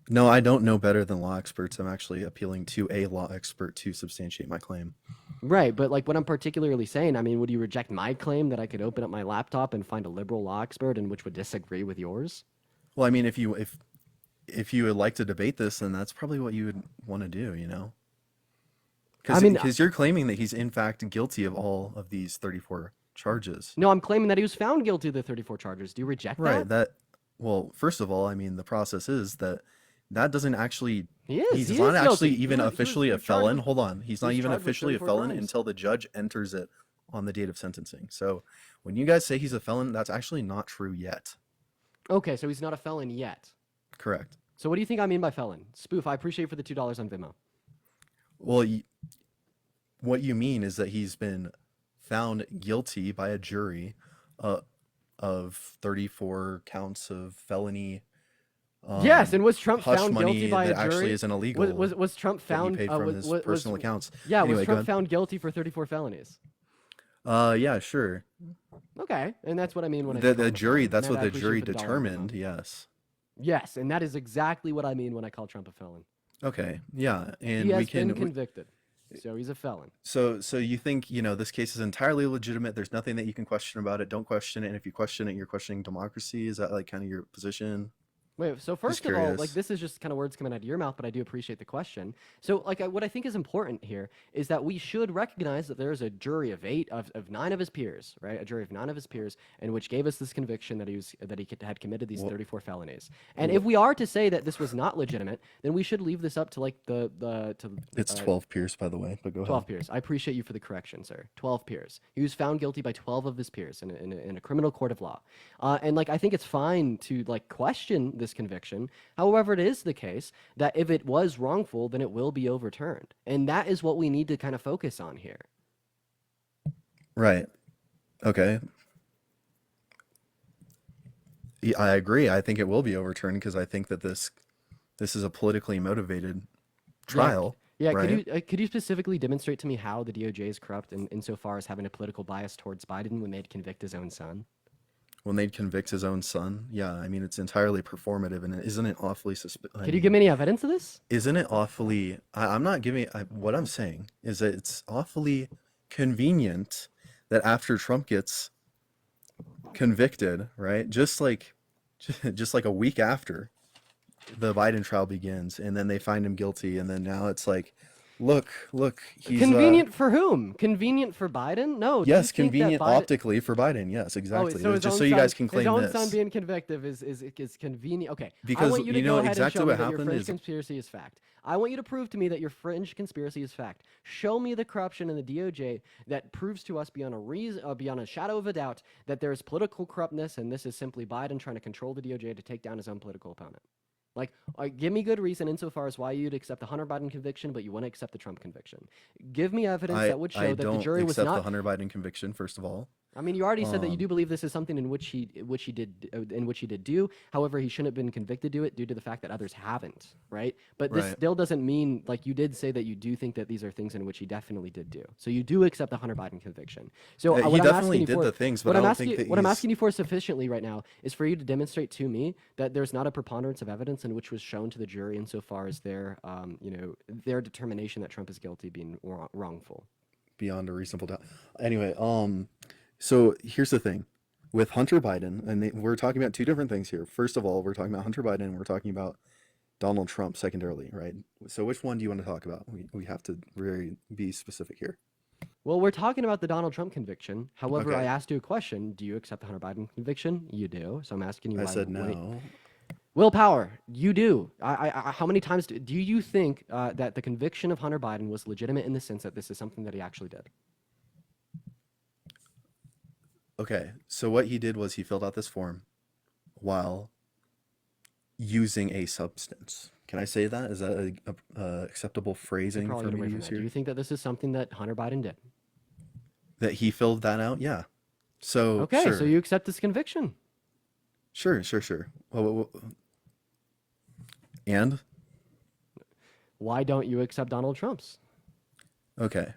No, I don't know better than law experts. I'm actually appealing to a law expert to substantiate my claim. Right, but like what I'm particularly saying, I mean, would you reject my claim that I could open up my laptop and find a liberal law expert and which would disagree with yours? Well, I mean, if you would like to debate this, then that's probably what you would want to do, you know? I mean, Because you're claiming that he's in fact guilty of all of these 34 charges. no, I'm claiming that he was found guilty of the 34 charges. Do you reject that? Right. That well, first of all, I mean, the process is that that doesn't actually He is. he's He not is actually guilty. even officially He a was charged felon. with Hold on. He's he not was even charged with officially a 34 felon crimes. until the judge enters it on the date of sentencing. So, when you guys say he's a felon, that's actually not true yet. Okay, so he's not a felon yet. Correct. So what do you think I mean by felon? Spoof, I appreciate you for the $2 on Venmo. Well, what you mean is that he's been found guilty by a jury uh, of 34 counts of felony Yes, and was Trump hush found guilty money by a that actually jury? isn't Was illegal was, was Trump that he found paid from his personal accounts. yeah, was Anyway, go Trump ahead. found guilty for 34 felonies? Yeah, sure. Okay, and that's what I mean when I The say call the him a jury, felon. that's And what I the appreciate you jury for the dollar on Venmo. determined. Yes. Yes, and that is exactly what I mean when I call Trump a felon. Okay. Yeah, He and we has been can convicted, so he's a felon. so you think, this case is entirely legitimate. There's nothing that you can question about it. Don't question it. And if you question it, you're questioning democracy. Is that like kind of your position? Wait, so Just first of all, like curious. this is just kind of words coming out of your mouth, but I do appreciate the question. So, like, what I think is important here is that we should recognize that there is a jury of of 9 of his peers, right? A jury of 9 of his peers, and which gave us this conviction that had committed these What, 34 felonies. And if we are to say that this was not legitimate, then we should leave this up to like the to it's uh, 12 Pierce, by the way, but go ahead. 12 peers. I appreciate you for the correction, sir. 12 peers. He was found guilty by 12 of his peers in a criminal court of law. And like, I think it's fine to like question this conviction. However, it is the case that if it was wrongful, then it will be overturned. And that is what we need to kind of focus on here. Right. Okay. Yeah, I agree. I think it will be overturned because I think that this is a politically motivated Yeah. trial, Yeah, right? could you specifically demonstrate to me how the DOJ is corrupt insofar as having a political bias towards Biden when they'd convict his own son? When they convict his own son, yeah, I mean it's entirely performative, and isn't it awfully I Could you give mean, me any evidence of this? isn't it awfully? I'm not giving. What I'm saying is that it's awfully convenient that after Trump gets convicted, right, just like a week after the Biden trial begins, and then they find him guilty, and then now it's like, look, he's Convenient for whom? Convenient for Biden? No. Do you yes, think that convenient Biden? optically for Biden. Yes, Oh, exactly. It so was just so you guys can his claim own son this being convicted is convenient. Okay, I because want you to you go know ahead and exactly show me what that your happened fringe is conspiracy is fact. I want you to prove to me that your fringe conspiracy is fact. Show me the corruption in the DOJ that proves to us beyond a shadow of a doubt that there is political corruptness, and this is simply Biden trying to control the DOJ to take down his own political opponent. Give me good reason insofar as why you'd accept the Hunter Biden conviction, but you wouldn't accept the Trump conviction. Give me evidence that would I show that the don't jury was accept the not. Hunter Biden conviction. First of all, I mean, you already said that you um, do believe this is something in which he did do. However, he shouldn't have been convicted to it due to the fact that others haven't, right? But this right. still doesn't mean like you did say that you do think that these are things in which he definitely did do. So you do accept the Hunter Biden conviction. So He what I'm definitely asking you did for, the things, but I don't think that what I'm he's asking you for sufficiently right now is for you to demonstrate to me that there's not a preponderance of evidence in which was shown to the jury insofar as their determination that Trump is guilty being wrongful. beyond a reasonable doubt. Anyway, so here's the thing with Hunter Biden, and we're talking about two different things here. First of all, we're talking about Hunter Biden, and we're talking about Donald Trump secondarily, right? So which one do you want to talk about? We have to very be specific here. Well, we're talking about the Donald Trump conviction. However, I Okay, asked you a question. Do you accept the Hunter Biden conviction? You do. So I'm asking you I why. said no. Willpower. You do. How many times do you think that the conviction of Hunter Biden was legitimate in the sense that this is something that he actually did? Okay, so what he did was he filled out this form while using a substance. Can I say that? Is that acceptable We could phrasing probably for get me away to from use that. Do you here? think that this is something that Hunter Biden did? That he filled that out? Yeah. So Okay, so sure, you accept this conviction. sure. And Why don't you accept Donald Trump's? okay,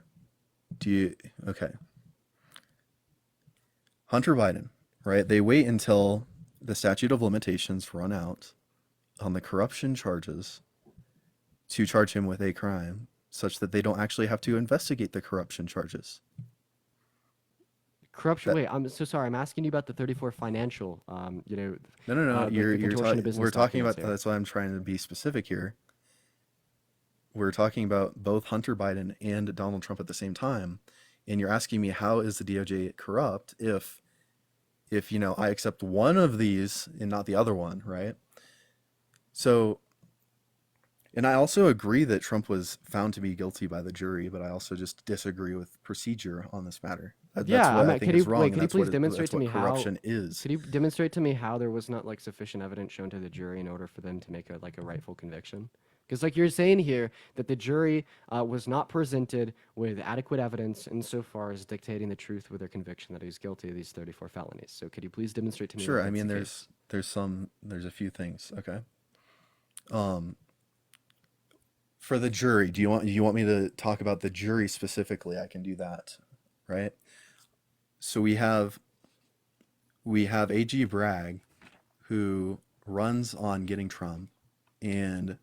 do you? Okay, Hunter Biden, right? They wait until the statute of limitations run out on the corruption charges to charge him with a crime such that they don't actually have to investigate the corruption charges. Corruption. That Wait, I'm so sorry. I'm asking you about the 34 financial. no, no, no. The You're contortion of we're business talking documents about. here. That's why I'm trying to be specific here. We're talking about both Hunter Biden and Donald Trump at the same time, and you're asking me how is the DOJ corrupt if I accept one of these and not the other one, right? So, and I also agree that Trump was found to be guilty by the jury, but I also just disagree with procedure on this matter. That's Yeah, what I'm. I think Could is you wrong, wait? and Could you please demonstrate that's to what me how? corruption is. Could you demonstrate to me how there was not like sufficient evidence shown to the jury in order for them to make a rightful conviction? Because like you're saying here that the jury was not presented with adequate evidence insofar as dictating the truth with their conviction that he's guilty of these 34 felonies. So could you please demonstrate to me Sure, that I that's mean the case? there's a few things. Okay. Um, for the jury, do you want me to talk about the jury specifically? I can do that, right? So we have AG Bragg, who runs on getting Trump, and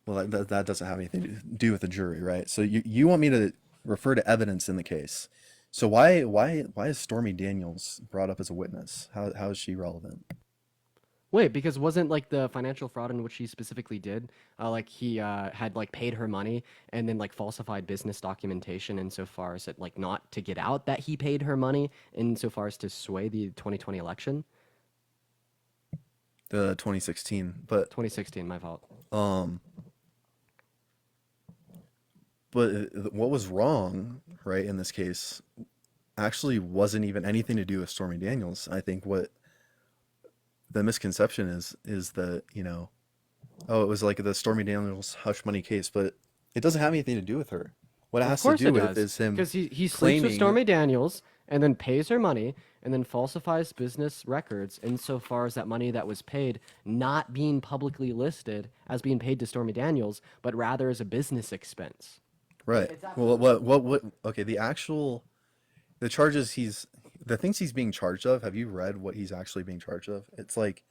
well, that doesn't have anything to do with the jury, right? So you want me to refer to evidence in the case. So why is Stormy Daniels brought up as a witness? How is she relevant? Wait, because wasn't like the financial fraud in which he specifically did, like he had like paid her money and then like falsified business documentation insofar as it like not to get out that he paid her money insofar as to sway the 2020 election? The 2016, but 2016, my fault. um, but what was wrong, right, in this case actually wasn't even anything to do with Stormy Daniels. I think what the misconception is that oh, it was like the Stormy Daniels hush money case, but it doesn't have anything to do with her. What it Of has to course do it with does, is him because he sleeps with claiming. Stormy Daniels and then pays her money and then falsifies business records insofar as that money that was paid not being publicly listed as being paid to Stormy Daniels, but rather as a business expense. Right. It's Well, absolutely okay, the charges the things he's being charged of, have you read what he's actually being charged of? It's like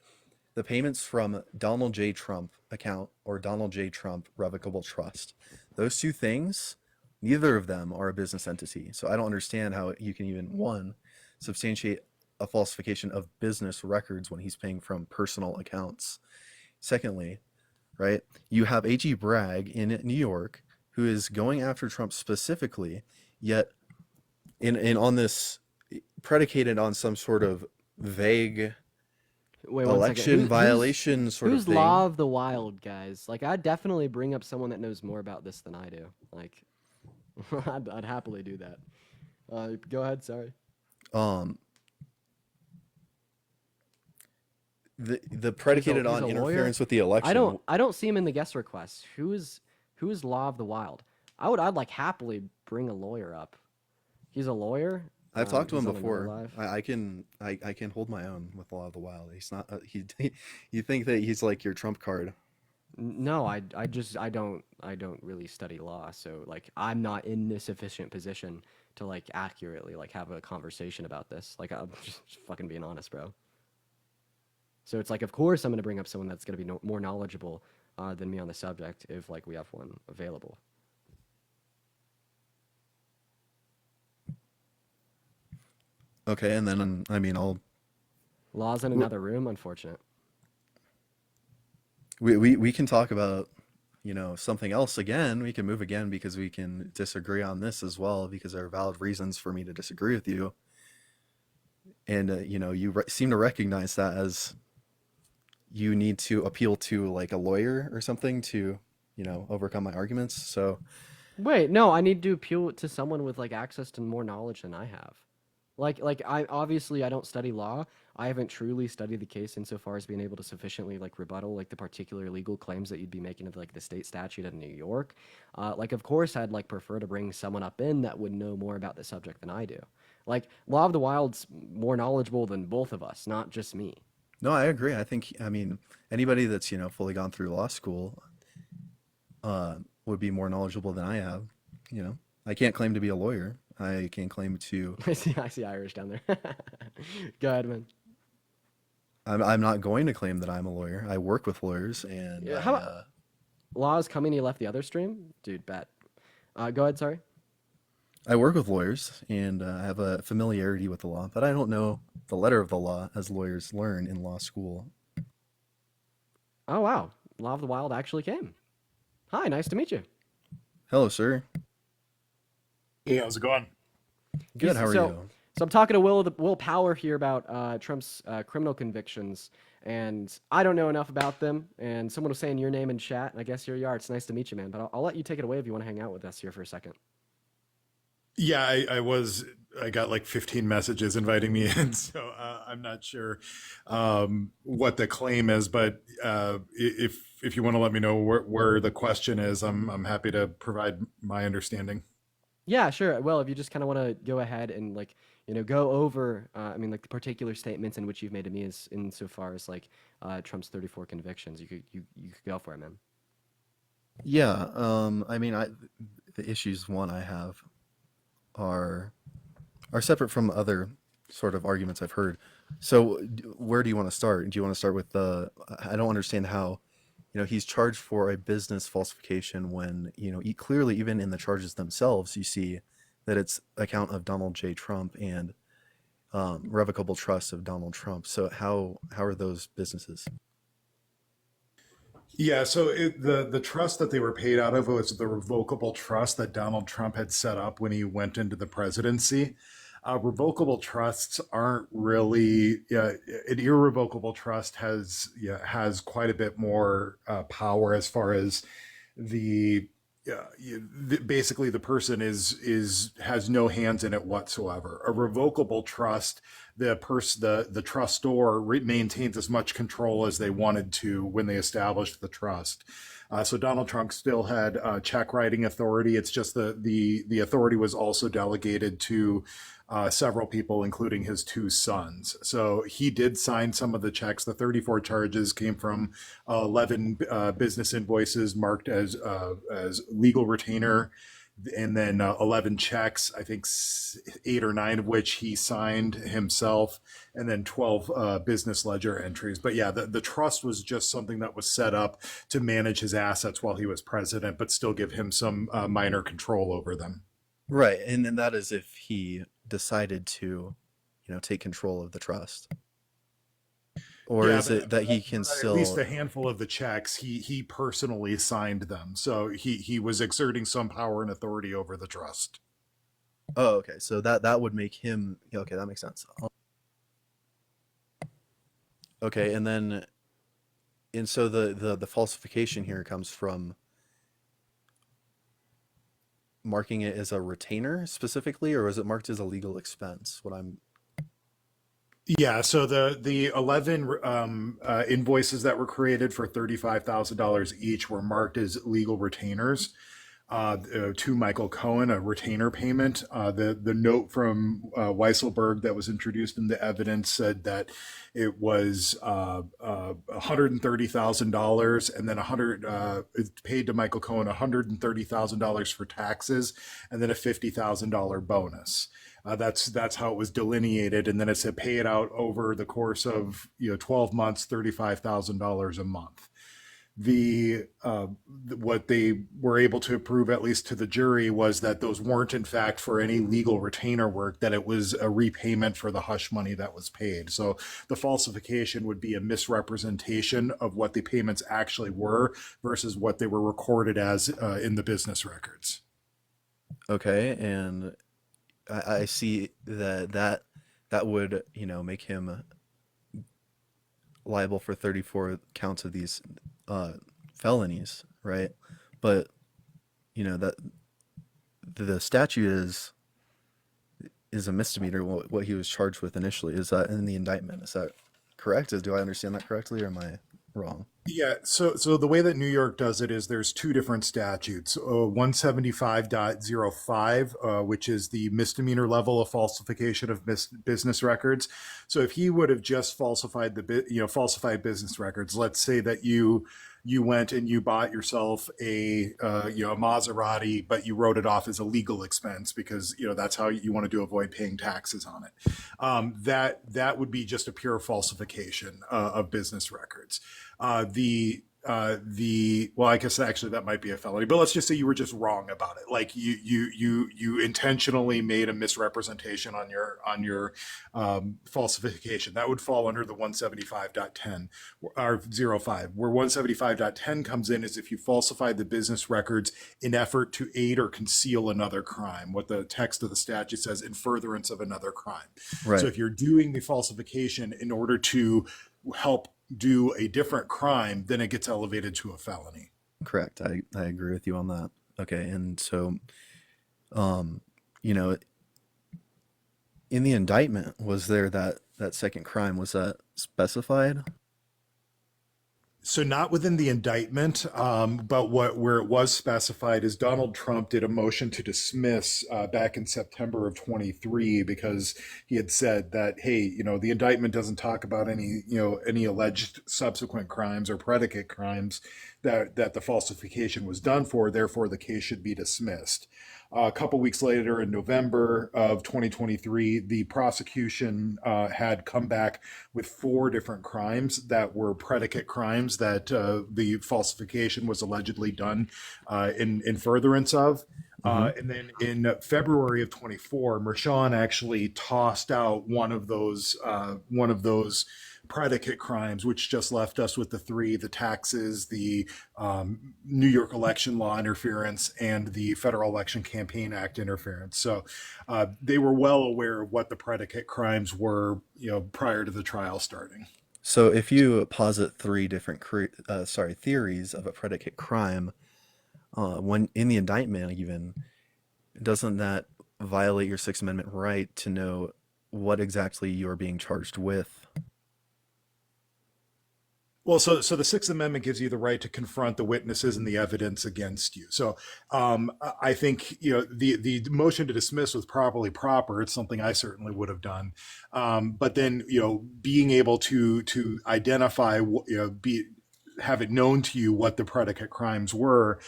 the payments from Donald J. Trump account or Donald J. Trump revocable trust. Those two things, neither of them are a business entity. So I don't understand how you can even, one, substantiate a falsification of business records when he's paying from personal accounts. Secondly, right, you have AG Bragg in New York who is going after Trump specifically, yet in on this predicated on some sort of vague Wait one second. election violation sort of Who's Law thing. of the Wild, guys? Like, I'd definitely bring up someone that knows more about this than I do. Like, I'd happily do that. Go ahead. Sorry. Um, the predicated He's on a lawyer. interference with the I election. don't see him in the guest requests. Who is Law of the Wild? I'd like happily bring a lawyer up. He's a lawyer. I've talked to him He's on another before. live. I can hold my own with Law of the Wild. He's not you think that he's like your trump card. No, I don't really study law, so like I'm not in a sufficient position to like accurately like have a conversation about this. Like I'm just fucking being honest, bro. So it's like of course I'm gonna bring up someone that's gonna be more knowledgeable than me on the subject if like we have one available. Okay, and then I mean I'll Laws in w- another room, unfortunate. we can talk about something else again. We can move again because we can disagree on this as well because there are valid reasons for me to disagree with you. And seem to recognize that as you need to appeal to like a lawyer or something to overcome my arguments. So Wait, no, I need to appeal to someone with like access to more knowledge than I have. Like I obviously I don't study law. I haven't truly studied the case insofar as being able to sufficiently like rebuttal like the particular legal claims that you'd be making of like the state statute in New York. Like of course I'd like prefer to bring someone up in that would know more about the subject than I do. Like Law of the Wild's more knowledgeable than both of us, not just me. no, I agree. I mean anybody that's fully gone through law school would be more knowledgeable than I have. I can't claim to be a lawyer. I can't claim to. I see Irish down there. Go ahead, man. I'm not going to claim that I'm a lawyer. I work with lawyers, and Yeah, how law is coming? You left the other stream, dude. Bet. Go ahead. Sorry. I work with lawyers, and I have a familiarity with the law, but I don't know the letter of the law as lawyers learn in law school. Oh wow, Law of the Wild actually came. Hi, nice to meet you. Hello, sir. Hey, how's it going? Good. How are So, you? so I'm talking to Will Power here about Trump's criminal convictions, and I don't know enough about them. And someone was saying your name in chat, and I guess here you are. It's nice to meet you, man. But I'll let you take it away if you want to hang out with us here for a second. Yeah, I got like 15 messages inviting me in, so I'm not sure what the claim is, but if you want to let me know where the question is, I'm happy to provide my understanding. Yeah, sure. Well, if you just kind of want to go ahead and like go over, I mean, like the particular statements in which you've made to me is insofar as like Trump's 34 convictions, you could go for it, man. Yeah. I mean, the issues one I have are separate from other sort of arguments I've heard. So, where do you want to start? Do you want to start with the? I don't understand how, he's charged for a business falsification when, clearly even in the charges themselves, you see that it's account of Donald J. Trump and revocable trust of Donald Trump. So how are those businesses? Yeah, so the trust that they were paid out of was the revocable trust that Donald Trump had set up when he went into the presidency. Revocable trusts aren't really an irrevocable trust has, yeah, has quite a bit more power as far as the basically the person is has no hands in it whatsoever. A revocable trust, the trustor maintains as much control as they wanted to when they established the trust. So Donald Trump still had check writing authority. It's just the authority was also delegated to several people, including his two sons. So he did sign some of the checks. The 34 charges came from 11 business invoices marked as legal retainer, and then 11 checks, I think 8 or 9 of which he signed himself, and then 12 business ledger entries. But yeah, the trust was just something that was set up to manage his assets while he was president, but still give him some minor control over them. Right, and then that is if he decided to, take control of the trust, or Yeah, is it that he can but at least still? a handful of the checks he personally signed them, so he was exerting some power and authority over the trust. Oh, okay. So that would make him. Yeah, okay, that makes sense. Okay, and so the falsification here comes from marking it as a retainer specifically, or is it marked as a legal expense? What I'm Yeah, so the 11 invoices that were created for $35,000 each were marked as legal retainers to Michael Cohen, a retainer payment. The note from Weisselberg that was introduced in the evidence said that it was $130,000, and then it paid to Michael Cohen $130,000 for taxes, and then a $50,000 bonus. That's how it was delineated, and then it said pay it out over the course of 12 months, $35,000 a month. The what they were able to prove, at least to the jury, was that those weren't in fact for any legal retainer work, that it was a repayment for the hush money that was paid. So the falsification would be a misrepresentation of what the payments actually were versus what they were recorded as in the business records. okay, and I see that would make him liable for 34 counts of these uh, felonies, right? But that the statute is a misdemeanor. What he was charged with initially is that in the indictment. Is that correct? Do I understand that correctly, or am I wrong? Yeah, so the way that New York does it is there's two different statutes. 175.05, which is the misdemeanor level of falsification of business records. So if he would have just falsified falsified business records, let's say that you went and you bought yourself a a Maserati, but you wrote it off as a legal expense because that's how you wanted to avoid paying taxes on it. That would be just a pure falsification of business records. The well, I guess actually that might be a felony, but let's just say you were just wrong about it. Like you intentionally made a misrepresentation on your falsification. That would fall under the 175.10 or 05. Where 175.10 comes in is if you falsified the business records in effort to aid or conceal another crime. What the text of the statute says, in furtherance of another crime. So Right. if you're doing the falsification in order to help do a different crime, then it gets elevated to a felony. Correct. I agree with you on that. Okay. And so, um, you know, in the indictment, was there that second crime? Was that specified? So not within the indictment, but where it was specified is Donald Trump did a motion to dismiss back in September of 23 because he had said that, hey, the indictment doesn't talk about any alleged subsequent crimes or predicate crimes that the falsification was done for. Therefore, the case should be dismissed. A couple weeks later, in November of 2023, the prosecution had come back with four different crimes that were predicate crimes that the falsification was allegedly done in furtherance of. Mm-hmm. And then in February of 24, Mershon actually tossed out one of those predicate crimes, which just left us with the three: the taxes, the New York election law interference, and the Federal Election Campaign Act interference. So they were well aware of what the predicate crimes were, prior to the trial starting. So if you posit three different theories of a predicate crime, when in the indictment even, doesn't that violate your Sixth Amendment right to know what exactly you're being charged with? Well, so the Sixth Amendment gives you the right to confront the witnesses and the evidence against you. So I think the motion to dismiss was probably proper. It's something I certainly would have done. But then being able to identify be have it known to you what the predicate crimes were,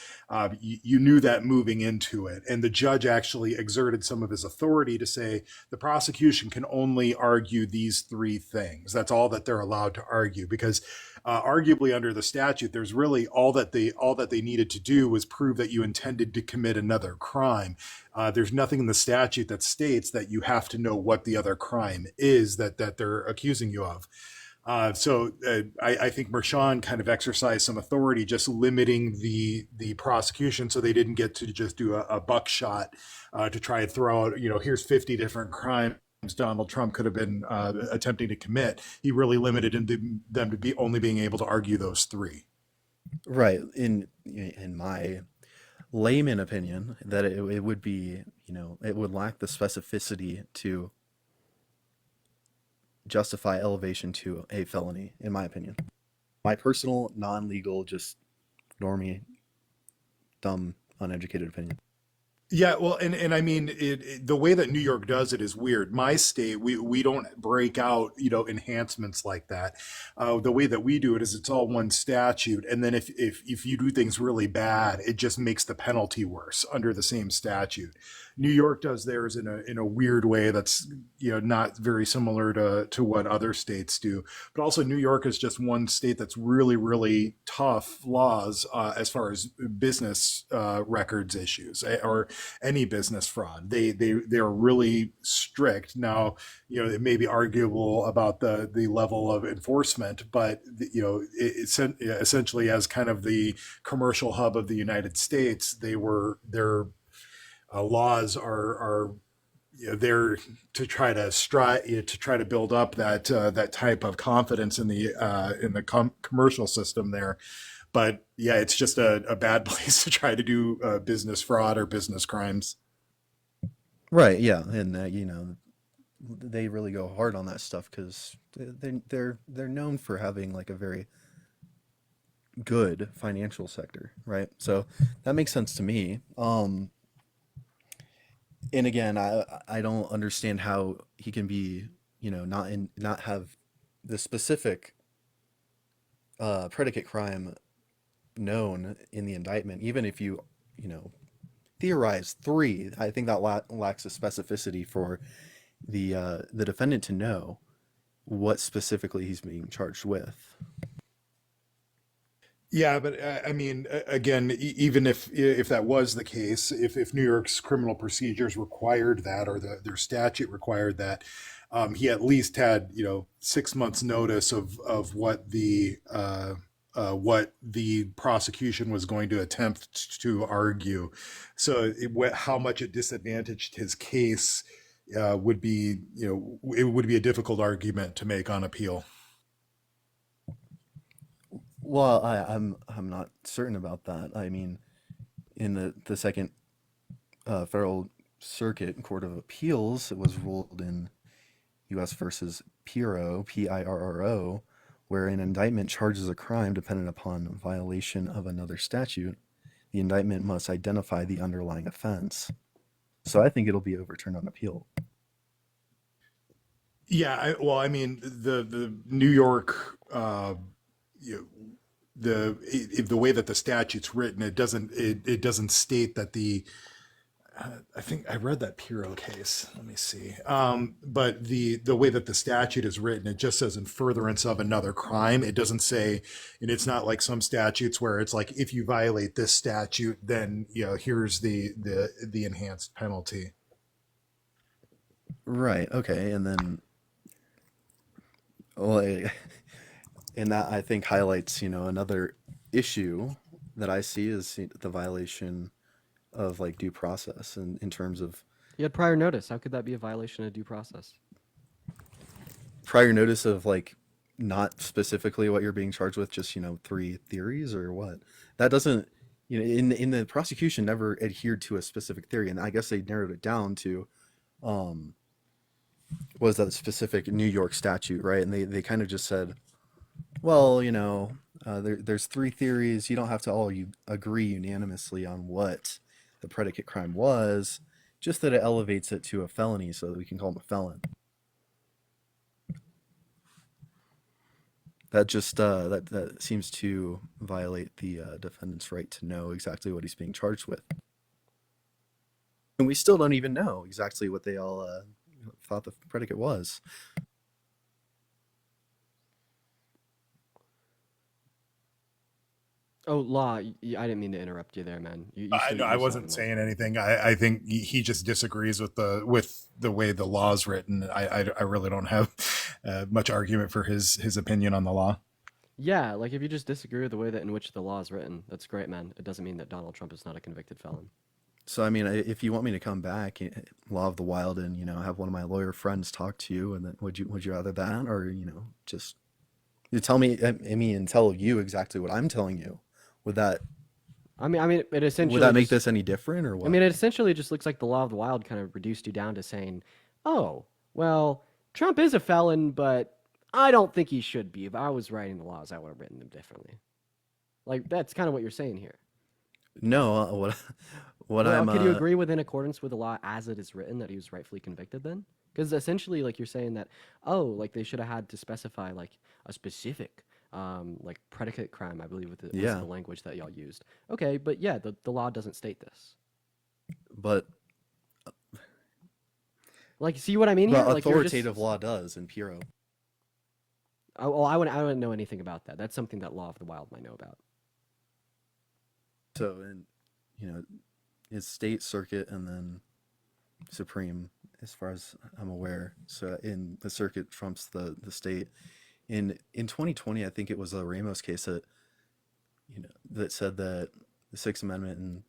you knew that moving into it. And the judge actually exerted some of his authority to say the prosecution can only argue these three things. That's all that they're allowed to argue, because arguably under the statute, there's really all that they needed to do was prove that you intended to commit another crime. There's nothing in the statute that states that you have to know what the other crime is that they're accusing you of. I think Mershon kind of exercised some authority, just limiting the prosecution, so they didn't get to just do a buckshot to try and throw out, here's 50 different crimes Donald Trump could have been attempting to commit. He really limited them to be only being able to argue those three. Right. In my layman opinion, that it would be, it would lack the specificity to justify elevation to a felony, in my opinion. My personal, non-legal, just normie, dumb, uneducated opinion. Yeah, well, and I mean, the way that New York does it is weird. My state, we don't break out, enhancements like that. The way that we do it is it's all one statute, and then if you do things really bad, it just makes the penalty worse under the same statute. New York does theirs in a weird way that's not very similar to what other states do. But also, New York is just one state that's really really tough laws as far as business records issues, or any business fraud. They are really strict. Now, it may be arguable about the level of enforcement, but it's essentially, as kind of the commercial hub of the United States, their laws are there to try to build up that type of confidence in the commercial system there. But yeah, it's just a bad place to try to do business fraud or business crimes. Right. Yeah. And they really go hard on that stuff because they're known for having like a very good financial sector, right? So that makes sense to me. And again, I don't understand how he can be, not have the specific predicate crime known in the indictment, even if you know, theorize three. I think that lacks a specificity for the defendant to know what specifically he's being charged with. Yeah, but I mean, again, even if that was the case, if New York's criminal procedures required that, or their statute required that, he at least had 6 months notice of what the prosecution was going to attempt to argue. So how much it disadvantaged his case would be, it would be a difficult argument to make on appeal. Well, I'm not certain about that. I mean, in the second federal circuit court of appeals, it was ruled in U.S. versus Pirro, Pirro, where an indictment charges a crime dependent upon violation of another statute. The indictment must identify the underlying offense. So I think it'll be overturned on appeal. Yeah, well, I mean, the New York, you know, the way that the statute's written, it doesn't state that the. I think I read that Pirro case. Let me see. But the way that the statute is written, it just says in furtherance of another crime. It doesn't say, and it's not like some statutes where it's like if you violate this statute, then here's the enhanced penalty. Right. Okay. And then, well, and that I think highlights, another issue that I see is the violation of like due process in terms of You had prior notice. How could that be a violation of due process? prior notice of like not specifically what you're being charged with, just, three theories or what. That doesn't, in the prosecution never adhered to a specific theory. And I guess they narrowed it down to, um, was that specific New York statute, right? And they kind of just said, well, there's three theories. You don't have to agree unanimously on what the predicate crime was, just that it elevates it to a felony so that we can call him a felon. That just that seems to violate the defendant's right to know exactly what he's being charged with. And we still don't even know exactly what they all thought the predicate was. Oh, Law, I didn't mean to interrupt you there, man. I wasn't saying anything. I think he just disagrees with the way the law is written. I really don't have much argument for his opinion on the law. Yeah, like if you just disagree with the way that in which the law is written, that's great, man. It doesn't mean that Donald Trump is not a convicted felon. So I mean, if you want me to come back, Law of the Wild, and have one of my lawyer friends talk to you, and then would you rather that, or just you tell me, I mean, and tell you exactly what I'm telling you? Would that It essentially would that make this any different, or what? I mean, it essentially just looks like the law of the wild kind of reduced you down to saying, "Oh, well, Trump is a felon, but I don't think he should be. If I was writing the laws, I would have written them differently." Like that's kind of what you're saying here. No, what Well, I'm could you agree with in accordance with the law as it is written that he was rightfully convicted then? Because essentially, like you're saying that, oh, like they should have had to specify like a specific, like predicate crime, I believe, was yeah, the language that y'all used. Okay, but yeah, the law doesn't state this. but Like, see what I mean here? Like, authoritative law does in Pirro. Oh, I wouldn't know anything about that. That's something that Law of the Wild might know about. So in it's state circuit and then Supreme, as far as I'm aware. So in the circuit trumps the state. In 2020, I think it was the Ramos case that that said that the Sixth Amendment, and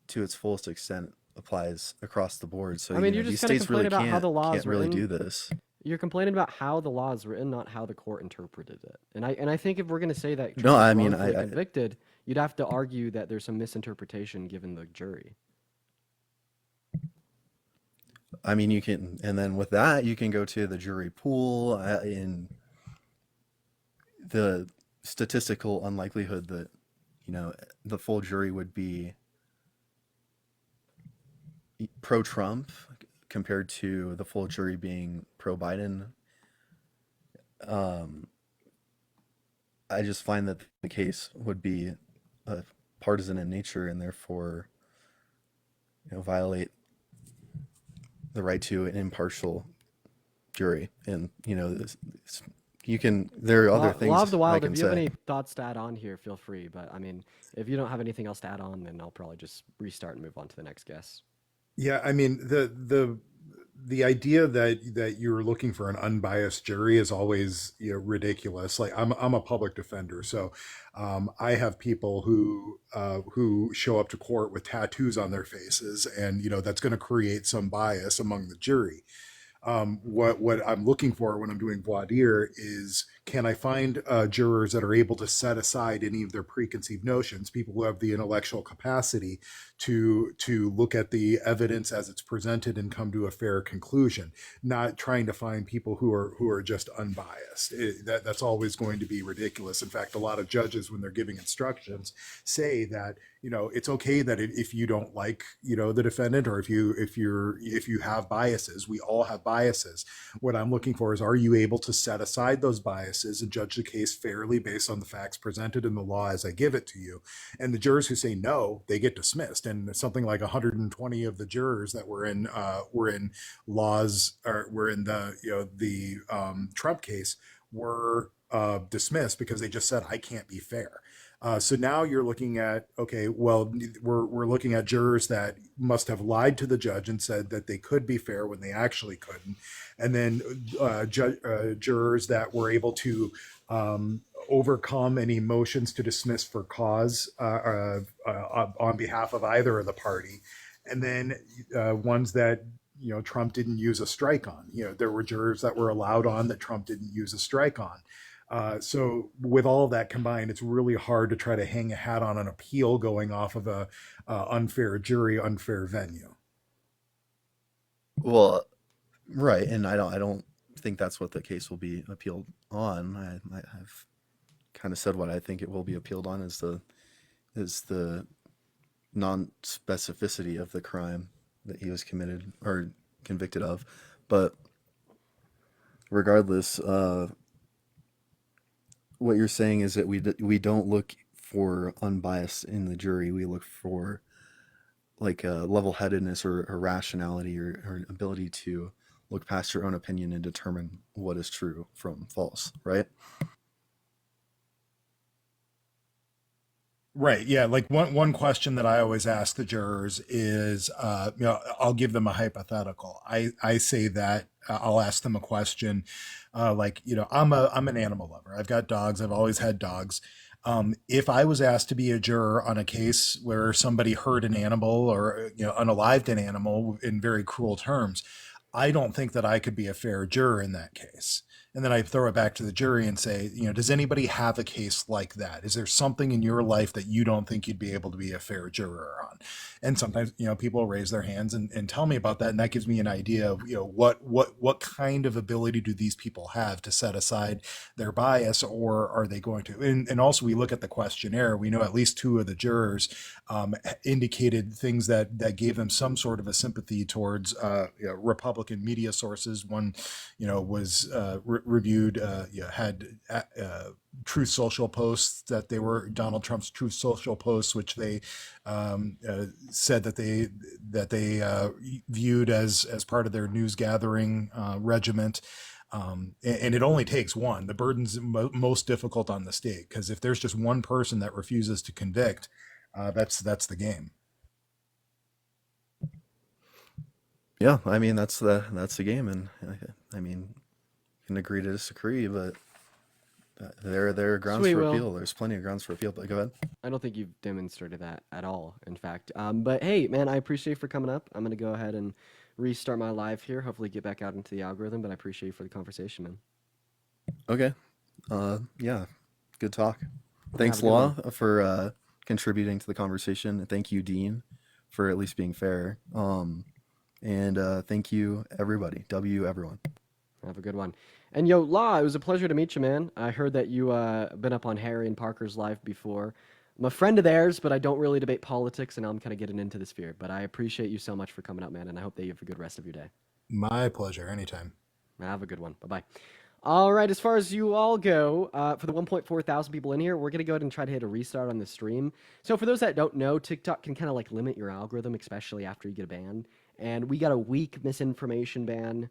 to its fullest extent, applies across the board. So I mean, you're these just kind of states really complaining about how the law can't is really written. do this. You're complaining about how the law is written, not how the court interpreted it. And I think if we're going to say that No, Trump I was mean, wrongfully convicted, you'd have to argue that there's some misinterpretation given the jury. I mean, you can, and then with that, you can go to the jury pool in the statistical unlikelihood that, you know, the full jury would be pro-Trump compared to the full jury being pro-Biden. Um, I just find that the case would be partisan in nature and therefore, you know, violate the right to an impartial jury. And you know, you can. There are other Law of things the I Wild, can if you have say. any thoughts to add on here, feel free. But I mean, if you don't have anything else to add on, then I'll probably just restart and move on to the next guest. Yeah, I mean the idea that you're looking for an unbiased jury is always, you know, ridiculous. Like I'm a public defender, so I have people who show up to court with tattoos on their faces, and you know that's going to create some bias among the jury. What I'm looking for when I'm doing voir dire is, can I find jurors that are able to set aside any of their preconceived notions, people who have the intellectual capacity to look at the evidence as it's presented and come to a fair conclusion, not trying to find people who are just unbiased. That's always going to be ridiculous. In fact, a lot of judges, when they're giving instructions, say that, you know, it's okay that if you don't like, you know, the defendant, or if you have biases, we all have biases. What I'm looking for is, are you able to set aside those biases and judge the case fairly based on the facts presented in the law as I give it to you? And the jurors who say no, they get dismissed. And something like 120 of the jurors that were in laws, or were in the, you know, the Trump case, were dismissed because they just said, I can't be fair. So now you're looking at, okay, well, we're looking at jurors that must have lied to the judge and said that they could be fair when they actually couldn't, and then jurors that were able to overcome any motions to dismiss for cause on behalf of either of the party, and then ones that, you know, Trump didn't use a strike on. You know, there were jurors that were allowed on that Trump didn't use a strike on. So with all of that combined, it's really hard to try to hang a hat on an appeal going off of a unfair jury, unfair venue. Well, right, and I don't think that's what the case will be appealed on. I've kind of said what I think it will be appealed on is the non-specificity of the crime that he was committed or convicted of. But regardless, what you're saying is that we don't look for unbiased in the jury. We look for like a level-headedness or rationality or ability to look past your own opinion and determine what is true from false, right? Right. Yeah. Like one question that I always ask the jurors is, you know, I'll give them a hypothetical. I say that I'll ask them a question, like, you know, I'm an animal lover. I've got dogs. I've always had dogs. If I was asked to be a juror on a case where somebody hurt an animal, or, you know, unalived an animal in very cruel terms, I don't think that I could be a fair juror in that case. And then I throw it back to the jury and say, you know, does anybody have a case like that? Is there something in your life that you don't think you'd be able to be a fair juror on? And sometimes, you know, people raise their hands and tell me about that. And that gives me an idea of, you know, what kind of ability do these people have to set aside their bias, or are they going to? And also, we look at the questionnaire. We know at least two of the jurors indicated things that gave them some sort of a sympathy towards you know, Republican media sources. One, you know, was reviewed, you know, had Truth Social posts that they were Donald Trump's Truth Social posts, which they said that they viewed as part of their news gathering regiment. And it only takes one. The burden's most difficult on the state, because if there's just one person that refuses to convict, that's the game. Yeah, I mean that's the game, and I mean, you can agree to disagree, but there are grounds Sweet, for Will. appeal. There's plenty of grounds for appeal. But go ahead. I don't think you've demonstrated that at all, in fact. But hey, man, I appreciate you for coming up. I'm gonna go ahead and restart my live here. Hopefully, get back out into the algorithm. But I appreciate you for the conversation, man. Okay. Yeah. Good talk. Have Thanks, a good Law, one. for contributing to the conversation. Thank you, Dean, for at least being fair. And thank you, everybody. W everyone. Have a good one. And yo, Law, it was a pleasure to meet you, man. I heard that you been up on Harry and Parker's live before. I'm a friend of theirs, but I don't really debate politics, and now I'm kind of getting into the sphere. But I appreciate you so much for coming up, man, and I hope that you have a good rest of your day. My pleasure. Anytime. Have a good one. Bye bye. All right, as far as you all go, for the 1.4 thousand people in here, we're going to go ahead and try to hit a restart on the stream. So, for those that don't know, TikTok can kind of like limit your algorithm, especially after you get a ban. And we got a weak misinformation ban.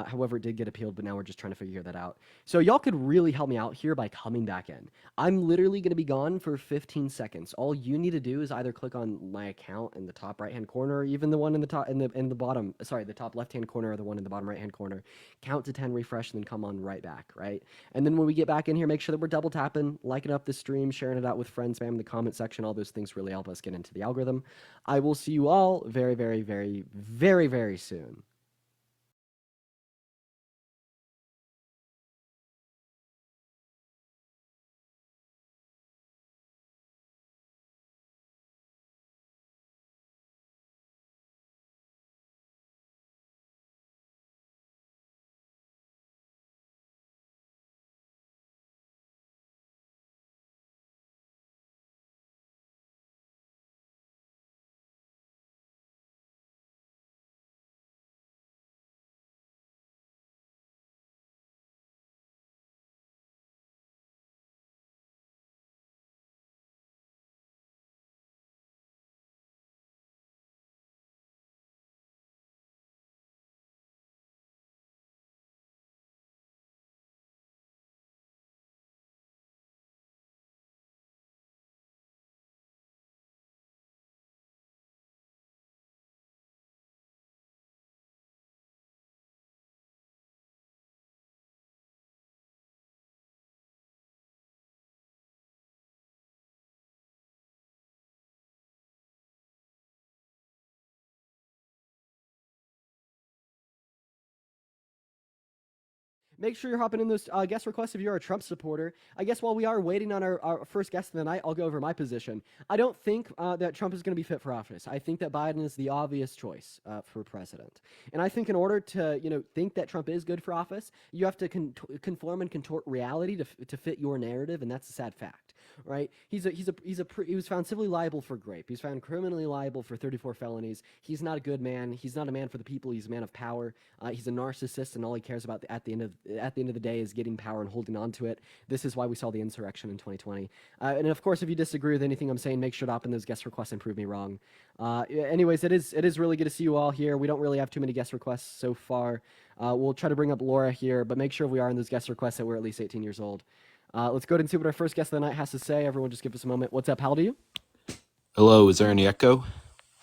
However, it did get appealed, but now we're just trying to figure that out. So, y'all could really help me out here by coming back in. I'm literally going to be gone for 15 seconds. All you need to do is either click on my account in the top right hand corner, or even the one in the top in the bottom. Sorry, the top left hand corner, or the one in the bottom right hand corner. Count to 10, refresh, and then come on right back, right? And then when we get back in here, make sure that we're double tapping, liking up the stream, sharing it out with friends, spam in the comment section. All those things really help us get into the algorithm. I will see you all very, very, very, very, very soon. Make sure you're hopping in those guest requests if you're a Trump supporter. I guess while we are waiting on our first guest of the night, I'll go over my position. I don't think that Trump is going to be fit for office. I think that Biden is the obvious choice for president. And I think in order to, think that Trump is good for office, you have to conform and contort reality to fit your narrative, and that's a sad fact, right? He was found civilly liable for rape. He's found criminally liable for 34 felonies. He's not a good man. He's not a man for the people. He's a man of power. He's a narcissist, and all he cares about at the end of the day is getting power and holding on to it. This is why we saw the insurrection in 2020. And of course, if you disagree with anything I'm saying, make sure to opt in those guest requests and prove me wrong. Anyways, it is really good to see you all here. We don't really have too many guest requests so far. We'll try to bring up Laura here, but make sure if we are in those guest requests that we're at least 18 years old. Let's go ahead and see what our first guest of the night has to say. Everyone just give us a moment. What's up? How old are you? Hello, is there any echo?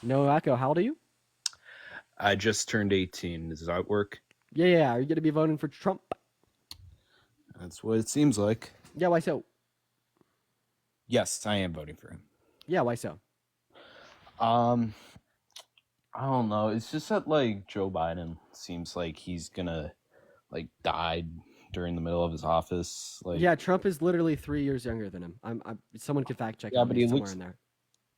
No echo. How old are you? I just turned 18. Does that work? Yeah. Are you going to be voting for Trump? That's what it seems like. Yeah, why so? Yes, I am voting for him. Yeah, why so? I don't know. It's just that Joe Biden seems like he's gonna die during the middle of his office. Yeah, Trump is literally 3 years younger than him. Someone could fact check. Yeah, but he somewhere looks in there.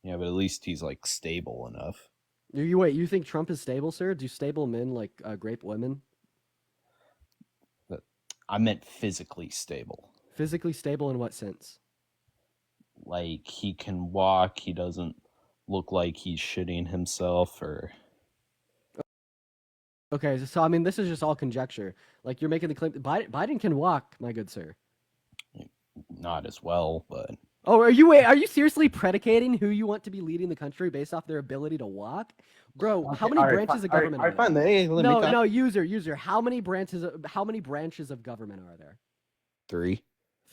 Yeah, but at least he's stable enough. You think Trump is stable, sir? Do stable men grape women? I meant physically stable. Physically stable in what sense? He can walk. He doesn't look like he's shitting himself or. Okay, so I mean, this is just all conjecture. You're making the claim that Biden can walk, my good sir. Not as well, but. Oh, are you seriously predicating who you want to be leading the country based off their ability to walk? Bro, how many branches of government are there? No, user. How many branches of government are there? 3.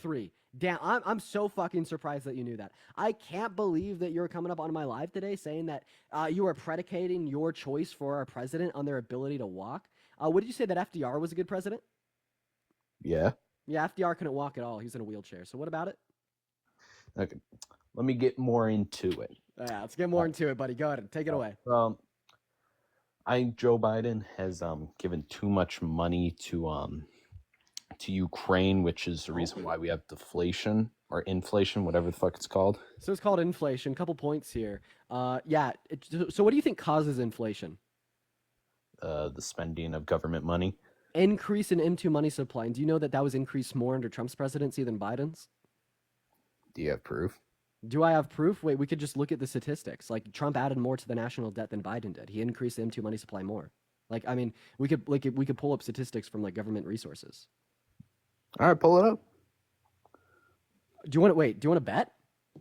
3. Damn, I'm so fucking surprised that you knew that. I can't believe that you're coming up on my live today saying that you are predicating your choice for our president on their ability to walk. What did you say, that FDR was a good president? Yeah. Yeah, FDR couldn't walk at all. He's in a wheelchair. So what about it? Okay, let me get more into it. Yeah, let's get more into it, buddy. Go ahead and take it away. I think Joe Biden has given too much money to Ukraine, which is the reason why we have deflation or inflation, whatever the fuck it's called. So it's called inflation. Couple points here. So what do you think causes inflation? The spending of government money. increase in M2 money supply. And do you know that that was increased more under Trump's presidency than Biden's? Do you have proof? Do I have proof? Wait, we could just look at the statistics. Like Trump added more to the national debt than Biden did. He increased the M2 money supply more. Like, I mean, we could pull up statistics from like government resources. All right, pull it up. Do you want to wait? Do you want to bet?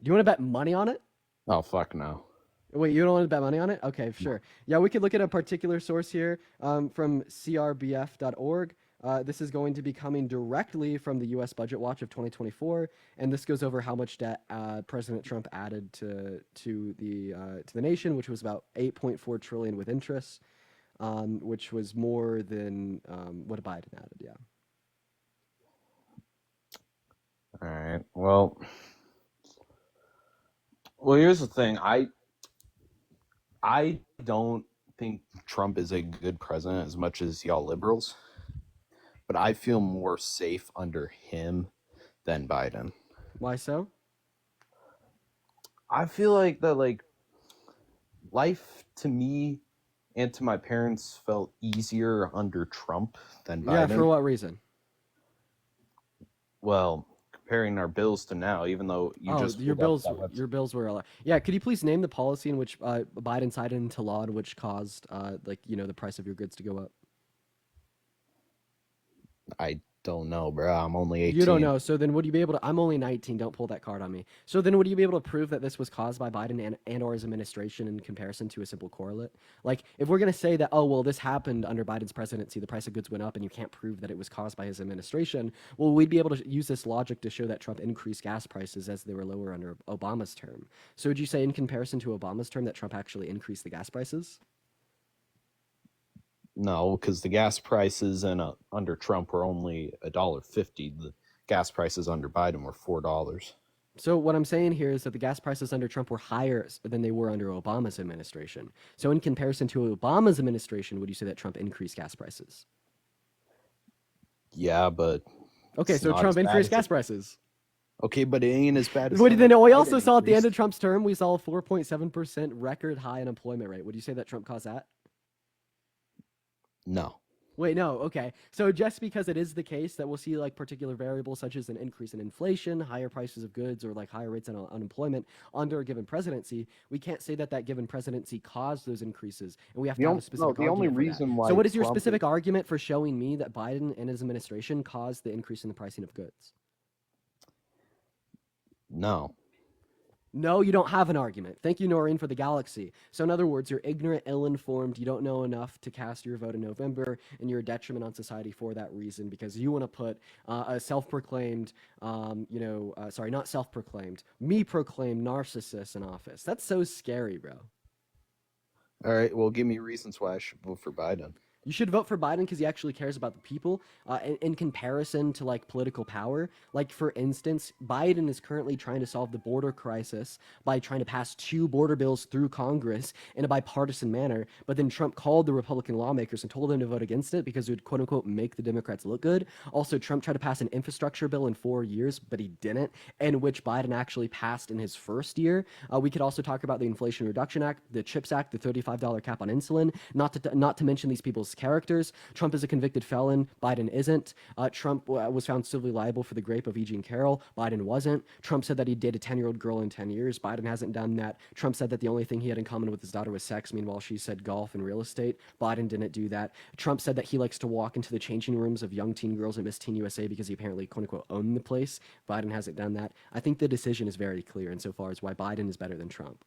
Do you want to bet money on it? Oh fuck no. Wait, you don't want to bet money on it? Okay, sure. Yeah, we could look at a particular source here from crbf.org. This is going to be coming directly from the U.S. Budget Watch of 2024, and this goes over how much debt President Trump added to the nation, which was about 8.4 trillion with interest, which was more than what Biden added. Yeah. All right. Well, here's the thing. I don't think Trump is a good president as much as y'all liberals, but I feel more safe under him than Biden. Why so? I feel like that, like, life to me and to my parents felt easier under Trump than Biden. Yeah, for what reason? Well, comparing our bills to now, even though you just your pulled bills up that website. your bills were a lot. Yeah, could you please name the policy in which Biden signed into law in which caused the price of your goods to go up? I don't know, bro. I'm only 18. You don't know. So then would you be able to I'm only 19, don't pull that card on me. So then would you be able to prove that this was caused by Biden and or his administration in comparison to a simple correlate? Like if we're going to say that this happened under Biden's presidency, the price of goods went up and you can't prove that it was caused by his administration, well we'd be able to use this logic to show that Trump increased gas prices as they were lower under Obama's term. So would you say in comparison to Obama's term that Trump actually increased the gas prices? No, because the gas prices under Trump were only $1.50. The gas prices under Biden were $4. So what I'm saying here is that the gas prices under Trump were higher than they were under Obama's administration. So in comparison to Obama's administration, would you say that Trump increased gas prices? Yeah, but Okay, it's so not Trump as bad increased as gas it- prices. Okay, but it ain't as bad as What some then? We Biden also saw at the end increased. of Trump's term, we saw a 4.7% record high unemployment rate. Would you say that Trump caused that? No. Wait, no. Okay. So just because it is the case that we'll see like particular variables such as an increase in inflation, higher prices of goods, or like higher rates of unemployment under a given presidency, we can't say that that given presidency caused those increases, and we have to have a specific the only argument for that. reason why So what is your Trump specific argument for showing me that Biden and his administration caused the increase in the pricing of goods? No. No, you don't have an argument. Thank you, Noreen, for the galaxy. So in other words, you're ignorant, ill-informed, you don't know enough to cast your vote in November, and you're a detriment on society for that reason because you want to put a self-proclaimed, not self-proclaimed, me-proclaimed narcissist in office. That's so scary, bro. All right, well, give me reasons why I should vote for Biden. You should vote for Biden because he actually cares about the people in comparison to like political power. Like for instance, Biden is currently trying to solve the border crisis by trying to pass 2 border bills through Congress in a bipartisan manner. But then Trump called the Republican lawmakers and told them to vote against it because it would quote unquote make the Democrats look good. Also, Trump tried to pass an infrastructure bill in 4 years, but he didn't, and which Biden actually passed in his first year. We could also talk about the Inflation Reduction Act, the CHIPS Act, the $35 cap on insulin, not to mention these people's characters. Trump is a convicted felon. Biden isn't. Trump was found civilly liable for the rape of E. Jean Carroll. Biden wasn't. Trump said that he'd date a 10-year-old girl in 10 years. Biden hasn't done that. Trump said that the only thing he had in common with his daughter was sex. Meanwhile, she said golf and real estate. Biden didn't do that. Trump said that he likes to walk into the changing rooms of young teen girls at Miss Teen USA because he apparently, quote unquote, owned the place. Biden hasn't done that. I think the decision is very clear insofar as why Biden is better than Trump.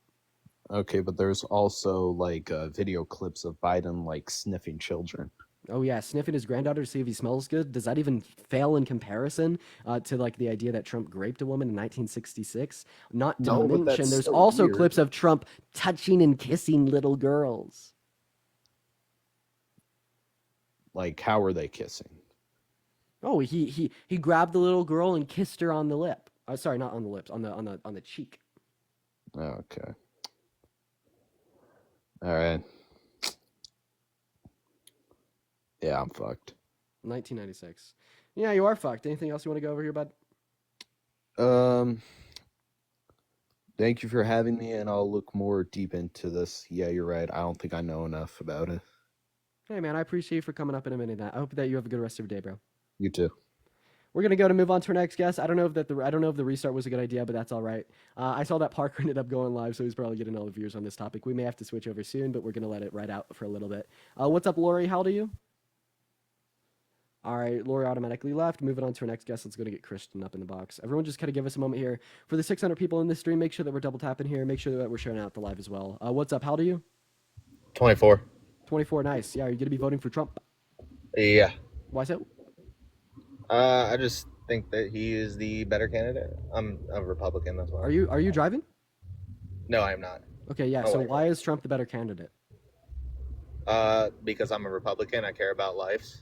Okay, but there's also like video clips of Biden like sniffing children. Oh yeah, sniffing his granddaughter to see if he smells good. Does that even fail in comparison to like the idea that Trump raped a woman in 1966? Not to No, but mention, that's there's so also weird. clips of Trump touching and kissing little girls. Like, how are they kissing? Oh, he grabbed the little girl and kissed her on the lip. Sorry, not on the lips, on the cheek. Okay. All right. Yeah, I'm fucked. 1996. Yeah, you are fucked. Anything else you want to go over here, bud? Thank you for having me, and I'll look more deep into this. Yeah, you're right. I don't think I know enough about it. Hey, man, I appreciate you for coming up and admitting that. I hope that you have a good rest of your day, bro. You too. We're gonna move on to our next guest. I don't know if the restart was a good idea, but that's all right. I saw that Parker ended up going live, so he's probably getting all the viewers on this topic. We may have to switch over soon, but we're gonna let it ride out for a little bit. What's up, Lori? How old are you? All right, Lori automatically left. Moving on to our next guest. Let's go to get Christian up in the box. Everyone, just kind of give us a moment here for the 600 people in this stream. Make sure that we're double tapping here. Make sure that we're sharing out the live as well. What's up? How old are you? 24. 24. Nice. Yeah. Are you gonna be voting for Trump? Yeah. Why so? I just think that he is the better candidate. I'm a Republican, that's why. Are you driving? No, I'm not. Okay. Yeah. Oh, So wait. why is Trump the better candidate? Because I'm a Republican, I care about lives.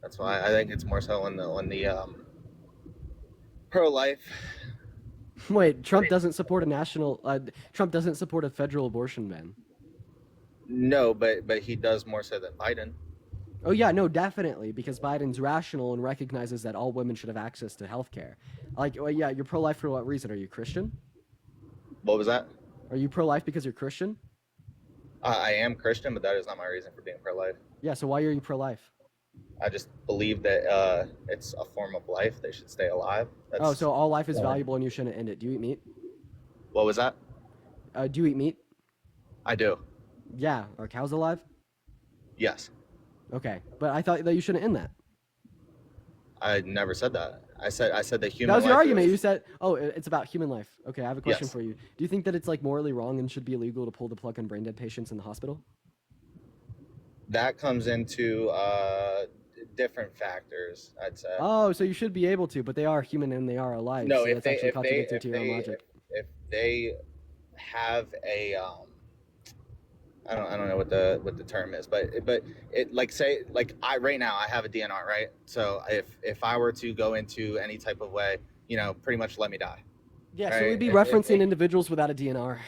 That's why I think it's more so on the pro-life. Wait, Trump doesn't support a national. Trump doesn't support a federal abortion ban. No, but he does more so than Biden. Oh yeah, no, definitely, because Biden's rational and recognizes that all women should have access to health care. Like, well, yeah, you're pro-life for what reason? Are you Christian? What was that? Are you pro-life because you're Christian? I am Christian, but that is not my reason for being pro-life. Yeah. So why are you pro-life? I just believe that it's a form of life. They should stay alive. Oh, so all life is Yeah. valuable and you shouldn't end it. Do you eat meat? What was that? Do you eat meat? I do. Yeah. Are cows alive? Yes. Okay, but I thought that you shouldn't end that. I never said that. I said that human That was your life argument. is- You said, "Oh, it's about human life." Okay, I have a question Yes. for you. Do you think that it's like morally wrong and should be illegal to pull the plug on brain dead patients in the hospital? that comes into different factors, I'd say. Oh, so you should be able to, but they are human and they are alive. No, so if that's they actually if they contradictory if to your own they logic. if they have a I don't know what the term is, but it like say like I right now I have a DNR, right? So if I were to go into any type of way, pretty much let me die. Yeah, so Right, we'd be if referencing they- individuals without a DNR.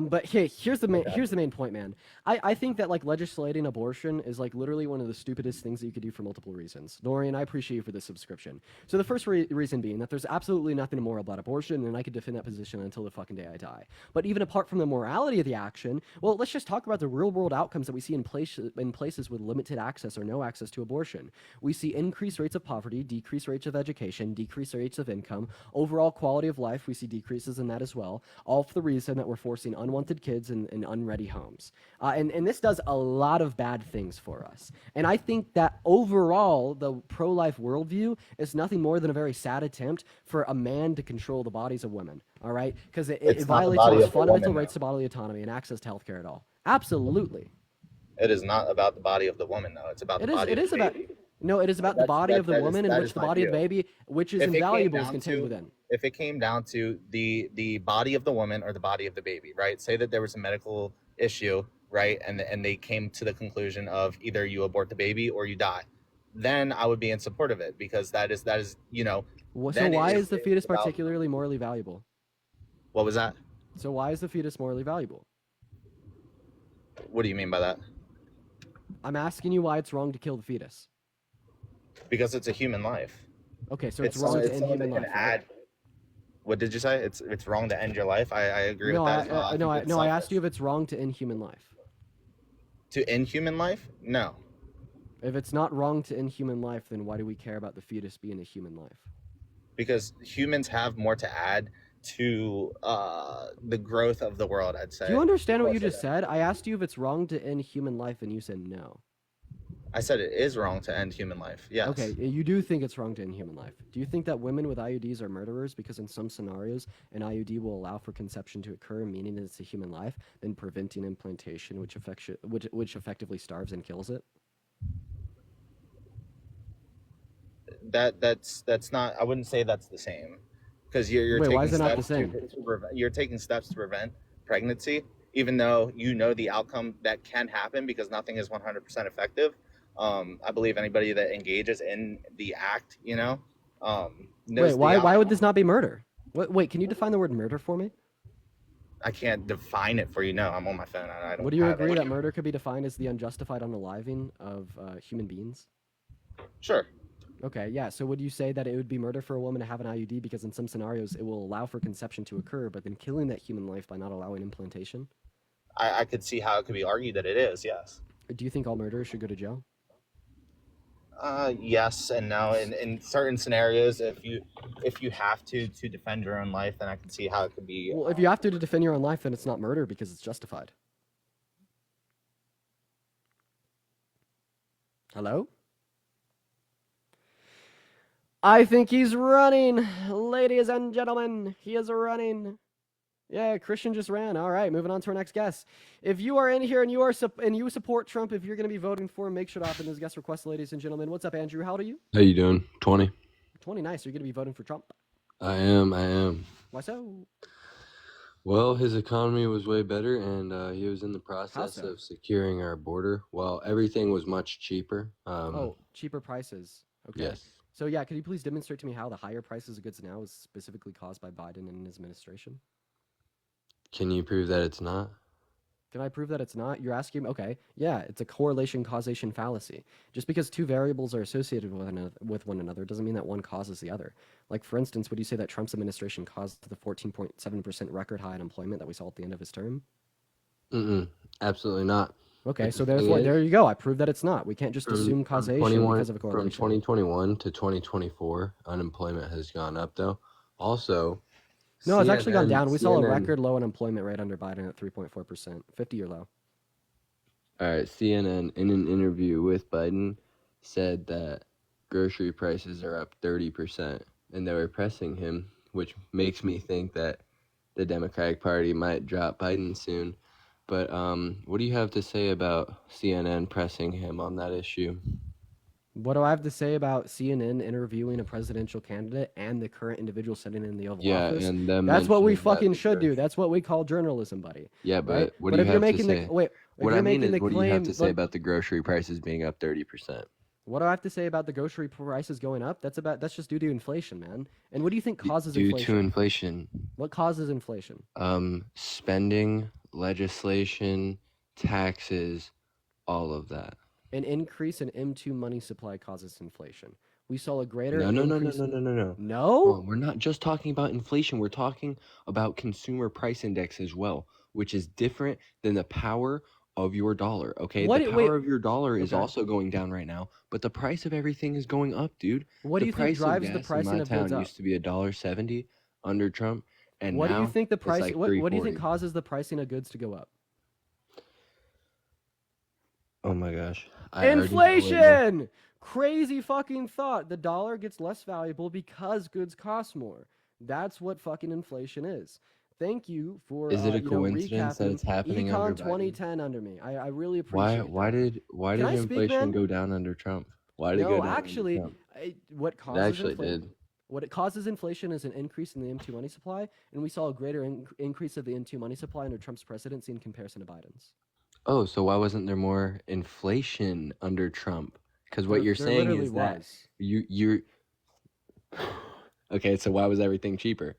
But hey, here's the main point, man. I think that like legislating abortion is like literally one of the stupidest things that you could do for multiple reasons. Dorian, I appreciate you for the subscription. So the first reason being that there's absolutely nothing immoral about abortion, and I could defend that position until the fucking day I die. But even apart from the morality of the action, well, let's just talk about the real world outcomes that we see in places with limited access or no access to abortion. We see increased rates of poverty, decreased rates of education, decreased rates of income, overall quality of life. We see decreases in that as well, all for the reason that we're forcing unwanted kids in unready homes. And this does a lot of bad things for us. And I think that overall, the pro-life worldview is nothing more than a very sad attempt for a man to control the bodies of women, all right? Because it It's not the violates body those of the fundamental woman, rights to bodily autonomy and access to healthcare at all. Absolutely. It is not about the body of the woman, though. It's about the body It of is the about baby. no, it is about the body of the that is- woman in that which is the my body of the view. baby, which is If it came invaluable, is down contained to- within. If it came down to the body of the woman or the body of the baby, right? Say that there was a medical issue, right? And they came to the conclusion of either you abort the baby or you die. Then I would be in support of it because that is So then why it is the fetus about- particularly morally valuable? What was that? So why is the fetus morally valuable? What do you mean by that? I'm asking you why it's wrong to kill the fetus. Because it's a human life. Okay, so it's wrong to end someone human that life. can Right? add. What did you say? It's wrong to end your life. I agree No, with that. as well. no, think it's I asked selfish. you if it's wrong to end human life. To end human life? No. If it's not wrong to end human life, then why do we care about the fetus being a human life? Because humans have more to add to the growth of the world, I'd say. Do you understand what you More so just than- said? I asked you if it's wrong to end human life, and you said no. I said it is wrong to end human life. Yes. Okay, you do think it's wrong to end human life. Do you think that women with IUDs are murderers because in some scenarios an IUD will allow for conception to occur, meaning that it's a human life, then preventing implantation, which effectively starves and kills it? That's not. I wouldn't say that's the same, because you're Wait, taking why is it not the steps you're taking steps to prevent pregnancy, even though you know the outcome that can happen because nothing is 100% effective. I believe anybody that engages in the act, knows Wait, the why outcome. would this not be murder? Wait, can you define the word murder for me? I can't define it for you. No, I'm on my phone. I don't. Would you have agree it. that murder could be defined as the unjustified unaliving of human beings? Sure. Okay, yeah. So would you say that it would be murder for a woman to have an IUD because in some scenarios it will allow for conception to occur, but then killing that human life by not allowing implantation? I could see how it could be argued that it is. Yes. Do you think all murderers should go to jail? Yes and no. In certain scenarios, if you have to defend your own life, then I can see how it could be. Well, if you have to defend your own life, then it's not murder because it's justified. Hello? I think he's running, ladies and gentlemen. He is running. Yeah, Christian just ran. All right, moving on to our next guest. If you are in here and you support Trump, if you're going to be voting for him, make sure to opt in those guest requests, ladies and gentlemen. What's up, Andrew? How old are you? How you doing? 20. 20. Nice. Are you going to be voting for Trump? I am. Why so? Well, his economy was way better, and he was in the process so? of securing our border. Well, everything was much cheaper. Oh, cheaper prices. Okay. Yes. So yeah, could you please demonstrate to me how the higher prices of goods now is specifically caused by Biden and his administration? Can you prove that it's not? Can I prove that it's not? You're asking, okay, yeah, it's a correlation causation fallacy. Just because two variables are associated with one another doesn't mean that one causes the other. Like, for instance, would you say that Trump's administration caused the 14.7% record high unemployment that we saw at the end of his term? Absolutely not. Okay, But so the thing therefore, is, there you go. I proved that it's not. We can't just assume causation because of a From correlation. 2021 to 2024, unemployment has gone up, though. Also, No, it's actually gone down. We saw a CNN record low unemployment rate under Biden at 3.4%, 50-year low. All right, CNN, in an interview with Biden, said that grocery prices are up 30%, and they were pressing him, which makes me think that the Democratic Party might drop Biden soon. But what do you have to say about CNN pressing him on that issue? What do I have to say about CNN interviewing a presidential candidate and the current individual sitting in the Oval Yeah, Office? and them That's what we mentioning that fucking the should do. grocery- That's what we call journalism, buddy. Yeah, but Right? what But do if you you're have to making say? the wait, if What you're I mean making is, the what do you have claim, to say about the grocery prices being up 30%? what do I have to say about the grocery prices going up? That's just due to inflation, man. And what do you think causes Due inflation? to inflation, What causes inflation? spending, legislation, taxes, all of that. An increase in M2 money supply causes inflation. We saw a greater No. increase. No. No? We're not just talking about inflation. We're talking about consumer price index as well, which is different than the power of your dollar. Okay, What? the Wait. power of your dollar is Okay. also going down right now, but the price of everything is going up, dude. What do The you think price of drives the gas in pricing my of town goods up? used to be $1.70 under Trump, and What do now you think the it's price? like What do you think $3.40. causes the pricing of goods to go up? Oh my gosh. I already know what it is. Inflation! Crazy fucking thought. The dollar gets less valuable because goods cost more. That's what fucking inflation is. Thank you for Is it a you know, coincidence that recapping it's happening under Econ Biden? 2010 under me. I really Why appreciate why that. did Can I speak, inflation man? go down under Trump? Why did it go No, down under actually, Trump? what It causes actually inflation? did. What it causes inflation is an increase in the M2 money supply, and we saw a greater increase of the M2 money supply under Trump's presidency in comparison to Biden's. Oh, so why wasn't there more inflation under Trump? Because what you're There saying literally is that was. you're okay. So why was everything cheaper?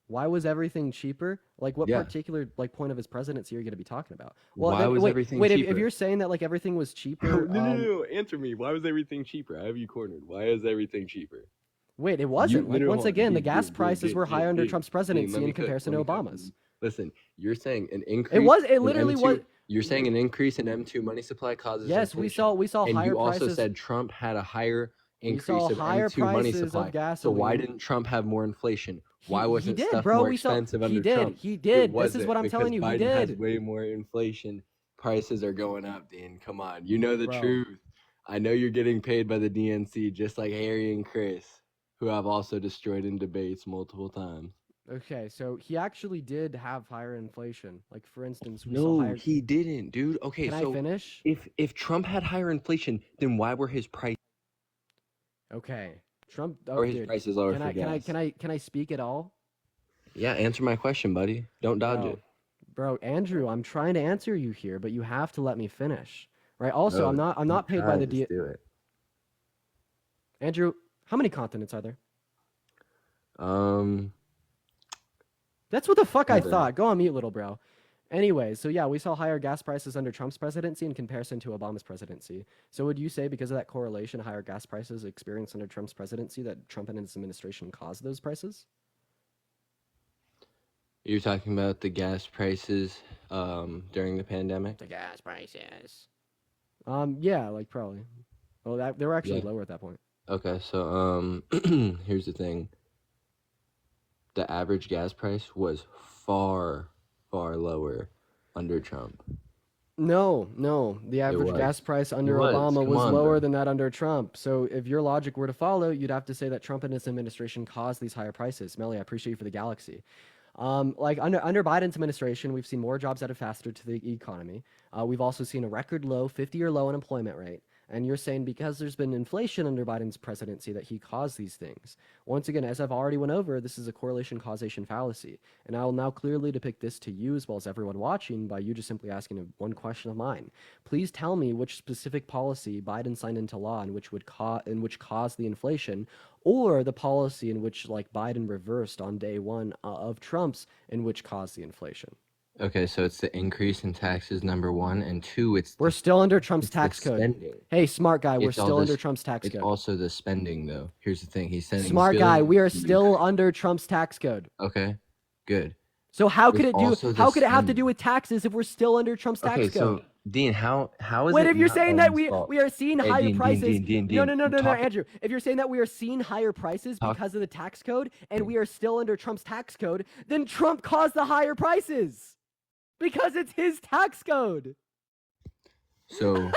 Why was everything cheaper? Like, what Yeah. particular point of his presidency are you going to be talking about? Why then- was wait, everything wait, if cheaper? you're saying that like everything was cheaper, No. Answer me. Why was everything cheaper? I have you cornered. Why is everything cheaper? wait, it wasn't. Like, no, once hold on. again, the Dude, gas dude, prices dude, were dude, high under dude. Trump's Let presidency me in comparison to let me cook. Obama's. Listen, you're saying an increase. It was. It in literally M2 was. You're saying an increase in M2 money supply causes Yes, inflation. we saw And higher you also prices. said Trump had a higher We increase saw of higher M2 money prices supply. of gasoline. So why didn't Trump have more inflation? Why he wasn't did, stuff bro. more We saw expensive he under did. Trump? He It did. This wasn't, is what I'm because telling you. Biden He has did. way more inflation. Prices are going up, Dean. Come on. You know the Bro. truth. I know you're getting paid by the DNC just like Harry and Chris, who I've also destroyed in debates multiple times. Okay, so he actually did have higher inflation. Like, for instance, we saw No, higher. he didn't, dude. Okay, Can I so finish? if Trump had higher inflation, then why were his prices Okay, Trump. Oh, or his dude. prices lower Can for gas? can I speak at all? Yeah, answer my question, buddy. Don't dodge Bro, it. bro, Andrew, I'm trying to answer you here, but you have to let me finish. Right? Also, No, I'm not paid by the just do it. Andrew, how many continents are there? That's what the fuck I Seven. thought. Go on mute, little bro. Anyway, so yeah, we saw higher gas prices under Trump's presidency in comparison to Obama's presidency. So would you say because of that correlation, higher gas prices experienced under Trump's presidency, that Trump and his administration caused those prices? You're talking about the gas prices during the pandemic? The gas prices. Yeah, like probably. Well, they were actually Yeah. lower at that point. Okay, so here's the thing. The average gas price was far, far lower under Trump. No. The average was. gas price under was. Obama Come was on, lower bro. than that under Trump. So if your logic were to follow, you'd have to say that Trump and his administration caused these higher prices. Melly, I appreciate you for the galaxy. Like under Biden's administration, we've seen more jobs added faster to the economy. We've also seen a record low, 50-year low unemployment rate. And you're saying because there's been inflation under Biden's presidency that he caused these things. Once again, as I've already went over, this is a correlation causation fallacy. And I will now clearly depict this to you as well as everyone watching by you just simply asking one question of mine. Please tell me which specific policy Biden signed into law in which caused the inflation, or the policy in which like Biden reversed on day one of Trump's in which caused the inflation. Okay, so it's the increase in taxes, number one, and two, We're still under Trump's it's the tax code. spending. Hey, smart guy, we're It's all still under this- Trump's tax It's code. also the spending, though. Here's the thing. He's sending Smart guy, we are billions to still under Trump's tax code. Okay, good. So how could There's it do? also the How could it have to spending. do with taxes if we're still under Trump's tax Okay, code? so Dean, how is Wait, it if you're not saying that Biden's fault? we are seeing Hey, higher Dean, prices, Dean, no, talk- Andrew. If you're saying that we are seeing higher prices Talk- because of the tax code, and we are still under Trump's tax code, then Trump caused the higher prices because it's his tax code. So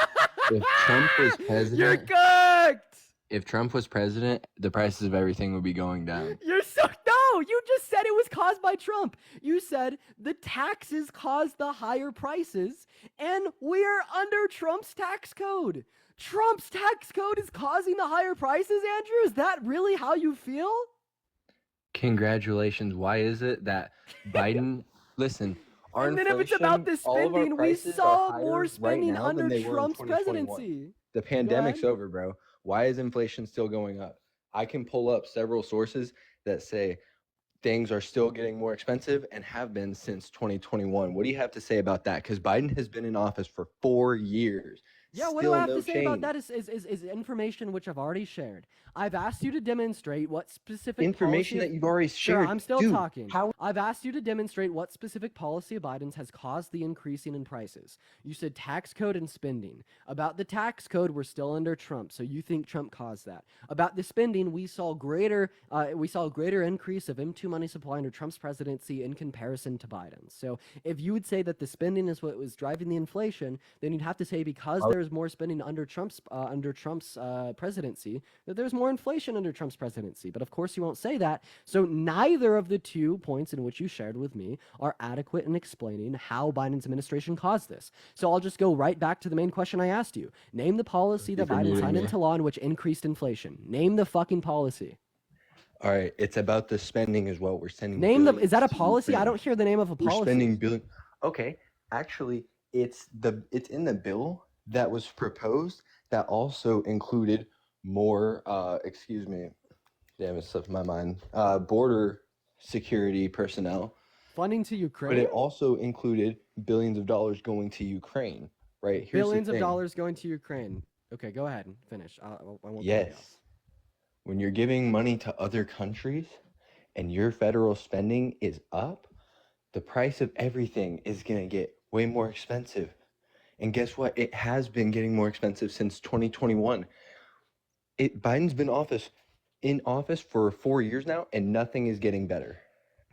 if Trump was You're president, cooked. if Trump was president, the prices of everything would be going down. You're so no. You just said it was caused by Trump. You said the taxes caused the higher prices, and we're under Trump's tax code. Trump's tax code is causing the higher prices, Andrew? Is that really how you feel? Congratulations. Why is it that Biden? Listen, our And then if it's about inflation, the all of our spending, we prices saw are higher more right spending now than under they were in Trump's 2021. presidency. The pandemic's ahead. over, bro. Why is inflation still going up? I can pull up several sources that say things are still getting more expensive and have been since 2021. What do you have to say about that? Because Biden has been in office for 4 years. Yeah, what Still do I have no to say about change. that is information which I've already shared. I've asked you to demonstrate what specific Information policy that you've already Sure, shared. I'm still Dude, talking. How I've asked you to demonstrate what specific policy of Biden's has caused the increasing in prices. You said tax code and spending. About the tax code, we're still under Trump, so you think Trump caused that. About the spending, we saw a greater increase of M2 money supply under Trump's presidency in comparison to Biden's. So if you would say that the spending is what was driving the inflation, then you'd have to say because there's more spending under Trump's presidency, that there's more inflation under Trump's presidency. But of course, you won't say that. So neither of the 2 points in which you shared with me are adequate in explaining how Biden's administration caused this. So I'll just go right back to the main question I asked you. Name the policy that for Biden muting signed me. into law in which increased inflation. Name the fucking policy. All right, it's about the spending as well. We're sending. Name the. Is that a billions to policy? I Ukraine. don't hear the name of a We're policy. spending billion. Okay, actually, it's in the bill that was proposed that also included more. Excuse me, damn, it slipped my mind. Border security personnel, Funding to but Ukraine. it also included billions of dollars going to Ukraine. Right? Here's the Billions of thing. dollars going to Ukraine. Okay, go ahead and finish. I won't cut you Yes. off. When you're giving money to other countries and your federal spending is up, the price of everything is going to get way more expensive. And guess what? It has been getting more expensive since 2021. Biden's been in office for 4 years now, and nothing is getting better.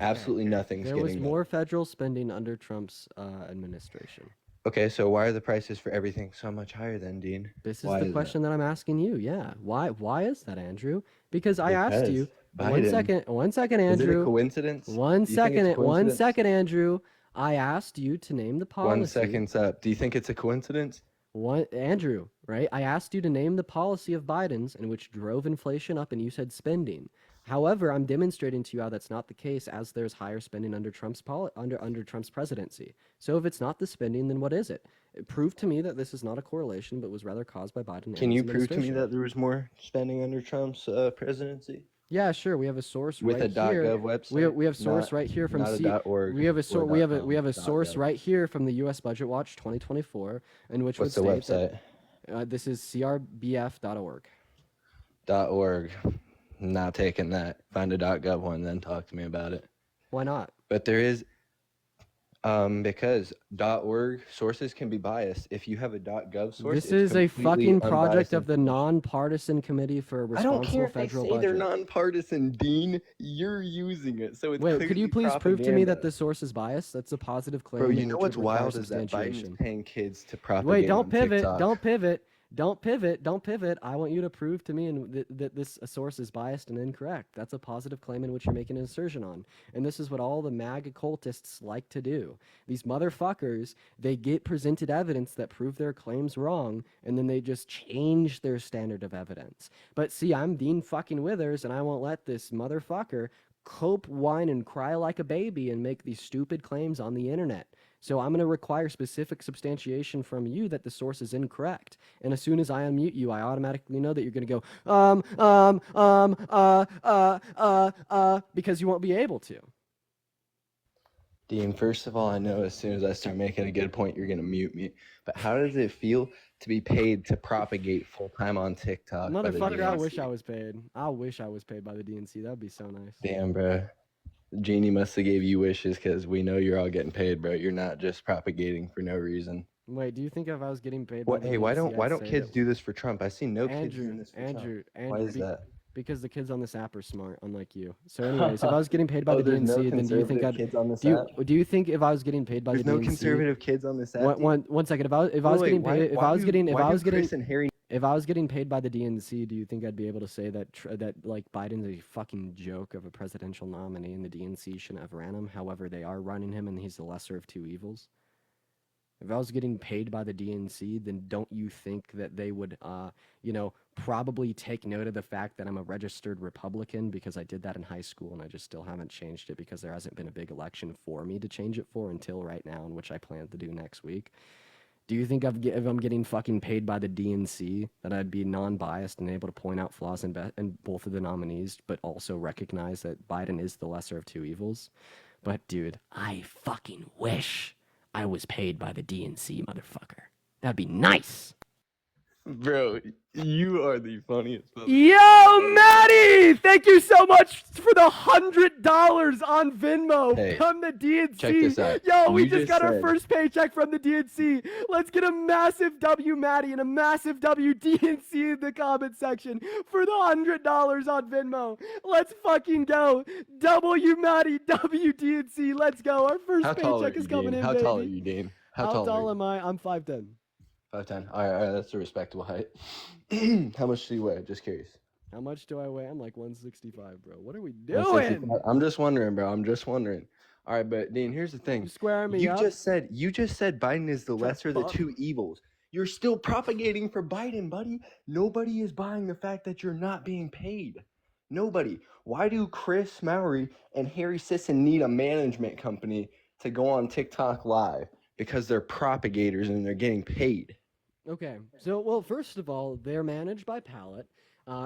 Absolutely nothing's There getting was better. more federal spending under Trump's administration. Okay, so why are the prices for everything so much higher then, Dean? This is Why the is that? question that I'm asking you. Yeah. Why is that, Andrew? Because I asked you. Because One Biden. second, Is it a Andrew. coincidence? One Do you think it's second, coincidence? Andrew. I asked you to name the policy. 1 second's up. Do you think it's a coincidence? Andrew, right? I asked you to name the policy of Biden's in which drove inflation up, and you said spending. However, I'm demonstrating to you how that's not the case, as there's higher spending under Trump's under Trump's presidency. So if it's not the spending, then what is it? It proved to me that this is not a correlation, but was rather caused by Biden. Can and you his prove to me administration. that there was more spending under Trump's presidency? Yeah, sure. We have a source With right a here. .gov website? We have source Not- right here from not a C. .org We have a or source. We have a .com, source .gov. right here from the U.S. Budget Watch 2024, in which What's the would state website? that this is crbf.org. .org. Not taking that. Find a .gov one, then talk to me about it. Why not? But there is Because .org sources can be biased. If you have a .gov source, This it's is a completely fucking project unbiased of the information. nonpartisan committee for a I don't responsible care if they federal say they're budget. nonpartisan, Dean. You're using it, so it's Wait, could you clearly please prove to me that propaganda. the source is biased? That's a positive claim. Bro, in you know which what's would require wild is that Biden is substantiation. paying kids to propagate Wait, don't on pivot. TikTok. Don't pivot. Don't pivot. Don't pivot. I want you to prove to me that this source is biased and incorrect. That's a positive claim in which you're making an assertion on. And this is what all the MAGA cultists like to do. These motherfuckers, they get presented evidence that prove their claims wrong, and then they just change their standard of evidence. But see, I'm Dean fucking Withers, and I won't let this motherfucker cope, whine, and cry like a baby and make these stupid claims on the internet. So I'm going to require specific substantiation from you that the source is incorrect. And as soon as I unmute you, I automatically know that you're going to go, because you won't be able to. Dean, first of all, I know as soon as I start making a good point, you're going to mute me. But how does it feel to be paid to propagate full-time on TikTok? by the Motherfucker, I DNC? wish I was paid. I wish I was paid by the DNC. That would be so nice. Damn, bro. Genie must have gave you wishes because we know you're all getting paid, bro. You're not just propagating for no reason. Wait, do you think if I was getting paid by What? the Hey, why DNC, don't I'd say kids that- do this for Trump? I see no kids doing this for Trump. Andrew, Why is that? Because the kids on this app are smart, unlike you. So anyways, if I was getting paid by the there's no DNC, then do you think conservative I'd kids on this do app? you think if I was getting paid by There's the no DNC, conservative kids on this app. one second, if I was Wait, getting why- paid, if why I was do- getting, if why I do was getting, Chris and Harry. if I was getting paid by the DNC, do you think I'd be able to say that that like Biden's a fucking joke of a presidential nominee and the DNC shouldn't have ran him? However, they are running him, and he's the lesser of two evils. If I was getting paid by the DNC, then don't you think that they would, probably take note of the fact that I'm a registered Republican because I did that in high school and I just still haven't changed it because there hasn't been a big election for me to change it for until right now, in which I plan to do next week. Do you think if I'm getting fucking paid by the DNC that I'd be non-biased and able to point out flaws in both of the nominees, but also recognize that Biden is the lesser of two evils? But dude, I fucking wish I was paid by the DNC, motherfucker. That'd be nice. Bro, you are the funniest. Yo, Maddie! Thank you so much for the $100 on Venmo Hey, from the DNC. check this out. Yo, we You just just got our said- first paycheck from the DNC. Let's get a massive W, Maddie, and a massive W DNC in the comment section for the $100 on Venmo. Let's fucking go. W, Maddie, W DNC. Let's go. Our first How tall are paycheck you, is coming Dean? in, How baby. tall are you, Dean? How tall tall are am I? I'm 5'10". you? 5'10". All right, that's a respectable height. How much do you weigh? Just curious. How much do I weigh? I'm like 165, bro. What are we 165. doing? I'm just wondering, bro. I'm just wondering. All right, but Dean, here's the thing. You squaring me You up? just said Biden is the Trying to lesser of the fuck. two evils. You're still propagating for Biden, buddy. Nobody is buying the fact that you're not being paid. Nobody. Why do Chris Mowry and Harry Sisson need a management company to go on TikTok live? Because they're propagators and they're getting paid. Okay. So, well, first of all, they're managed by Pallet.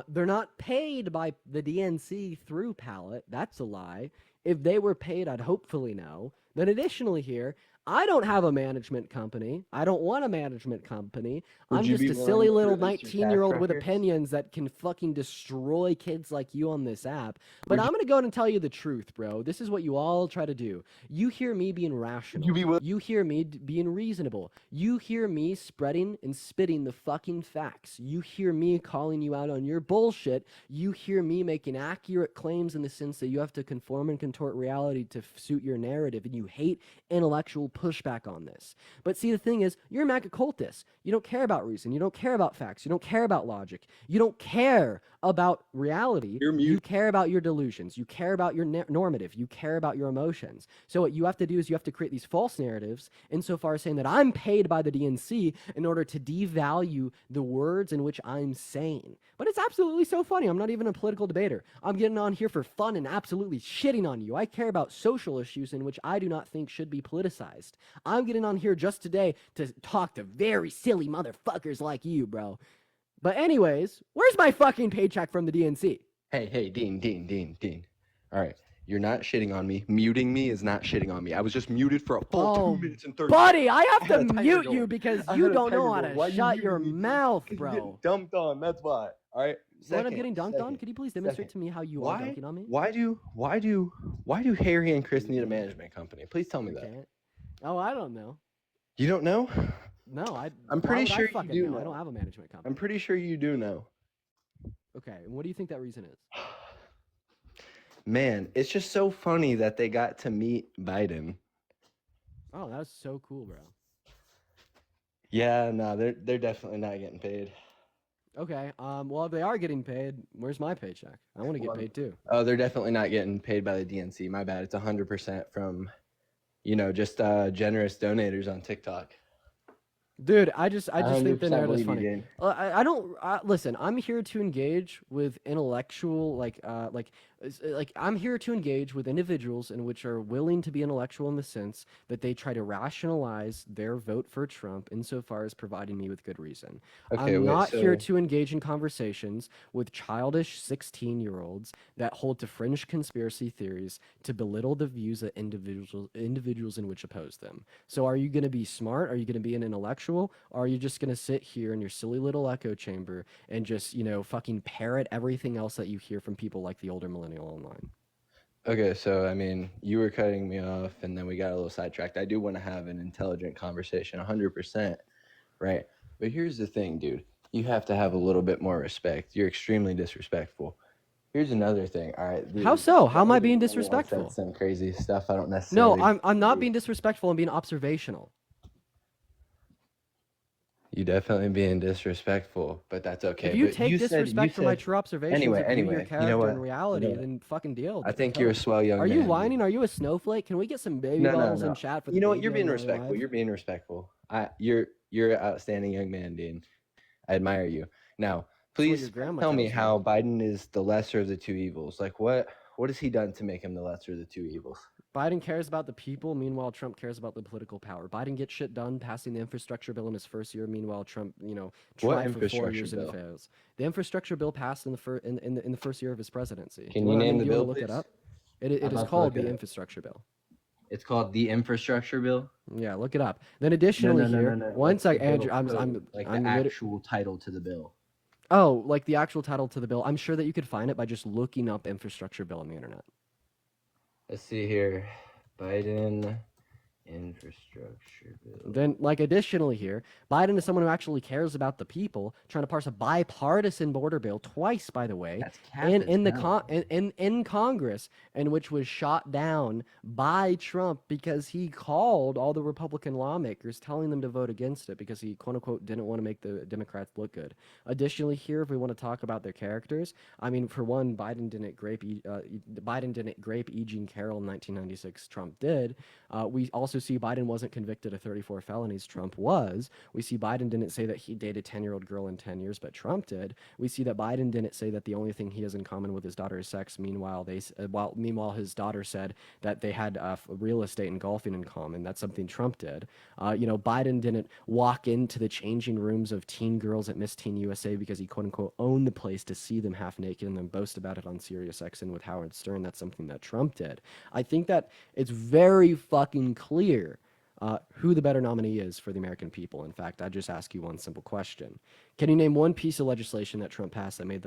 They're not paid by the DNC through Pallet. That's a lie. If they were paid, I'd hopefully know. Then additionally here, I don't have a management company. I don't want a management company. Would I'm you just be a silly willing to little release your 19-year-old tax with records? opinions that can fucking destroy kids like you on this app. But Would I'm you- going to go ahead and tell you the truth, bro. This is what you all try to do. You hear me being rational. you be willing- You hear me being reasonable. You hear me spreading and spitting the fucking facts. You hear me calling you out on your bullshit. You hear me making accurate claims in the sense that you have to conform and contort reality to suit your narrative, and you hate intellectual pushback on this. But see, the thing is, you're a MAGA cultist. You don't care about reason. You don't care about facts. You don't care about logic. You don't care about reality. You're You mute. care about your delusions. You care about your normative. You care about your emotions. So what you have to do is you have to create these false narratives insofar as saying that I'm paid by the DNC in order to devalue the words in which I'm saying. But it's absolutely so funny. I'm not even a political debater. I'm getting on here for fun and absolutely shitting on you. I care about social issues in which I do not think should be politicized. I'm getting on here just today to talk to very silly motherfuckers like you, bro. But anyways, where's my fucking paycheck from the DNC? Hey, Dean. All right, you're not shitting on me. Muting me is not shitting on me. I was just muted for a full Oh, 2 minutes and 30 Buddy, I have I had to a timer mute going. you because I you had a don't know timer how going. to Why you shut muting your me? mouth, Because you bro. get dumped on. That's why. All right. When I'm getting dunked on, second. could you please demonstrate second. to me how you are Why? dunking on me? Why do Harry and Chris need a management company? Please tell me You that. can't. Oh, I don't know. You don't know? No, I'm why pretty would sure I you fucking do know? I know. don't have a management company. I'm pretty sure you do know. Okay, and what do you think that reason is? Man, it's just so funny that they got to meet Biden. Oh, that's so cool, bro. Yeah, no, they're definitely not getting paid. Okay, well, if they are getting paid, where's my paycheck? I want to get Well, paid too. Oh, they're definitely not getting paid by the DNC. My bad. It's 100% from, just generous donators on TikTok. Dude, I just think the 100% narrative's believe you, funny. Dane. I don't listen. I'm here to engage with intellectual, I'm here to engage with individuals in which are willing to be intellectual in the sense that they try to rationalize their vote for Trump insofar as providing me with good reason. Okay, I'm wait, not here so to engage in conversations with childish 16-year-olds that hold to fringe conspiracy theories to belittle the views of individuals in which oppose them. So are you going to be smart? Are you going to be an intellectual? Or are you just going to sit here in your silly little echo chamber and just, fucking parrot everything else that you hear from people like the older millennial online? okay, so I mean, you were cutting me off, and then we got a little sidetracked. I do want to have an intelligent conversation, 100%, right? But here's the thing, dude. You have to have a little bit more respect. You're extremely disrespectful. Here's another thing. All right. How so? How am I older being millennial said disrespectful? some crazy stuff. I don't No, necessarily. I'm not being disrespectful. I'm being observational. You definitely being disrespectful, but that's okay. If you But take you said disrespect for my true observations anyway. of you, your Anyway, you character, know what? and reality, You know what? then fucking deal. I think you're a swell young Are man. you dude. whining? Are you a snowflake? Can we get some baby No, no, bottles no. in chat for the You know what? baby You're being on respectful. live? You're being respectful. You're an outstanding young man, Dean. I admire you. Now, That's what your please grandma tell me tells you. how Biden is the lesser of the two evils. Like what has he done to make him the lesser of the two evils? Biden cares about the people. Meanwhile, Trump cares about the political power. Biden gets shit done, passing the infrastructure bill in his first year. Meanwhile, Trump, tried for 4 years and it bill? fails. The infrastructure bill passed in the first year of his presidency. Can you name the do bill, you want to look please? it up? It I'm is about to called look it the up. infrastructure bill. It's called the infrastructure bill. Yeah, look it up. Then additionally No. once Like I the Andrew, bill I'm code, like the actual title to the bill. Oh, like the actual title to the bill. I'm sure that you could find it by just looking up infrastructure bill on the internet. Let's see here. Biden infrastructure bill. Then, additionally here, Biden is someone who actually cares about the people, trying to pass a bipartisan border bill twice, by the way, That's cap in Congress, and which was shot down by Trump because he called all the Republican lawmakers, telling them to vote against it because he quote unquote didn't want to make the Democrats look good. Additionally, here, if we want to talk about their characters, I mean, for one, Biden didn't grape E. Jean Carroll in 1996. Trump did. We also see Biden wasn't convicted of 34 felonies. Trump was. We see Biden didn't say that he dated a 10-year-old girl in 10 years, but Trump did. We see that Biden didn't say that the only thing he has in common with his daughter is sex. Meanwhile, his daughter said that they had real estate and golfing in common. That's something Trump did. Biden didn't walk into the changing rooms of teen girls at Miss Teen USA because he quote unquote owned the place to see them half naked and then boast about it on Sirius XM with Howard Stern. That's something that Trump did. I think that it's very fucking clear who the better nominee is for the American people. In fact, I just ask you one simple question: can you name one piece of legislation that Trump passed that made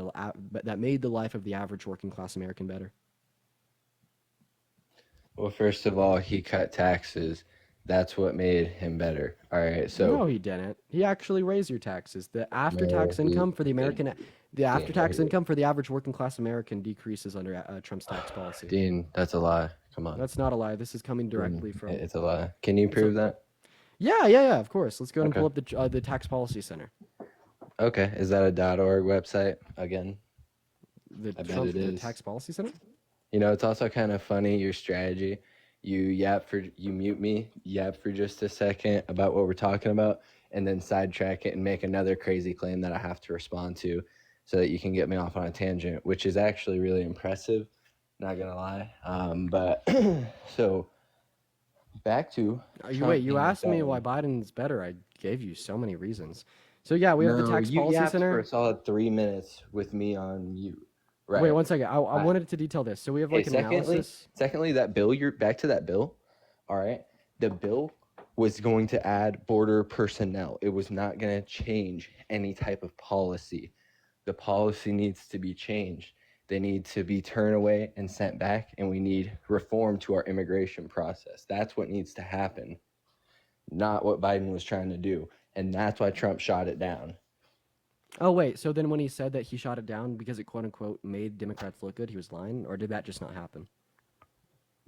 the life of the average working class American better? Well, first of all, he cut taxes. That's what made him better. All right, so No, he didn't. He actually raised your taxes. The after-tax income for the American, income for the average working class American decreases under Trump's tax policy. Dean, that's a lie. Come on. That's not a lie. This is coming directly from. It's a lie. Can you prove that? Yeah. Of course. Let's go and Okay. pull up the Tax Policy Center. Okay, is that a .org website again? The I bet Trump, it the is. Tax Policy Center. It's also kind of funny your strategy. You mute me, yap for just a second about what we're talking about, and then sidetrack it and make another crazy claim that I have to respond to, so that you can get me off on a tangent, which is actually really impressive. Not gonna lie. But so back to You asked me why Biden's better. I gave you so many reasons. So yeah, we have the Tax Policy yapped Center. for a solid 3 minutes with me on mute. Right. Wait 1 second. I wanted to detail this. So we have an analysis. Secondly, that bill, you're back to that bill. All right. The bill was going to add border personnel. It was not going to change any type of policy. The policy needs to be changed. They need to be turned away and sent back, and we need reform to our immigration process. That's what needs to happen. not what Biden was trying to do. And that's why Trump shot it down. Oh wait, so then when he said that he shot it down because it quote unquote made Democrats look good, he was lying, or did that just not happen?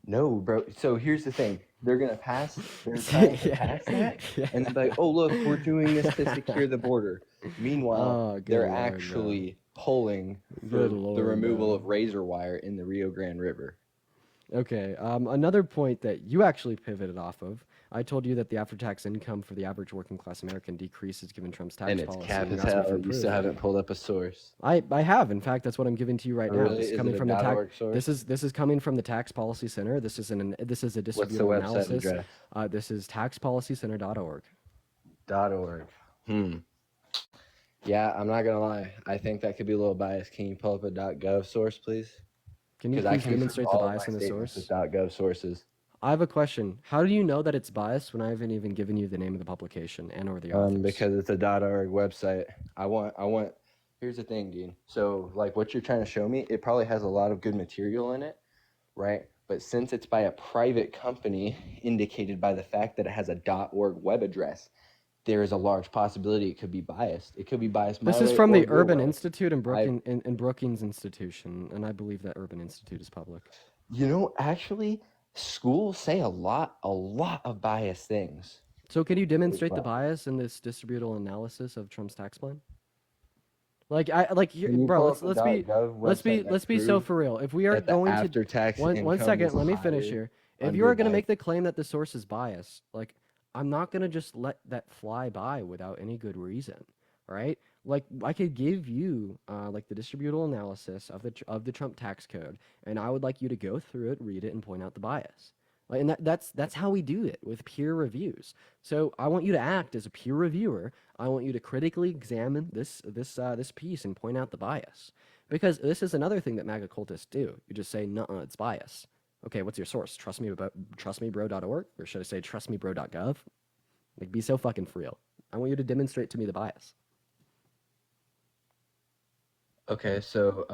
No, bro. So here's the thing. They're going to pass, they're trying to pass that, and they're like, oh, look, we're doing this to secure the border. Meanwhile, Oh, good they're Lord, no. actually pulling for Good the Lord, removal no. of razor wire in the Rio Grande River. Okay. Another point that you actually pivoted off of. I told you that the after-tax income for the average working-class American decreases given Trump's tax And it's policy. cap and as you asked me for hell. You proof. still haven't pulled up a source. I have. In fact, that's what I'm giving to you right Oh, now. really? This is Is coming it a from the tax. .org source? This is coming from the Tax Policy Center. This is a What's the distributable website analysis. address? This is taxpolicycenter.org. .org. Yeah, I'm not gonna lie. I think that could be a little biased. Can you pull up a .gov source, please? Can you Because I please can demonstrate the all of bias my in the statements source? with .gov sources. I have a question. How do you know that it's biased when I haven't even given you the name of the publication and or the authors? Because it's a .org website. I want. Here's the thing, Dean. So, like, what you're trying to show me, it probably has a lot of good material in it, right? But since it's by a private company, indicated by the fact that it has a .org web address, there is a large possibility it could be biased. It could be biased. This my is way from or the your Urban way. Institute and Brookings Institution, and I believe that Urban Institute is public. You know, actually, schools say a lot of biased things. So can you demonstrate the well. bias in this distributable analysis of Trump's tax plan? Bro, let's be so for real. If we are going to after tax one second, let me finish here. If you are going to make the claim that the source is biased, like I'm not going to just let that fly by without any good reason, right? Like I could give you like the distributable analysis of the Trump tax code, and I would like you to go through it, read it, and point out the bias. Like, and that's how we do it with peer reviews. So I want you to act as a peer reviewer. I want you to critically examine this piece and point out the bias, because this is another thing that MAGA cultists do. You just say, "No, it's bias." Okay, what's your source? Trustmebro.org, or should I say trustmebro.gov? Like, be so fucking for real. I want you to demonstrate to me the bias. Okay, so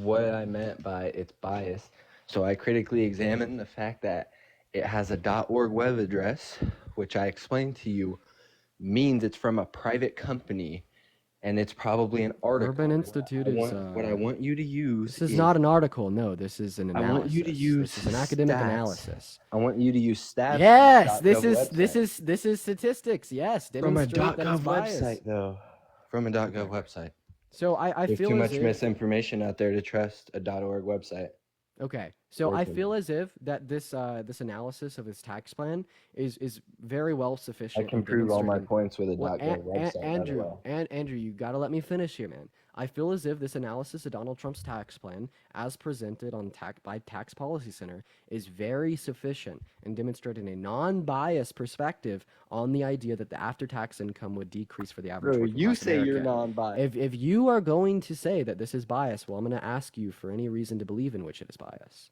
what I meant by it's biased. So I critically examined the fact that it has a .org web address, which I explained to you means it's from a private company, and it's probably an article. Urban Institute is. What I want you to use. This is not an article. No, this is an analysis. I want you to use. This is an academic stats. analysis. I want you to use stats. Yes, from this the .gov is website. this is statistics. Yes, From a demonstrate that it's .gov biased. website, though. From a .gov website. So I There's feel too as much if, misinformation out there to trust a .org website. okay. So I Working. feel as if that this analysis of his tax plan is very well I sufficient. can in prove all my demonstrating- points with a Well, .gov website. by the Andrew, way. Andrew, you gotta let me finish here, man. I feel as if this analysis of Donald Trump's tax plan, as presented by Tax Policy Center, is very sufficient in demonstrating a non-biased perspective on the idea that the after-tax income would decrease for the average Bro, working you class say you're American. non-biased. If you are going to say that this is biased, well, I'm going to ask you for any reason to believe in which it is biased.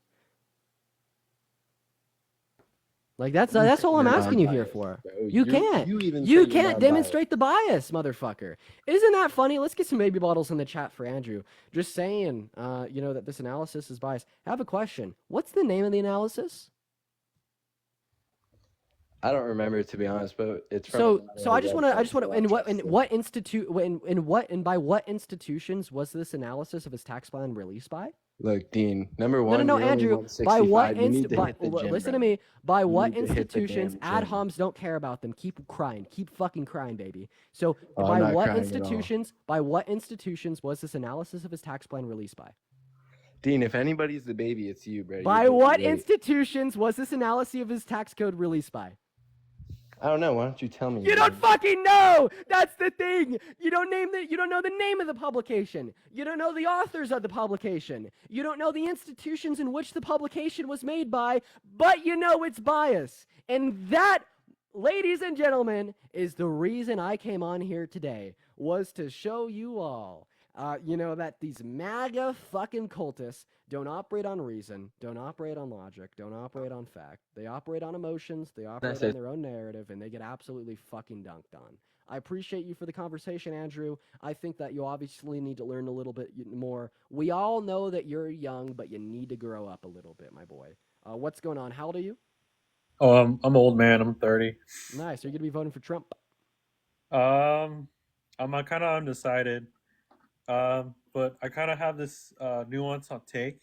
Like that's all I'm You're asking you here non-biased, for. bro. You can't. You even say You you're can't non-biased. demonstrate the bias, motherfucker. Isn't that funny? Let's get some baby bottles in the chat for Andrew. Just saying, that this analysis is biased. I have a question. What's the name of the analysis? I don't remember, to be honest, but it's from So I just want to in by what institutions was this analysis of his tax plan released by? Look, Dean, number one, No, you're only Andrew. By 165. what You need to hit the gym, listen to bro. me. By You what need to hit the institutions? damn Ad gym. homs don't care about them. Keep crying. Keep fucking crying, baby. So Oh, I'm by not what crying at all. institutions? By what institutions was this analysis of his tax plan released by? Dean, if anybody's the baby, it's you, bro. By You're what late. institutions was this analysis of his tax code released by? I don't know. Why don't you tell me? You don't fucking know. That's the thing. You don't know the name of the publication. You don't know the authors of the publication. You don't know the institutions in which the publication was made by, but you know it's bias. And that, ladies and gentlemen, is the reason I came on here today, was to show you all that these MAGA fucking cultists don't operate on reason, don't operate on logic, don't operate on fact. They operate on emotions, they operate That's on it. their own narrative, and they get absolutely fucking dunked on. I appreciate you for the conversation, Andrew. I think that you obviously need to learn a little bit more. We all know that you're young, but you need to grow up a little bit, my boy. What's going on? How old are you? Oh, I'm old man. I'm 30. Nice. Are you gonna be voting for Trump? Um, I'm kind of undecided. But I kind of have this nuance on take.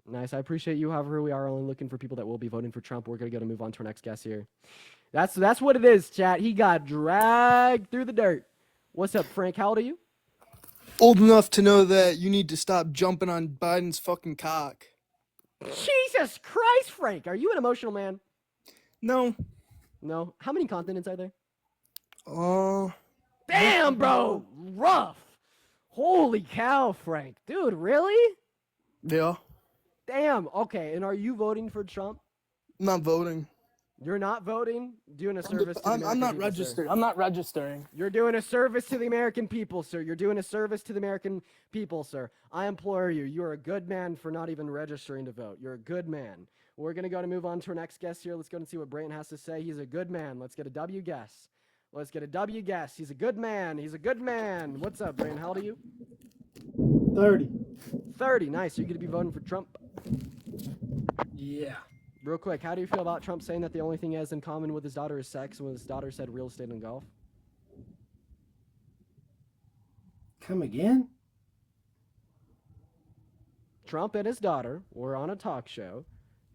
Nice. I appreciate you. However, we are only looking for people that will be voting for Trump. We're gonna move on to our next guest here. That's what it is, chat. He got dragged through the dirt. What's up, Frank? How old are you? Old enough to know that you need to stop jumping on Biden's fucking cock. Jesus Christ, Frank. Are you an emotional man? No. No. How many continents are there? Oh. Damn, bro. Rough. Holy cow, Frank. Dude, really? Yeah. Damn. Okay. And are you voting for Trump? I'm not voting. You're not voting? Doing a service to the American I'm not people, registered. sir. I'm not registering. You're doing a service to the American people, sir. You're doing a service to the American people, sir. I implore you. You're a good man for not even registering to vote. You're a good man. We're going to go to move on to our next guest here. Let's go and see what Brayton has to say. He's a good man. Let's get a W guess. Let's get a W guess. He's a good man. He's a good man. What's up, Brayton? How old are you? 30. 30. Nice. Are you going to be voting for Trump? Yeah. Real quick, how do you feel about Trump saying that the only thing he has in common with his daughter is sex when his daughter said real estate and golf? Come again? Trump and his daughter were on a talk show,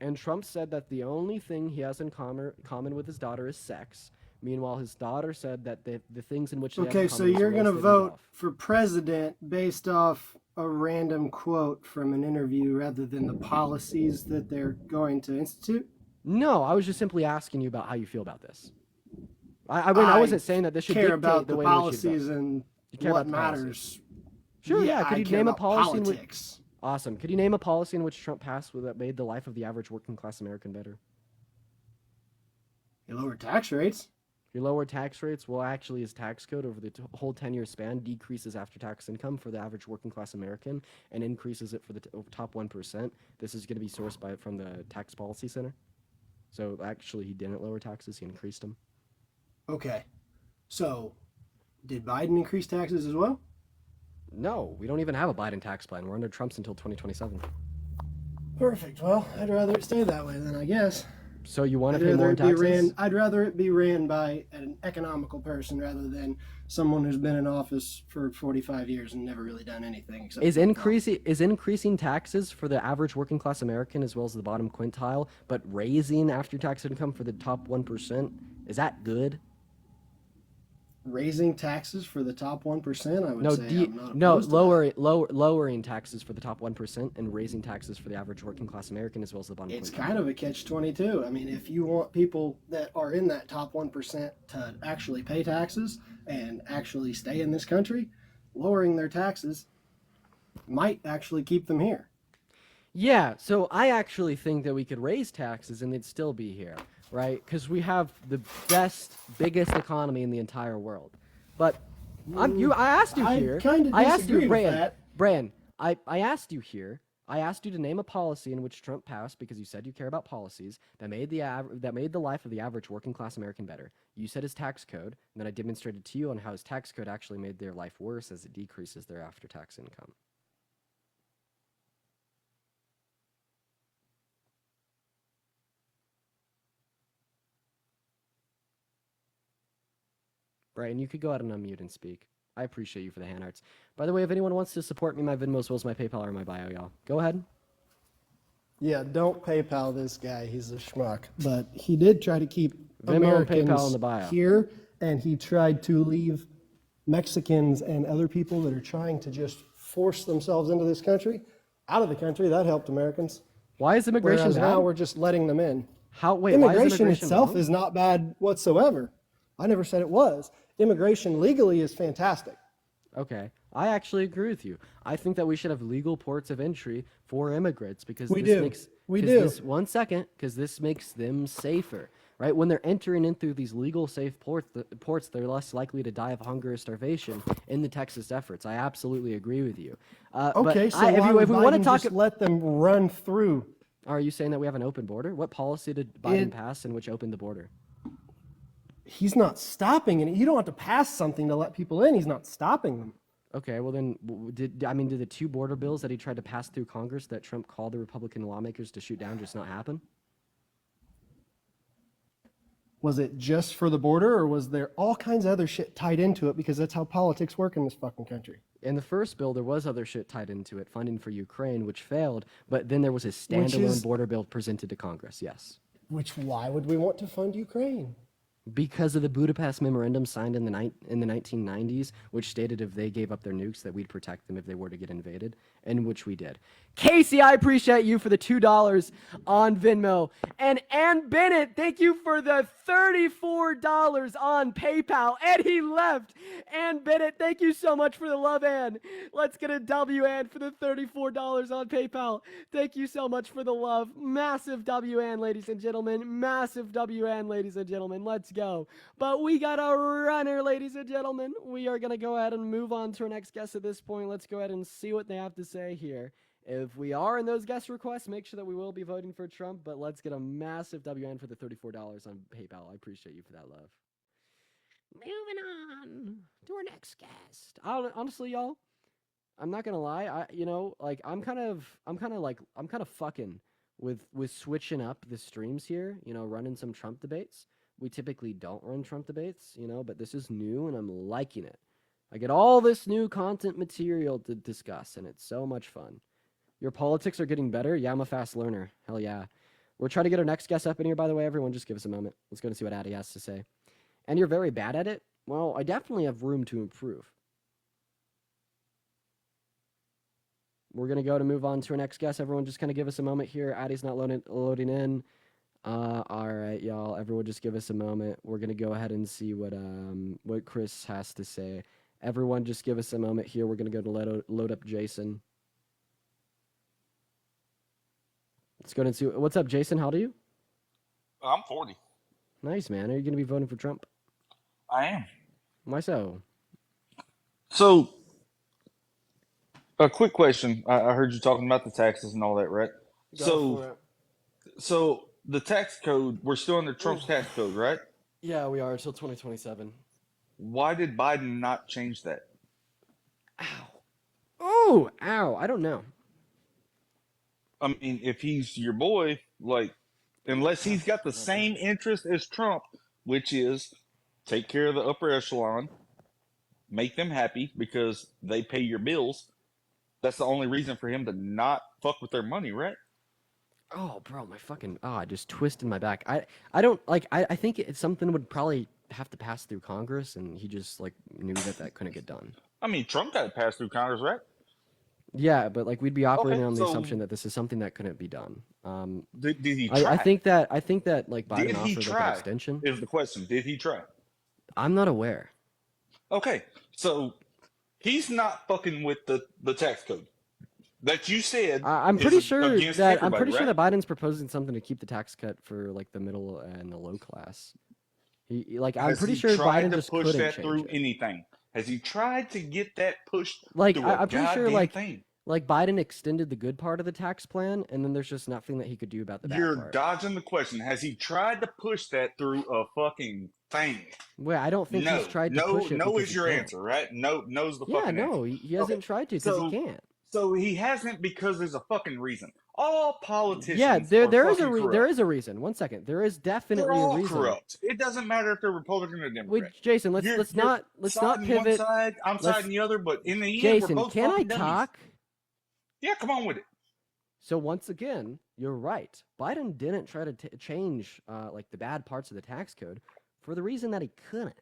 and Trump said that the only thing he has in common with his daughter is sex. Meanwhile, his daughter said that the things in which they have in Okay, so common is you're real going to estate and vote golf. for president based off a random quote from an interview rather than the policies that they're going to institute? No, I was just simply asking you about how you feel about this. I mean, I wasn't saying that this should care dictate about the the way in which you policies vote. and You care what about the policies. matters. Sure, yeah. Could I you care name a about policy in which... politics. Awesome. Could you name a policy in which Trump passed that made the life of the average working class American better? You lower tax rates. Your lower tax rates, well, actually, his tax code over the whole 10-year span decreases after-tax income for the average working class American and increases it for the top 1%. This is going to be sourced from the Tax Policy Center. So actually, he didn't lower taxes; he increased them. Okay. So, did Biden increase taxes as well? No, we don't even have a Biden tax plan. We're under Trump's until 2027. Perfect. Well, I'd rather it stay that way then, I guess. So you want I'd to pay more rather in it be taxes? ran. I'd rather it be ran by an economical person rather than someone who's been in office for 45 years and never really done anything. Except Is increasing taxes for the average working class American as well as the bottom quintile, but raising after-tax income for the top 1%, is that good? raising taxes for the top 1%? I would No, say I'm not no, opposed to that. lowering taxes for the top 1% and raising taxes for the average working class American as well as the bottom It's quintile. kind of a catch-22. I mean, if you want people that are in that top 1% to actually pay taxes and actually stay in this country, lowering their taxes might actually keep them here. Yeah, so I actually think that we could raise taxes and they'd still be here, right? Because we have the biggest economy in the entire world. But I asked you I here. kinda I asked you, disagree with that. Brian, I asked you here. I asked you to name a policy in which Trump passed because you said you care about policies that made the life of the average working class American better. You said his tax code, and then I demonstrated to you on how his tax code actually made their life worse as it decreases their after-tax income. Brian, you could go ahead and unmute and speak. I appreciate you for the hand arts. By the way, if anyone wants to support me, my Venmo as well as my PayPal are in my bio, y'all. Go ahead. Yeah, don't PayPal this guy. He's a schmuck. But he did try to keep Venmo and Americans PayPal in the bio. here, and he tried to leave Mexicans and other people that are trying to just force themselves into this country out of the country. That helped Americans. Why is immigration Whereas bad? now we're just letting them in. Why is Immigration itself wrong? is not bad whatsoever. I never said it was. Immigration legally is fantastic. Okay. I actually agree with you. I think that we should have legal ports of entry for immigrants because We this do. makes We 'cause do. this, one second, because this makes them safer, right? When they're entering in through these legal safe ports, they're less likely to die of hunger or starvation in the Texas efforts. I absolutely agree with you. Okay, so if why you, would if we want to Biden talk, just let them run through? are you saying that we have an open border? What policy did Biden pass in which opened the border? He's not stopping it. You don't have to pass something to let people in. He's not stopping them. Okay, well then, did the two border bills that he tried to pass through Congress that Trump called the Republican lawmakers to shoot down just not happen? Was it just for the border, or was there all kinds of other shit tied into it? Because that's how politics work in this fucking country. In the first bill, there was other shit tied into it, funding for Ukraine, which failed. But then there was a standalone is- border bill presented to Congress. Yes. Why would we want to fund Ukraine? Because of the Budapest Memorandum signed in the 1990s, which stated if they gave up their nukes that we'd protect them if they were to get invaded, and which we did. Casey, I appreciate you for the $2 on Venmo. And Ann Bennett, thank you for the $34 on PayPal. And he left. Ann Bennett, thank you so much for the love, Ann. Let's get a W, Ann, for the $34 on PayPal. Thank you so much for the love. Massive W, Ann, ladies and gentlemen. Massive W, Ann, ladies and gentlemen. Let's go. But we got a runner, ladies and gentlemen. We are going to go ahead and move on to our next guest at this point. Let's go ahead and see what they have to say here. If we are in those guest requests, make sure that we will be voting for Trump, but let's get a massive WN for the $34 on PayPal. I appreciate you for that love. Moving on to our next guest. Honestly, y'all, I'm not gonna lie. I'm kind of fucking with switching up the streams here. Running some Trump debates. We typically don't run Trump debates, but this is new and I'm liking it. I get all this new content material to discuss, and it's so much fun. Your politics are getting better? Yeah, I'm a fast learner. Hell yeah. We're trying to get our next guest up in here, by the way. Everyone, just give us a moment. Let's go and see what Addy has to say. And you're very bad at it? Well, I definitely have room to improve. We're going to go to move on to our next guest. Everyone, just kind of give us a moment here. Addy's not loading in. All right, y'all. Everyone, just give us a moment. We're going to go ahead and see what Chris has to say. Everyone, just give us a moment here. We're going to go to load up Jason. Let's go and see. What's up, Jason? How old are you? I'm 40. Nice, man. Are you going to be voting for Trump? I am. Why so? So, a quick question. I heard you talking about the taxes and all that, right? So the tax code, we're still under Trump's tax code, right? Yeah, we are until 2027. Why did Biden not change that? Ow. Oh, ow. I don't know. I mean, if he's your boy, unless he's got the same interest as Trump, which is take care of the upper echelon, make them happy because they pay your bills, that's the only reason for him to not fuck with their money, right? Oh, bro, I just twisted my back. I don't, I think something would probably have to pass through Congress, and he just, knew that couldn't get done. I mean, Trump got to pass through Congress, right? Yeah, but we'd be operating Okay, on the so- assumption that this is something that couldn't be done. Did he try? I think that Biden Did he offered try? an extension. Is the question. Did he try? I'm not aware. Okay, so he's not fucking with the tax code that you said. I'm pretty is sure against that everybody, right? Biden's proposing something to keep the tax cut for the middle and the low class. I'm Has pretty he sure tried Biden to just push couldn't that change through it. anything? Has he tried to get that pushed through I'm pretty sure goddamn thing? Biden extended the good part of the tax plan, and then there's just nothing that he could do about the bad You're part. dodging the question. Has he tried to push that through a fucking thing? Well, I don't think No, he's tried to no, push it. no because is he your can't. answer, right? No's the Yeah, fucking no, answer. he hasn't Okay, tried to because so- he can't. So he hasn't because there's a fucking reason. All politicians Yeah, are there is a fucking there corrupt. is a reason. One second, there is They're definitely all a reason. corrupt. It doesn't matter if they're Republican or Democrat. Wait, Jason, let's You're not siding pivot. one side, I'm Let's- siding the other, but in the end, Jason, we're both can I fucking dummies. talk? Yeah, come on with it. So once again, you're right. Biden didn't try to change the bad parts of the tax code for the reason that he couldn't.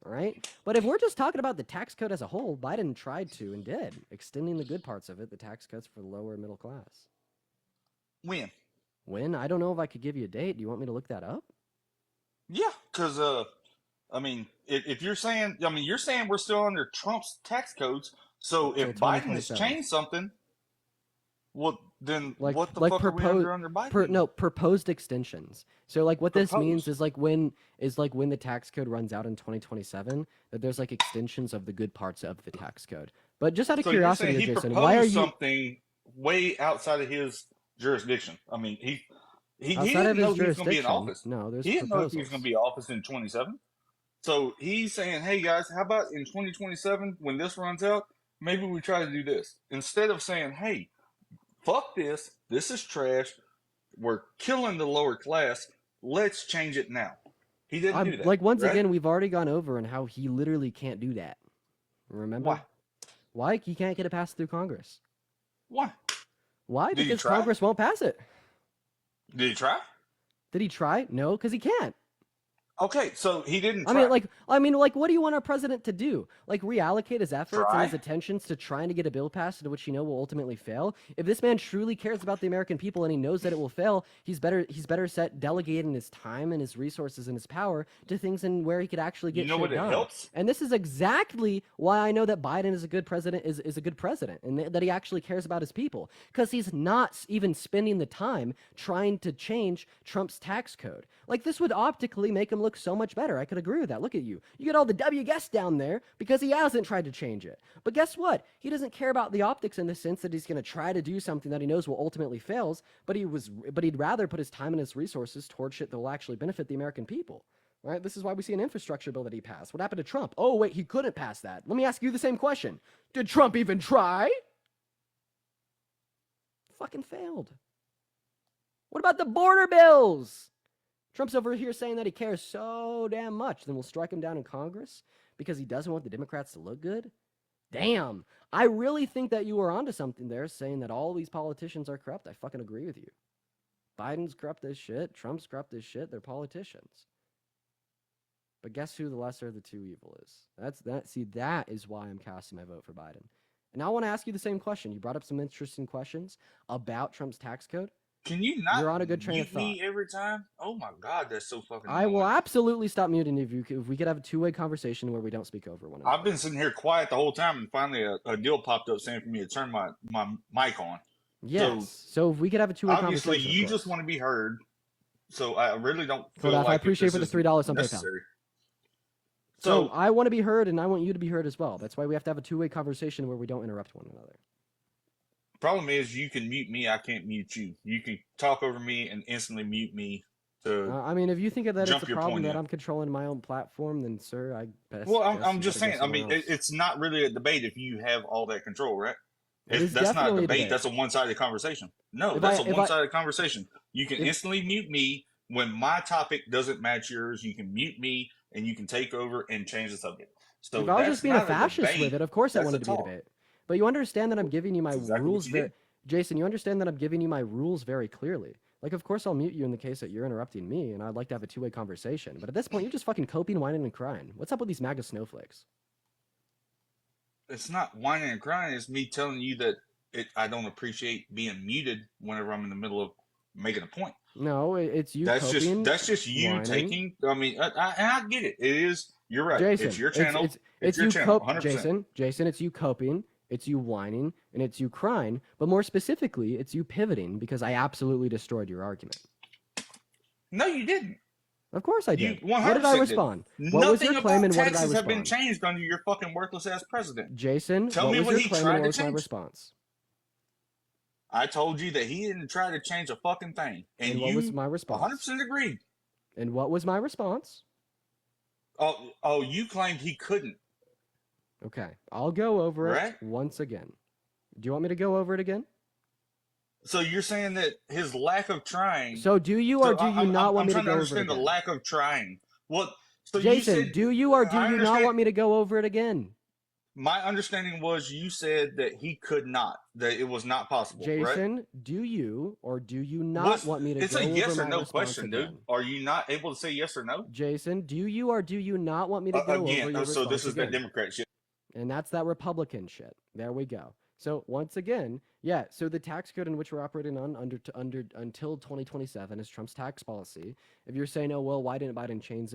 All right. But if we're just talking about the tax code as a whole, Biden tried to and did, extending the good parts of it, the tax cuts for the lower middle class. When? When? I don't know if I could give you a date. Do you want me to look that up? Yeah, because I mean, if you're saying, you're saying we're still under Trump's tax codes. So Until if Biden has 2027. changed something, well, then Like- what the like fuck are we under Biden? Proposed extensions. So what this means Proposed. is when the tax code runs out in 2027, that there's extensions of the good parts of the tax code. But just out of So you're curiosity, saying he Jason, proposed why are you something way outside of his jurisdiction? I mean, he outside didn't of know his he was going to be in jurisdiction? office. No, there's He didn't know if he was proposals. going to be in office in 27. So he's saying, hey guys, how about in 2027 when this runs out, maybe we try to do this instead of saying, hey, fuck this. This is trash. We're killing the lower class. Let's change it now. He didn't do that. Like once right? again, we've already gone over and how he literally can't do that. Remember? Why? Why? He can't get it passed through Congress. Why? Why? Did he Because try? Congress won't pass it. Did he try? Did he try? No, because he can't. Okay, so he didn't I try. mean, like, what do you want our president to do? Like, reallocate his efforts and his Try? attentions to trying to get a bill passed, into which you know will ultimately fail? If this man truly cares about the American people and he knows that it will fail, he's better set delegating his time and his resources and his power to things in where he could actually get You know shit what it done. helps? And this is exactly why I know that Biden is a good president, is a good president, and that he actually cares about his people, because he's not even spending the time trying to change Trump's tax code. Like, this would optically make him look so much better. I could agree with that. Look at you. You get all the W guests down there because he hasn't tried to change it. But guess what? He doesn't care about the optics in the sense that he's going to try to do something that he knows will ultimately fails, but he'd rather put his time and his resources towards shit that will actually benefit the American people. Right? This is why we see an infrastructure bill that he passed. What happened to Trump? Oh, wait, he couldn't pass that. Let me ask you the same question. Did Trump even try? Fucking failed. What about the border bills? Trump's over here saying that he cares so damn much, then we'll strike him down in Congress because he doesn't want the Democrats to look good? Damn. I really think that you were onto something there, saying that all these politicians are corrupt. I fucking agree with you. Biden's corrupt as shit. Trump's corrupt as shit. They're politicians. But guess who the lesser of the two evil is? That is why I'm casting my vote for Biden. And now I want to ask you the same question. You brought up some interesting questions about Trump's tax code. Can you not You're on a good train of mute me thought. every time? Oh my god, that's so fucking I will annoying. absolutely stop muting if we could have a two-way conversation where we don't speak over one another. I've been sitting here quiet the whole time, and finally a deal popped up saying for me to turn my mic on. Yes. So if we could have a two-way Obviously, conversation. you of just course. want to be heard, so I really don't feel Hold off, like I appreciate this for the is $3 on PayPal. necessary. So So I want to be heard, and I want you to be heard as well. That's why we have to have a two-way conversation where we don't interrupt one another. problem is, you can mute me, I can't mute you. You can talk over me and instantly mute me to I mean, if you think that it's jump a your problem point that in. I'm controlling my own platform, then sir, I best. Well, guess I'm you just gotta saying. go I mean, somewhere else. it's not really a debate if you have all that control, right? It is That's not a definitely a debate. debate. That's a one-sided conversation. No, If that's I- a if I- one-sided conversation. You can if- instantly mute me when my topic doesn't match yours. You can mute me and you can take over and change the subject. So If I was that's just being a not fascist debate. with it, of course I That's wanted a to be a talk. debate. But you understand that I'm giving you my That's exactly what rules you very, did. Jason, you understand that I'm giving you my rules very clearly. Like, of course I'll mute you in the case that you're interrupting me, and I'd like to have a two-way conversation. But at this point, you're just fucking coping, whining, and crying. What's up with these MAGA snowflakes? It's not whining and crying. It's me telling you that I don't appreciate being muted whenever I'm in the middle of making a point. No, it's you That's coping, just you whining. taking. I mean, I get it. It is. You're right. Jason, It's your channel. It's your you channel. cop 100%. Jason, it's you coping, it's you whining, and it's you crying. But more specifically, it's you pivoting because I absolutely destroyed your argument. No, you didn't. Of course I You did. 100% What did I did. respond? What was Nothing your claim about and what did I taxes have been respond? changed under your fucking worthless ass president. Jason, Tell what me was what your he claim tried and to what was my change. response? I told you that he didn't try to change a fucking thing, and what was you my response? 100% agreed. And what was my response? Oh, you claimed he couldn't. Okay, I'll go over Right? it once again. Do you want me to go over it again? So you're saying that his lack of trying. So do you or do you not want I'm me to trying go to over it understand the again? lack of trying. What? So Jason, you said, do you or do I you not understand- want me to go over it again? My understanding was you said that he could not, that it was not possible. right? Jason, do you or do you not What's- want me to It's go a yes over or my no response question, again? dude. Are you not able to say yes or no? Jason, do you or do you not want me to go over Again, your so this response is that again? Democrat shit. And that's that Republican shit. There we go. So once again, yeah. So the tax code in which we're operating on until 2027 is Trump's tax policy. If you're saying, oh well, why didn't Biden change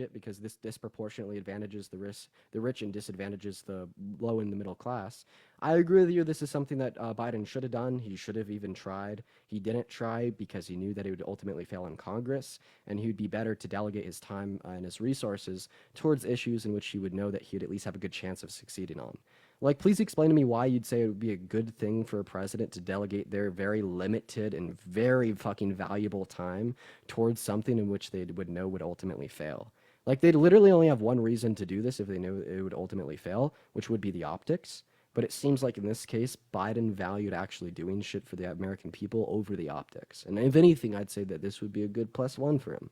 it because this disproportionately advantages the rich and disadvantages the low and the middle class, I agree with you. This is something that Biden should have done. He should have even tried. He didn't try because he knew that it would ultimately fail in Congress, and he would be better to delegate his time and his resources towards issues in which he would know that he would at least have a good chance of succeeding on. Like, please explain to me why you'd say it would be a good thing for a president to delegate their very limited and very fucking valuable time towards something in which they would know would ultimately fail. Like, they'd literally only have one reason to do this if they knew it would ultimately fail, which would be the optics. But it seems like in this case, Biden valued actually doing shit for the American people over the optics. And if anything, I'd say that this would be a good +1 for him.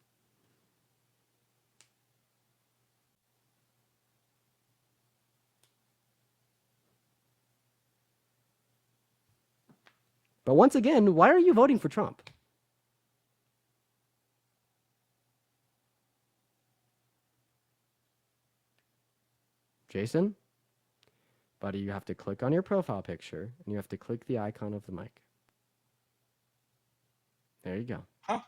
But once again, why are you voting for Trump? Jason? Buddy, you have to click on your profile picture, and you have to click the icon of the mic. There you go. Huh?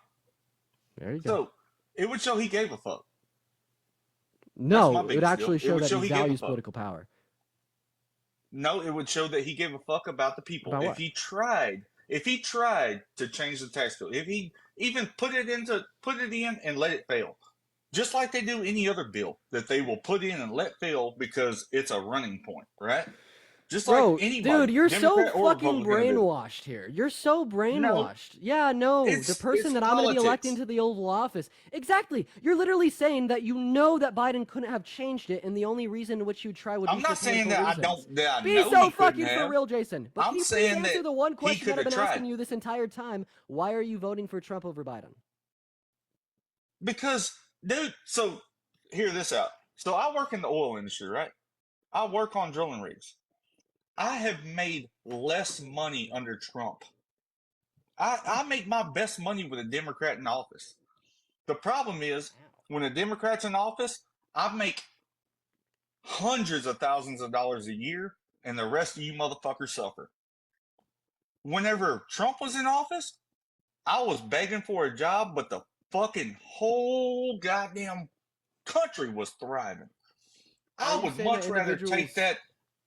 There you go. So it would show he gave a fuck. No, my it would biggest deal. actually It show would that show he he gave a values fuck. political power. No, it would show that he gave a fuck about the people. About If what? he tried to change the tax code, if he even put it in and let it fail, just like they do any other bill that they will put in and let fail because it's a running point, right? Just Bro, like anybody, dude, you're so Democrat or fucking Republican do. brainwashed here. You're so brainwashed. Yeah, no, the It's person that I'm going to be electing politics. to the Oval Office. Exactly. You're literally saying that you know that Biden couldn't have changed it, and the only reason in which you'd try would I'm be not for saying political that I reasons. don't. That I Be know so he couldn't fucking for have. real, Jason. But I'm can you please saying answer that the one he question could that I've have been asking tried you this entire time? Why are you voting for Trump over Biden? because, dude. So hear this out. So I work in the oil industry, right? I work on drilling rigs. I have made less money under Trump. I make my best money with a Democrat in office. The problem is when a Democrat's in office, I make hundreds of thousands of dollars a year, and the rest of you motherfuckers suffer. Whenever Trump was in office, I was begging for a job, but the fucking whole goddamn country was thriving. Are I you would saying that much rather individuals... take that.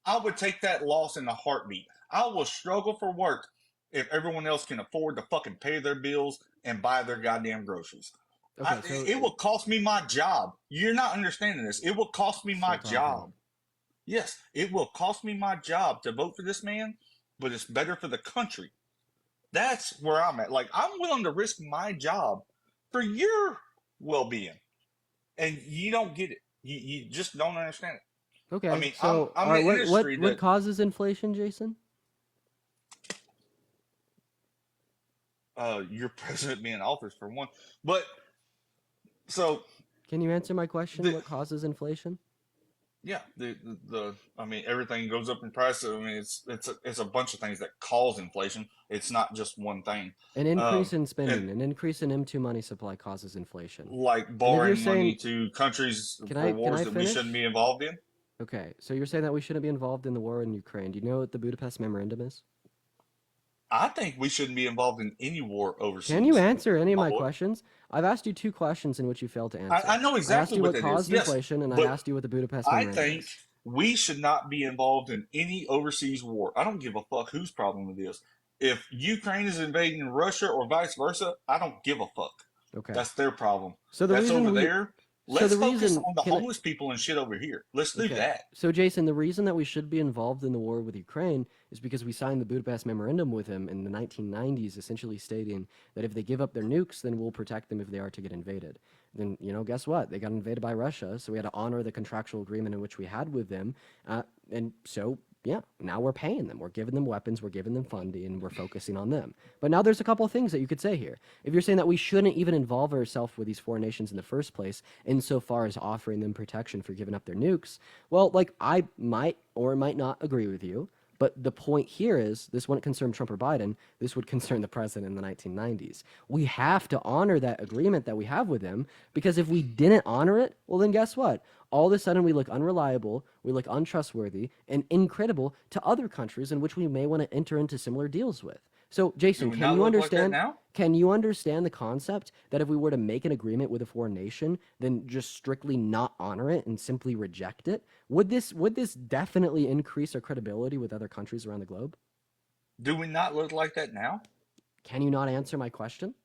I would take that loss in a heartbeat. I will struggle for work if everyone else can afford to fucking pay their bills and buy their goddamn groceries. Okay, so It will cost me my job. You're not understanding this. It will cost me my Still talking. job. Yes, it will cost me my job to vote for this man, but it's better for the country. That's where I'm at. Like, I'm willing to risk my job for your well-being. And you don't get it. You just don't understand it. Okay, I mean, so I'm all right, in an industry what that causes inflation, Jason? your president being in office for one. But so Can you answer my question? the What causes inflation? yeah, the I mean everything goes up in price. I mean it's a bunch of things that cause inflation. It's not just one thing. An increase in And spending, an increase in M2 money supply causes inflation. like And if you're borrowing money saying, to countries can for I wars that we shouldn't finish? be involved in. Okay, so you're saying that we shouldn't be involved in the war in Ukraine. Do you know what the Budapest Memorandum is? I think we shouldn't be involved in any war Can you overseas. answer any of My my boy. questions? I've asked you 2 questions in which you failed to I answer. know I asked exactly you what what that is. caused Yes, inflation, and I but asked you what the Budapest I Memorandum think is. we should not be involved in any overseas war. I don't give a fuck whose problem it is. If Ukraine is invading Russia or vice versa, I don't give a fuck. Okay. That's their problem. So the That's over reason we there. so Let's the focus reason on the can I homeless people and shit over here. Let's do Okay. that. So, Jason, the reason that we should be involved in the war with Ukraine is because we signed the Budapest Memorandum with him in the 1990s, essentially stating that if they give up their nukes, then we'll protect them if they are to get invaded. Then, guess what? They got invaded by Russia, so we had to honor the contractual agreement in which we had with them. And so, yeah, now we're paying them. We're giving them weapons, we're giving them funding, and we're focusing on them. But now there's a couple of things that you could say here. If you're saying that we shouldn't even involve ourselves with these foreign nations in the first place, insofar as offering them protection for giving up their nukes, well, like, I might or might not agree with you. But the point here is, this wouldn't concern Trump or Biden. This would concern the president in the 1990s. We have to honor that agreement that we have with them, because if we didn't honor it, well, then guess what? All of a sudden, we look unreliable, we look untrustworthy, and incredible to other countries in which we may want to enter into similar deals with. So, Do Jason, we can not you look like that understand? now? Can you understand the concept that if we were to make an agreement with a foreign nation, then just strictly not honor it and simply reject it? Would this definitely increase our credibility with other countries around the globe? Do we not look like that now? Can you not answer my question?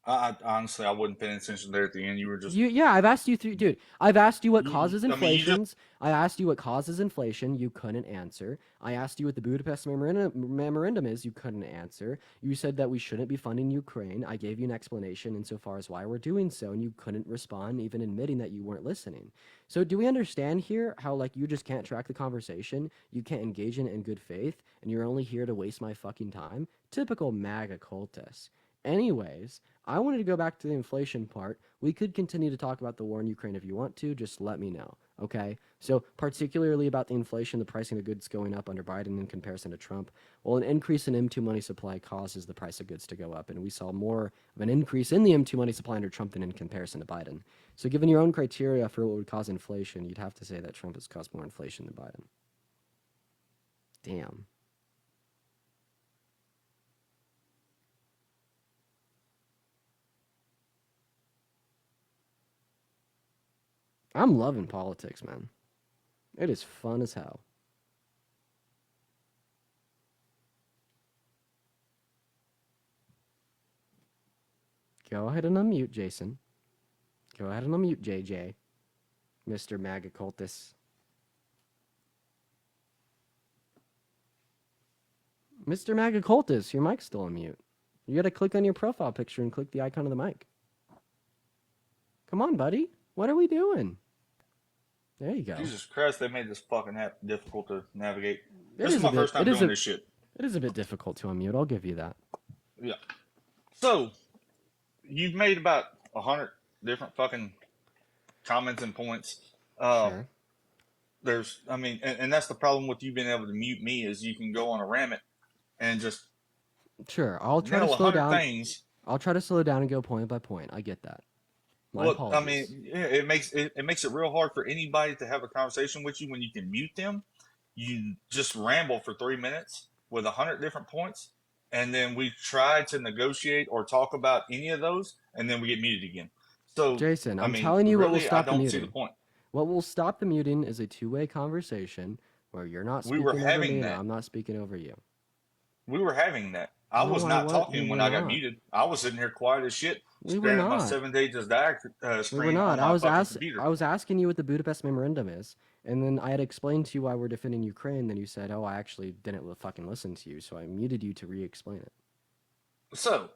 Honestly, I wasn't paying attention there at the end. You were just Yeah, I've asked you dude. I've asked you what you, causes I mean, you just inflations. I asked you what causes inflation. You couldn't answer. I asked you what the Budapest Memorandum is. You couldn't answer. You said that we shouldn't be funding Ukraine. I gave you an explanation insofar as why we're doing so, and you couldn't respond, even admitting that you weren't listening. So do we understand here how, like, you just can't track the conversation, you can't engage in it in good faith, and you're only here to waste my fucking time? Typical MAGA cultist. Anyways, I wanted to go back to the inflation part. We could continue to talk about the war in Ukraine if you want to. Just let me know. Okay, so particularly about the inflation, the pricing of goods going up under Biden in comparison to Trump. Well, an increase in M2 money supply causes the price of goods to go up, and we saw more of an increase in the M2 money supply under Trump than in comparison to Biden. So, given your own criteria for what would cause inflation, you'd have to say that Trump has caused more inflation than Biden. Damn. I'm loving politics, man. It is fun as hell. Go ahead and unmute Jason. Go ahead and unmute JJ. Mr. MAGA cultist. Mr. MAGA cultist, your mic's still on mute. You gotta click on your profile picture and click the icon of the mic. Come on, buddy. What are we doing? There you go. Jesus Christ, they made this fucking difficult to navigate. It This is is my a bit- first time it is doing a- this shit. It is a bit difficult to unmute, I'll give you that. Yeah. So, you've made about 100 different fucking comments and points. Sure. There's, I mean, and that's the problem with you being able to mute me is you can go on a rampant and just Sure, I'll try to nail slow 100 down. things. I'll try to slow down and go point by point. I get that. My Well, apologies. I mean, yeah, it makes it real hard for anybody to have a conversation with you when you can mute them. You just ramble for 3 minutes with 100 different points, and then we try to negotiate or talk about any of those, and then we get muted again. So, Jason, I I'm mean, telling you what will really, I stop the don't see muting. the point. What will stop the muting is a two-way conversation where you're not We speaking were over having me and that. I'm not speaking over you. We were having that. I No, was I not wa- talking we when were I got not. muted. I was sitting here quiet as shit, We were staring at my not. 7 pages diagram We were screen not. on my fucking computer. I was asking you what the Budapest Memorandum is, and then I had explained to you why we're defending Ukraine. Then you said, "Oh, I actually didn't fucking listen to you," so I muted you to re-explain it. So,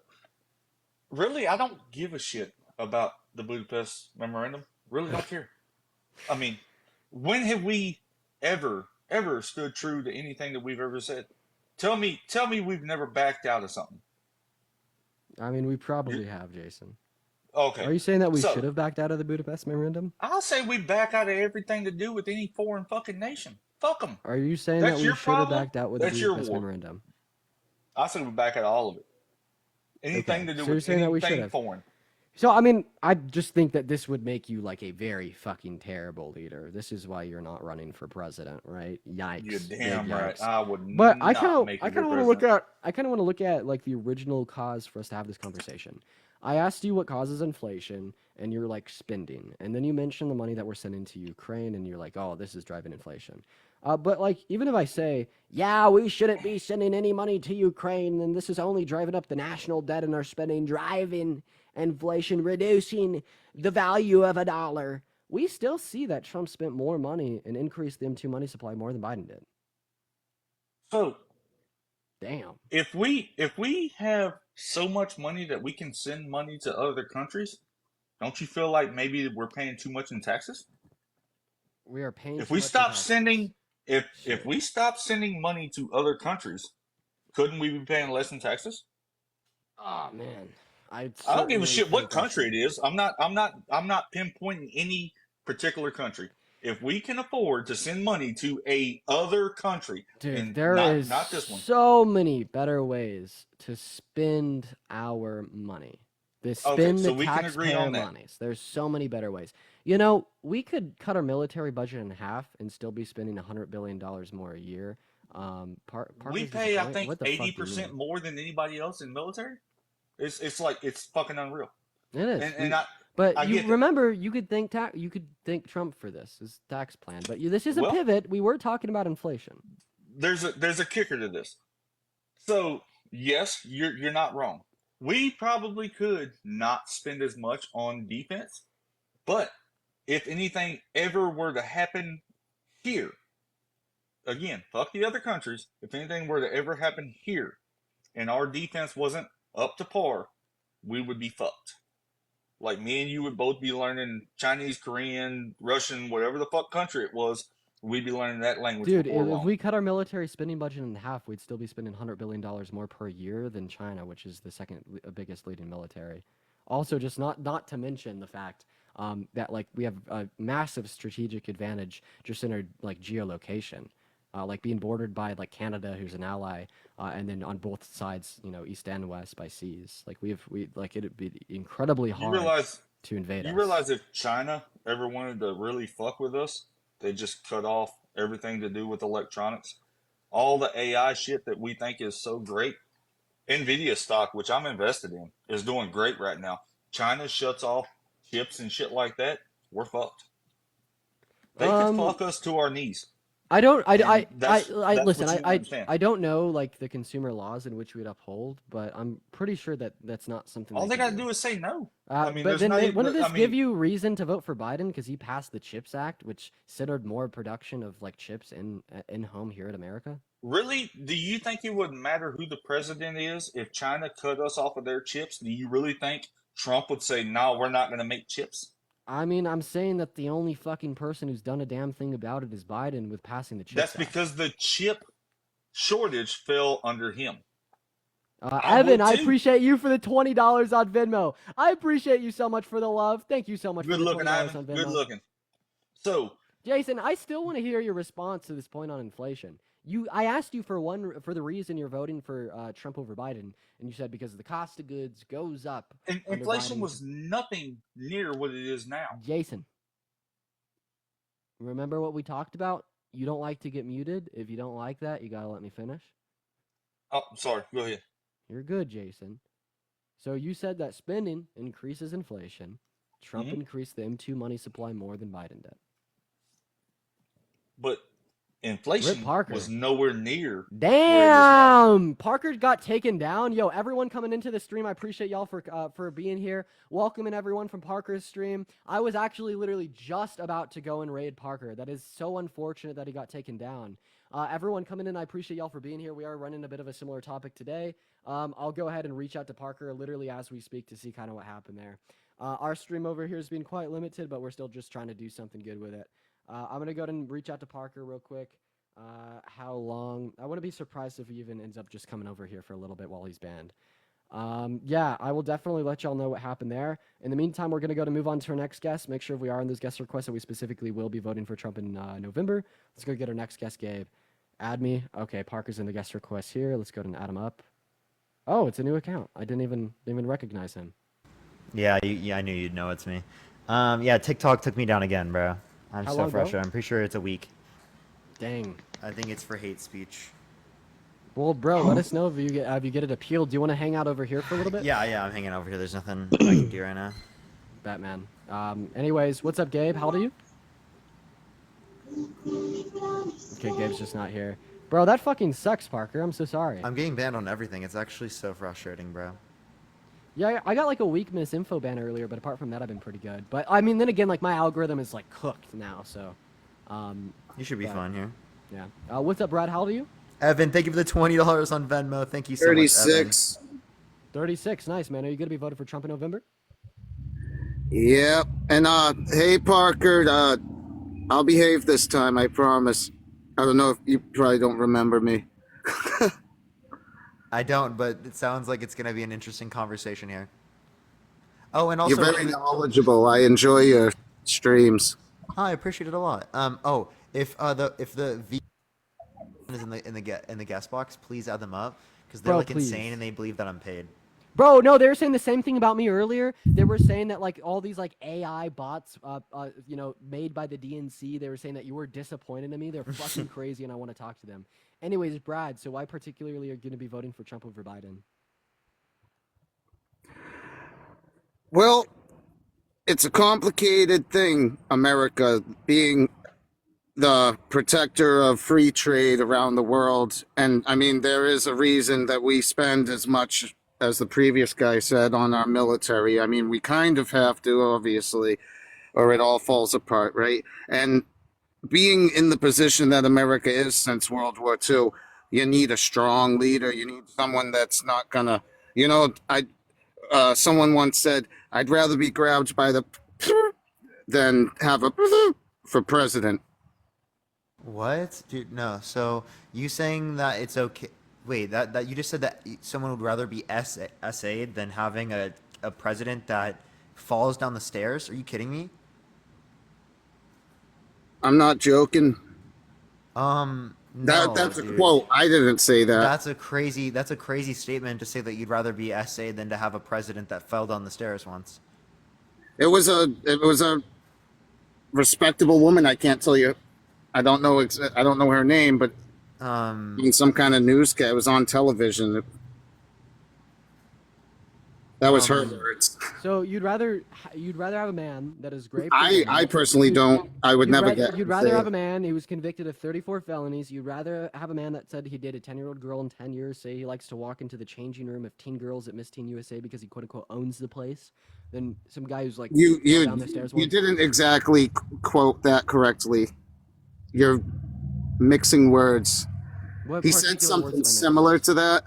really, I don't give a shit about the Budapest Memorandum. Really don't care. I mean, when have we ever stood true to anything that we've ever said? Tell me we've never backed out of something. I mean, we probably have, Jason. Okay. Are you saying that we So- should have backed out of the Budapest Memorandum? I'll say we back out of everything to do with any foreign fucking nation. Fuck them. Are you saying That's that we your should have problem. backed out with That's the your Budapest war. Memorandum? I say we back out of all of it. Anything Okay, to do so you're with saying that we should anything have. foreign. So, I mean, I just think that this would make you like a very fucking terrible leader. This is why you're not running for president, right? Yikes. You're big damn right. yikes. I would But not I kind of, make I you kind of good want to look president. at, I kind of want to look at like the original cause for us to have this conversation. I asked you what causes inflation, and you're like spending, and then you mentioned the money that we're sending to Ukraine, and you're like, oh, this is driving inflation. But like, even if I say, yeah, we shouldn't be sending any money to Ukraine, then this is only driving up the national debt and our spending, driving inflation, reducing the value of a dollar. We still see that Trump spent more money and increased the M2 money supply more than Biden did. So Damn. if we have so much money that we can send money to other countries, don't you feel like maybe we're paying too much in taxes? We are paying. If too we much in stop taxes. sending if Sure. we stop sending money to other countries, couldn't we be paying less in taxes? Oh man, I don't give a shit what think I country should- it is. I'm not pinpointing any particular country. If we can afford to send money to a other country, Dude, and there is not this one. so many better ways to spend our money. To spend so the we can agree taxpayer on that. monies. There's so many better ways. You know, we could cut our military budget in half and still be spending $100 billion more a year. We pay, I What think, the fuck do you 80% mean? more than anybody else in military. It's like it's fucking unreal. It is. And I But I you get it. remember, you could thank Trump for this tax plan. But this is a Well- pivot. We were talking about inflation. there's a kicker to this. So yes, you're not wrong. We probably could not spend as much on defense, but if anything ever were to happen here, again, fuck the other countries. If anything were to ever happen here, and our defense wasn't up to par, we would be fucked. Like me and you would both be learning Chinese, Korean, Russian, whatever the fuck country it was. We'd be learning that language. Dude, before if long. we cut our military spending budget in half, we'd still be spending $100 billion more per year than China, which is the second biggest leading military. Also, just not to mention the fact that like we have a massive strategic advantage just in our like geolocation, like being bordered by like Canada, who's an ally, and then on both sides, you know, east and west by seas. Like we like it'd be incredibly You hard realize to invade you us. realize if China ever wanted to really fuck with us, they just cut off everything to do with electronics. All the AI shit that we think is so great, Nvidia stock, which I'm invested in, is doing great right now. China shuts off chips and shit like that, we're fucked. They could Um, fuck us to our knees, I don't. and that's Listen. what you understand. I don't know like the consumer laws in which we'd uphold, but I'm pretty sure that that's not something All they they can got to do. do is say no. But There's then no. wouldn't this I give mean, you reason to vote for Biden because he passed the CHIPS Act, which centered more production of like chips in home here in America? really, do you think it wouldn't matter who the president is if China cut us off of their chips? Do you really think Trump would say, "No, we're not going to make chips"? I mean, I'm saying that the only fucking person who's done a damn thing about it is Biden with passing the That's CHIPS Act. because the chip shortage fell under him. Evan, I would too. appreciate you for the $20 on Venmo. I appreciate you so much for the love. Thank you so much Good for the looking, $20 Ivan. on Venmo. Good looking. So, Jason, I still want to hear your response to this point on inflation. I asked you for the reason you're voting for Trump over Biden, and you said because the cost of goods goes up. under inflation Biden. was nothing near what it is now. Jason. Remember what we talked about? You don't like to get muted. If you don't like that, you gotta let me finish. Oh, sorry. Go ahead. You're good, Jason. So you said that spending increases inflation. Trump increased the M2 money supply more than Biden did. But inflation Parker. was nowhere near. Damn! Parker got taken down. Yo, everyone coming into the stream, I appreciate y'all for being here. Welcoming everyone from Parker's stream. I was actually literally just about to go and raid Parker. That is so unfortunate that he got taken down. Everyone coming in, I appreciate y'all for being here. We are running a bit of a similar topic today. I'll go ahead and reach out to Parker literally as we speak to see kind of what happened there. Our stream over here has been quite limited, but we're still just trying to do something good with it. I'm going to go ahead and reach out to Parker real quick. How long? I wouldn't be surprised if he even ends up just coming over here for a little bit while he's banned. Yeah, I will definitely let y'all know what happened there. In the meantime, we're going to move on to our next guest. Make sure if we are in those guest requests that we specifically will be voting for Trump in November. Let's go get our next guest, Gabe. Add me. Okay, Parker's in the guest request here. Let's go ahead and add him up. Oh, it's a new account. I didn't even recognize him. Yeah, I knew you'd know it's me. Yeah, TikTok took me down again, bro. I'm How so long ago? frustrated. I'm pretty sure it's a week. Dang. I think it's for hate speech. Well, bro, let us know if you get it appealed. Do you want to hang out over here for a little bit? Yeah, I'm hanging over here. There's nothing I can do right now. Batman. Anyways, what's up, Gabe? How old are you? Okay, Gabe's just not here. Bro, that fucking sucks, Parker. I'm so sorry. I'm getting banned on everything. It's actually so frustrating, bro. Yeah, I got like a weak misinfo ban earlier, but apart from that, I've been pretty good. But I mean, then again, like my algorithm is like cooked now, so. You should be fine here. Yeah. What's up, Brad? How old are you? Evan, thank you for the $20 on Venmo. Thank you so much, 36. 36. Nice, man. Are you gonna be voting for Trump in November? Yep. And hey Parker, I'll behave this time, I promise. I don't know if you probably don't remember me. I don't, but it sounds like it's going to be an interesting conversation here. Oh, and also You're very knowledgeable. I enjoy your streams. I appreciate it a lot. Oh, if the V is in the guest box, please add them up because they're Bro, like please. insane and they believe that I'm paid. Bro, no, they were saying the same thing about me earlier. They were saying that like all these like AI bots, made by the DNC. They were saying that you were disappointed in me. They're fucking crazy, and I want to talk to them. Anyways, Brad, so why particularly are you going to be voting for Trump over Biden? Well, it's a complicated thing, America being the protector of free trade around the world. And I mean, there is a reason that we spend as much as the previous guy said on our military. I mean, we kind of have to, obviously, or it all falls apart, right? And being in the position that America is since World War II, you need a strong leader. You need someone that's not gonna, someone once said, I'd rather be grabbed by the than have a for president. What, dude? No. So you saying that it's okay? Wait, that you just said that someone would rather be SA'd than having a president that falls down the stairs? Are you kidding me? I'm not joking. No, That's a dude. quote. I didn't say that. That's a crazy statement to say that you'd rather be SA than to have a president that fell down the stairs once. It was a respectable woman. I can't tell you. I don't know her name, but in some kind of newscast, it was on television. That was her words. So you'd rather have a man that is great. I personally don't. I would never get. You'd rather have a man who was convicted of 34 felonies. You'd rather have a man that said he dated a 10-year-old girl in 10 years, say he likes to walk into the changing room of teen girls at Miss Teen USA because he quote unquote owns the place, than some guy who's like fell down the stairs You once. didn't exactly quote that correctly. You're mixing words. What He said particular words something did I miss? similar to that.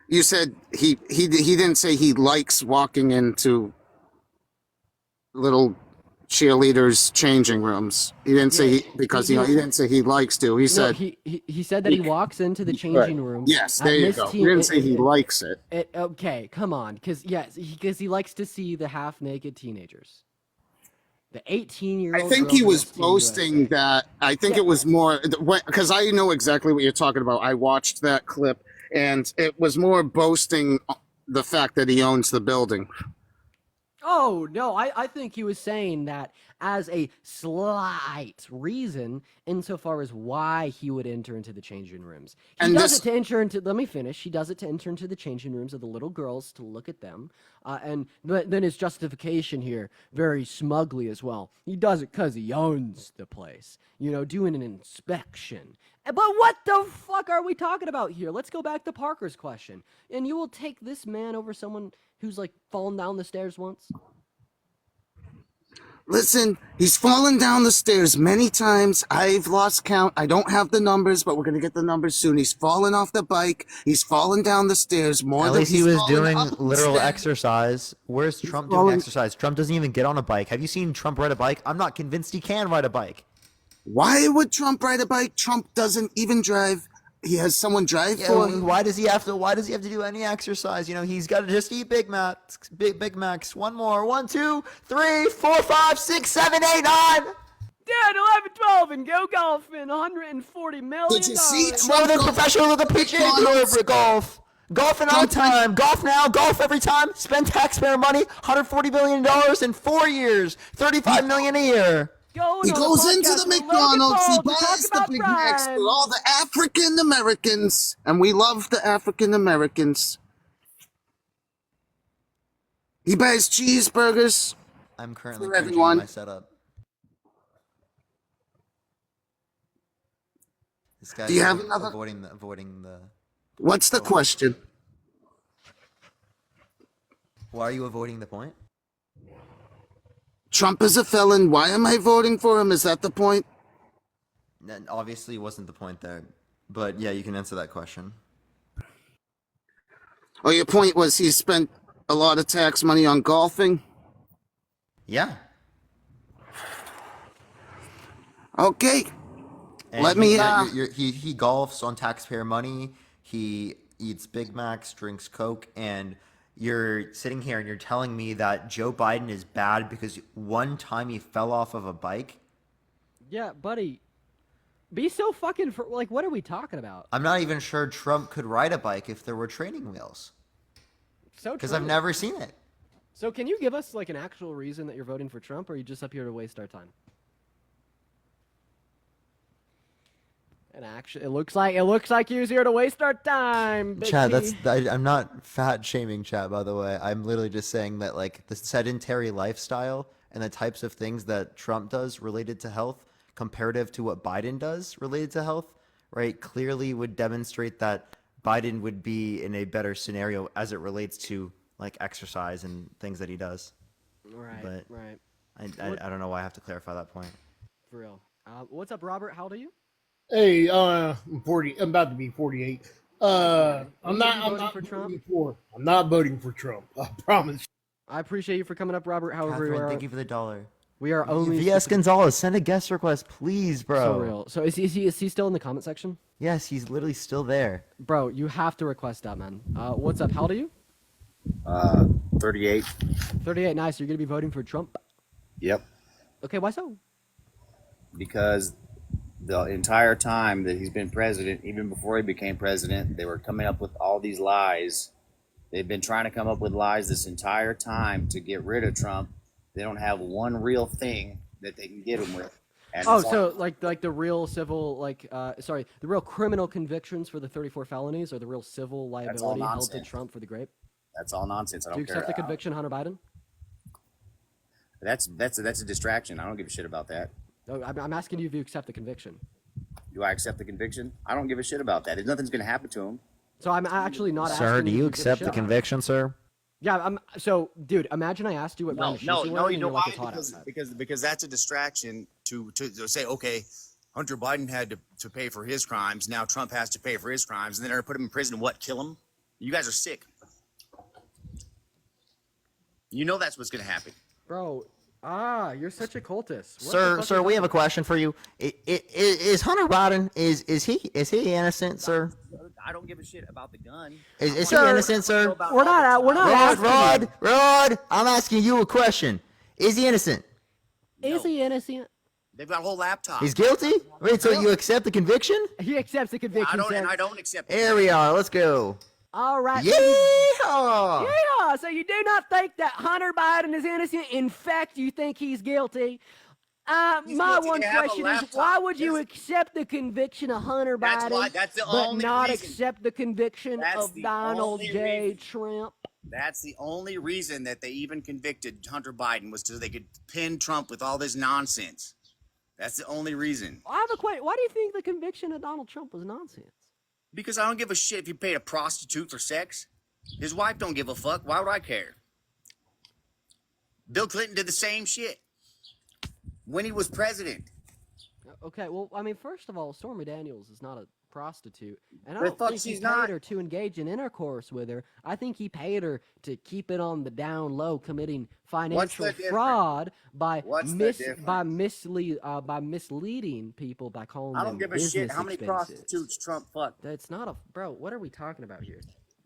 You said he didn't say he likes walking into little cheerleaders changing rooms. He didn't say he didn't say he likes to. He No, said he said that he walks into the changing room. yes. at There you Miss go. Teen- He didn't say he likes it. Okay, come on, because he likes to see the half-naked teenagers. The 18-year-old. I think he was posting that. I think it was more because I know exactly what you're talking about. I watched that clip, and it was more boasting the fact that he owns the building. Oh, no, I think he was saying that as a slight reason insofar as why he would enter into the changing rooms. He does it to enter into, let me finish, he does it to enter into the changing rooms of the little girls to look at them. But then his justification here, very smugly as well, he does it because he owns the place, doing an inspection. But what the fuck are we talking about here? Let's go back to Parker's question. And you will take this man over someone who's like fallen down the stairs once? Listen, he's fallen down the stairs many times. I've lost count. I don't have the numbers, but we're going to get the numbers soon. He's fallen off the bike. He's fallen down the stairs more At than least he he's was fallen doing up the literal stairs. exercise. Where's Trump doing fallen- exercise? Trump doesn't even get on a bike. Have you seen Trump ride a bike? I'm not convinced he can ride a bike. Why would Trump ride a bike? Trump doesn't even drive. He has someone drive for him. Why does he have to do any exercise? He's got to just eat Big Macs. Big Macs. One more. 1, 2, 3, 4, 5, 6, 7, 8, 9. 10, 11, 12, and go golfing. $140 million. Did you see More Trump than go professional of the PGA Tour for golf. Golfing on time. Golf now. Golf every time. Spend taxpayer money. $140 billion in 4 years. $35 million a year. He goes into the McDonald's, he buys the Big Macs for all the African Americans, and we love the African Americans. He buys cheeseburgers. I'm currently For changing everyone. my setup. This guy's Do you have another- avoiding the. What's the question? Why are you avoiding the point? Trump is a felon. Why am I voting for him? Is that the point? That obviously wasn't the point there, but yeah, you can answer that question. Oh, your point was he spent a lot of tax money on golfing? Yeah. Okay. And Let me, he golfs on taxpayer money. He eats Big Macs, drinks Coke, and you're sitting here and you're telling me that Joe Biden is bad because one time he fell off of a bike? Yeah, buddy. Be so fucking what are we talking about? I'm not even sure Trump could ride a bike if there were training wheels. So Because true. I've never seen it. So can you give us an actual reason that you're voting for Trump, or are you just up here to waste our time? And actually, it looks like you're here to waste our time. Big Chad, T. I'm not fat shaming Chad, by the way. I'm literally just saying that the sedentary lifestyle and the types of things that Trump does related to health comparative to what Biden does related to health, right, clearly would demonstrate that Biden would be in a better scenario as it relates to exercise and things that he does. Right, But right. I don't know why I have to clarify that point. For real. What's up, Robert? How old are you? Hey, I'm 40. I'm about to be 48. I'm not voting for Trump. I promise. I appreciate you for coming up, Robert. However, Catherine, thank you for the $1. We are only V.S. Gonzalez, send a guest request, please, bro. So real. So is he still in the comment section? Yes, he's literally still there. Bro, you have to request that, man. What's up? How old are you? 38. 38. Nice. You're gonna be voting for Trump. Yep. Okay. Why so? Because the entire time that he's been president, even before he became president, they were coming up with all these lies. They've been trying to come up with lies this entire time to get rid of Trump. They don't have one real thing that they can get him with. And Oh, it's all- so like the real civil, the real criminal convictions for the 34 felonies, or the real civil That's all liability held to nonsense. Trump for the grape? That's all nonsense. I Do you don't accept the care. conviction, Hunter Biden? That's a distraction. I don't give a shit about that. Oh, I'm asking you if you accept the conviction. Do I accept the conviction? I don't give a shit about that. Nothing's going to happen to him. So I'm actually not Sir, asking do if you give a accept shit the about it. conviction, sir? Yeah, so, dude, imagine I asked you what brand of shoes you're No, wearing you and know you're like, why? it's hot outside. Because that's a distraction to say, okay, Hunter Biden had to pay for his crimes. Now Trump has to pay for his crimes, and then they're gonna put him in prison. And what? Kill him? You guys are sick. You know that's what's gonna happen. Bro, you're such a cultist. What the Sir, fuck sir, is we that? have a question for you. Is Hunter Biden is he innocent, sir? I don't give a shit about the gun. Is he Sir, innocent, sir? We're not asking you. Rod, I'm asking you a question. Is he innocent? Is he innocent? They've got a whole laptop. He's guilty? Wait, so you accept the conviction? He accepts the conviction. I don't accept. Here we are. Let's go. All right. Yeehaw! Yeah. So you do not think that Hunter Biden is innocent? In fact, you think he's guilty? He's My guilty. one They have a question is, laptop. why would you accept the conviction of Hunter That's Biden, why- that's the but only not reason. accept the conviction That's of the Donald only J. reason. Trump? That's the only reason that they even convicted Hunter Biden was so they could pin Trump with all this nonsense. That's the only reason. I have a question. Why do you think the conviction of Donald Trump was nonsense? Because I don't give a shit if you paid a prostitute for sex. His wife don't give a fuck. Why would I care? Bill Clinton did the same shit when he was president. Okay, well, I mean, first of all, Stormy Daniels is not a prostitute, and I The don't fuck think he she's paid not. her to engage in intercourse with her. I think he paid her to keep it on the down low, committing financial difference? fraud by What's the difference? by misleading people by calling I them don't give a business shit how many expenses. prostitutes Trump fucked. That's not a bro. What are we talking about here?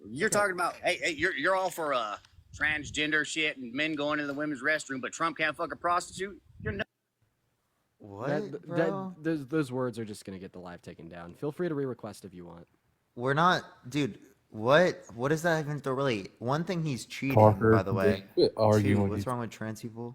You're talking about hey, you're all for transgender shit and men going into the women's restroom, but Trump can't fuck a prostitute. You're nuts. What, bro? Those words are just gonna get the live taken down. Feel free to re-request if you want. We're not, dude. What is that even to really? One thing he's cheating, Parker, by the way. quit arguing Two, with what's you. wrong with trans people?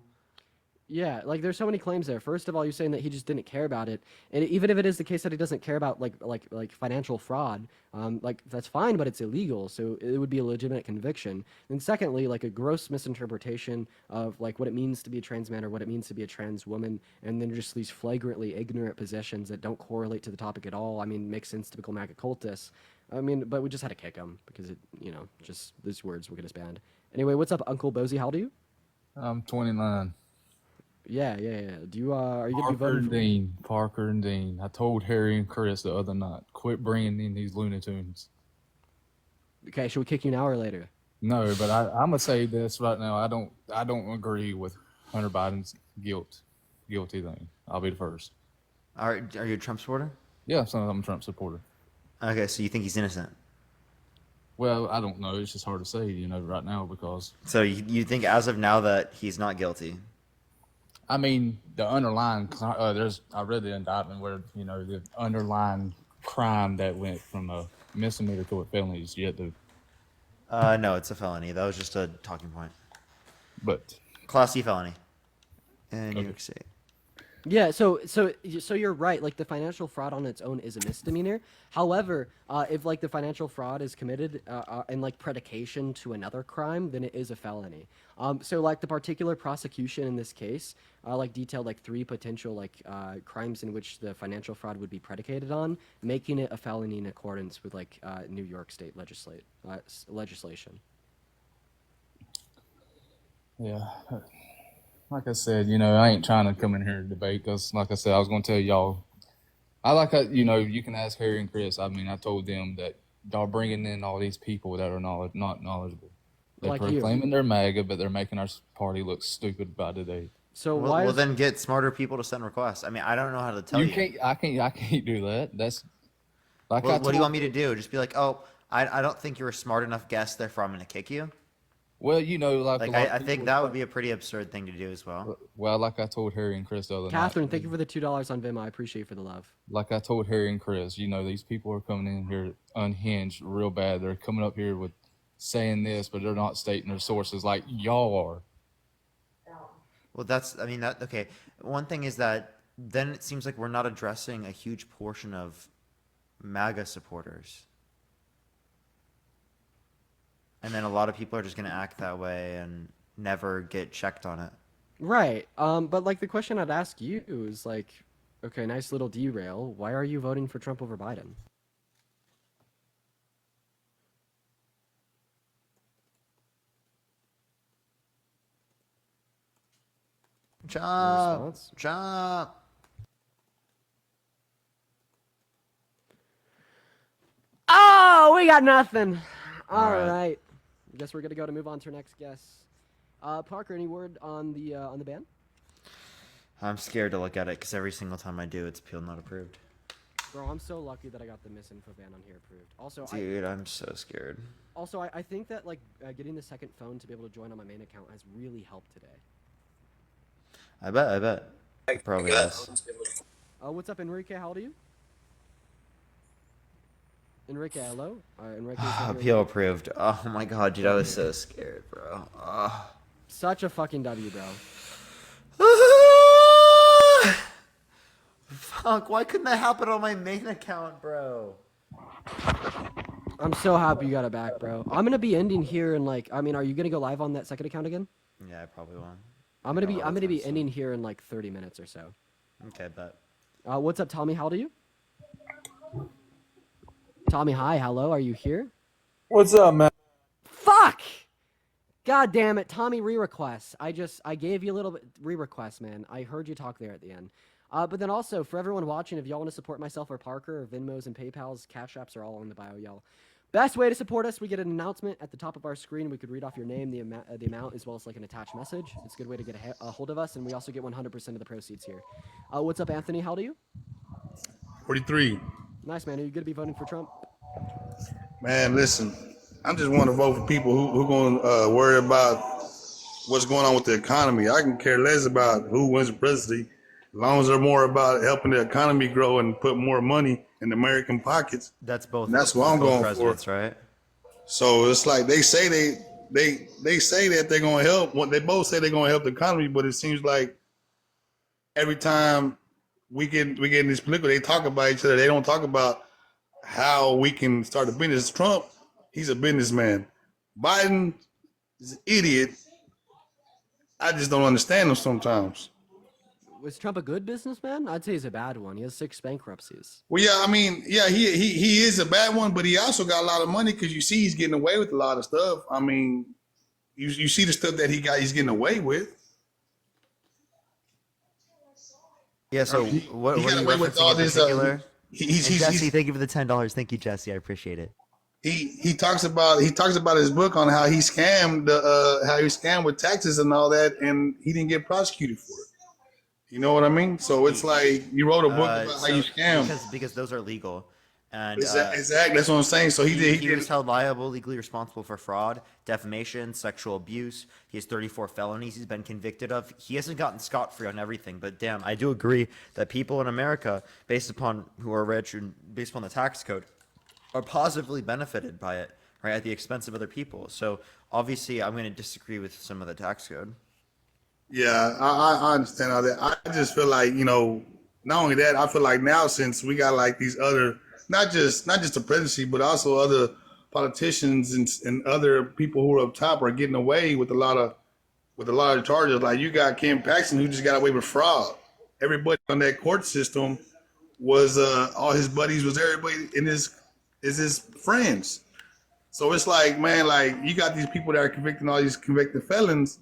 Yeah, like there's so many claims there. First of all, you're saying that he just didn't care about it, and even if it is the case that he doesn't care about like financial fraud, like that's fine, but it's illegal, so it would be a legitimate conviction. And secondly, like a gross misinterpretation of like what it means to be a trans man or what it means to be a trans woman, and then just these flagrantly ignorant positions that don't correlate to the topic at all. I mean, makes sense typical MAGA cultists. I mean, but we just had to kick him because it, just these words will get us banned. Anyway, what's up, Uncle Bozy? How old are you? I'm 29. Yeah. Do you are you gonna be Parker voting and for? Dean. Parker and Dean. I told Harry and Chris the other night, quit bringing in these Looney Tunes. Okay, should we kick you now or later? No, but I'm gonna say this right now. I don't agree with Hunter Biden's guilty thing. I'll be the first. Are you a Trump supporter? Yeah, I'm a Trump supporter. Okay, so you think he's innocent? Well, I don't know. It's just hard to say, right now because So you think as of now that he's not guilty? I mean the underlying. I read the indictment where the underlying crime that went from a misdemeanor to a felony is yet to. No, it's a felony. That was just a talking point. But Class C felony in New York State. Yeah, so you're right. Like the financial fraud on its own is a misdemeanor. However, if like the financial fraud is committed in like predication to another crime, then it is a felony. So like the particular prosecution in this case, like detailed like 3 potential like crimes in which the financial fraud would be predicated on, making it a felony in accordance with like New York State legislation. yeah. Like I said, I ain't trying to come in here and debate because, like I said, I was going to tell y'all. You can ask Harry and Chris. I mean, I told them that y'all bringing in all these people that are not knowledgeable. They're Like you. proclaiming they're MAGA, but they're making our party look stupid by today. So Well, then get smarter people to send requests. I mean, I don't know how to tell you. I can't do that. That's like Well, I what do you told- want me to do? Just be like, oh, I don't think you're a smart enough guest, therefore I'm going to kick you. Well, you know, like a Like lot of I people think would that would fuck- be a pretty absurd thing to do as well. Well, like I told Harry and Chris the other night. Catherine, thank you for the $2 on Venmo. I appreciate you for the love. Like I told Harry and Chris, you know, these people are coming in here unhinged real bad. They're coming up here with saying this, but they're not stating their sources like y'all are. Well, I mean, okay. One thing is that then it seems like we're not addressing a huge portion of MAGA supporters. And then a lot of people are just going to act that way and never get checked on it. Right. But like the question I'd ask you is like, okay, nice little derail. Why are you voting for Trump over Biden? Chop, response? chop. Oh, we got nothing. All right. right. I guess we're gonna move on to our next guest. Parker, any word on the ban? I'm scared to look at it because every single time I do, it's appeal not approved. Bro, I'm so lucky that I got the misinfo ban on here approved. Also, Dude, I'm so scared. I think that like getting the second phone to be able to join on my main account has really helped today. I bet. Probably is. What's up, Enrique? How old are you? Enrique, hello. Enrique. is not here. Appeal approved. Oh my god, dude, I was so scared, bro. Oh. Such a fucking W, bro. Fuck, why couldn't that happen on my main account, bro? I'm so happy you got it back, bro. I'm gonna be ending here in like, I mean, are you gonna go live on that second account again? Yeah, I probably won't. I'm gonna be ending here in like 30 minutes or so. Okay, bet. What's up, Tommy? How old are you? Tommy, hi, hello. Are you here? What's up, man? Fuck! God damn it, Tommy re-requests. I gave you a little bit re-request, man. I heard you talk there at the end. But then also, for everyone watching, if y'all want to support myself or Parker, or Venmos and PayPals, Cash Apps are all in the bio, y'all. Best way to support us, we get an announcement at the top of our screen. We could read off your name, the amount, as well as like an attached message. It's a good way to get a hold of us, and we also get 100% of the proceeds here. What's up, Anthony? How old are you? 43. Nice, man. Are you going to be voting for Trump? Man, listen, I just want to vote for people who going to worry about what's going on with the economy. I can care less about who wins the presidency, as long as they're more about helping the economy grow and put more money in American pockets. That's both. And that's what I'm both going presidents, for. Right? So it's like they say they say that they're going to help. What they both say they're going to help the economy, but it seems like every time we get in this political, they talk about each other. They don't talk about how we can start a business. Trump, he's a businessman. Biden is an idiot. I just don't understand him sometimes. Was Trump a good businessman? I'd say he's a bad one. He has 6 bankruptcies. Well, yeah, I mean, yeah, he is a bad one, but he also got a lot of money because you see he's getting away with a lot of stuff. I mean, you see the stuff that he's getting away with. Yeah. So He what got are you away with referencing all in this. particular? He's Jesse, thank you for the $10. Thank you, Jesse. I appreciate it. he talks about his book on how he scammed with taxes and all that, and he didn't get prosecuted for it. You know what I mean? So it's like you wrote a book about how you scam. Because those are legal. And Exactly, that's what I'm saying. So he was held liable, legally responsible for fraud, defamation, sexual abuse. He has 34 felonies he's been convicted of. He hasn't gotten scot-free on everything, but damn, I do agree that people in America, based upon who are rich and based upon the tax code, are positively benefited by it, right, at the expense of other people. So obviously, I'm going to disagree with some of the tax code. Yeah, I understand all that. I just feel like, not only that, I feel like now since we got like these other, not just the presidency, but also other politicians and other people who are up top are getting away with a lot of charges. Like you got Ken Paxton who just got away with fraud. Everybody on that court system was all his buddies, was everybody is his friends. So it's like, man, like you got these people that are convicting all these convicted felons,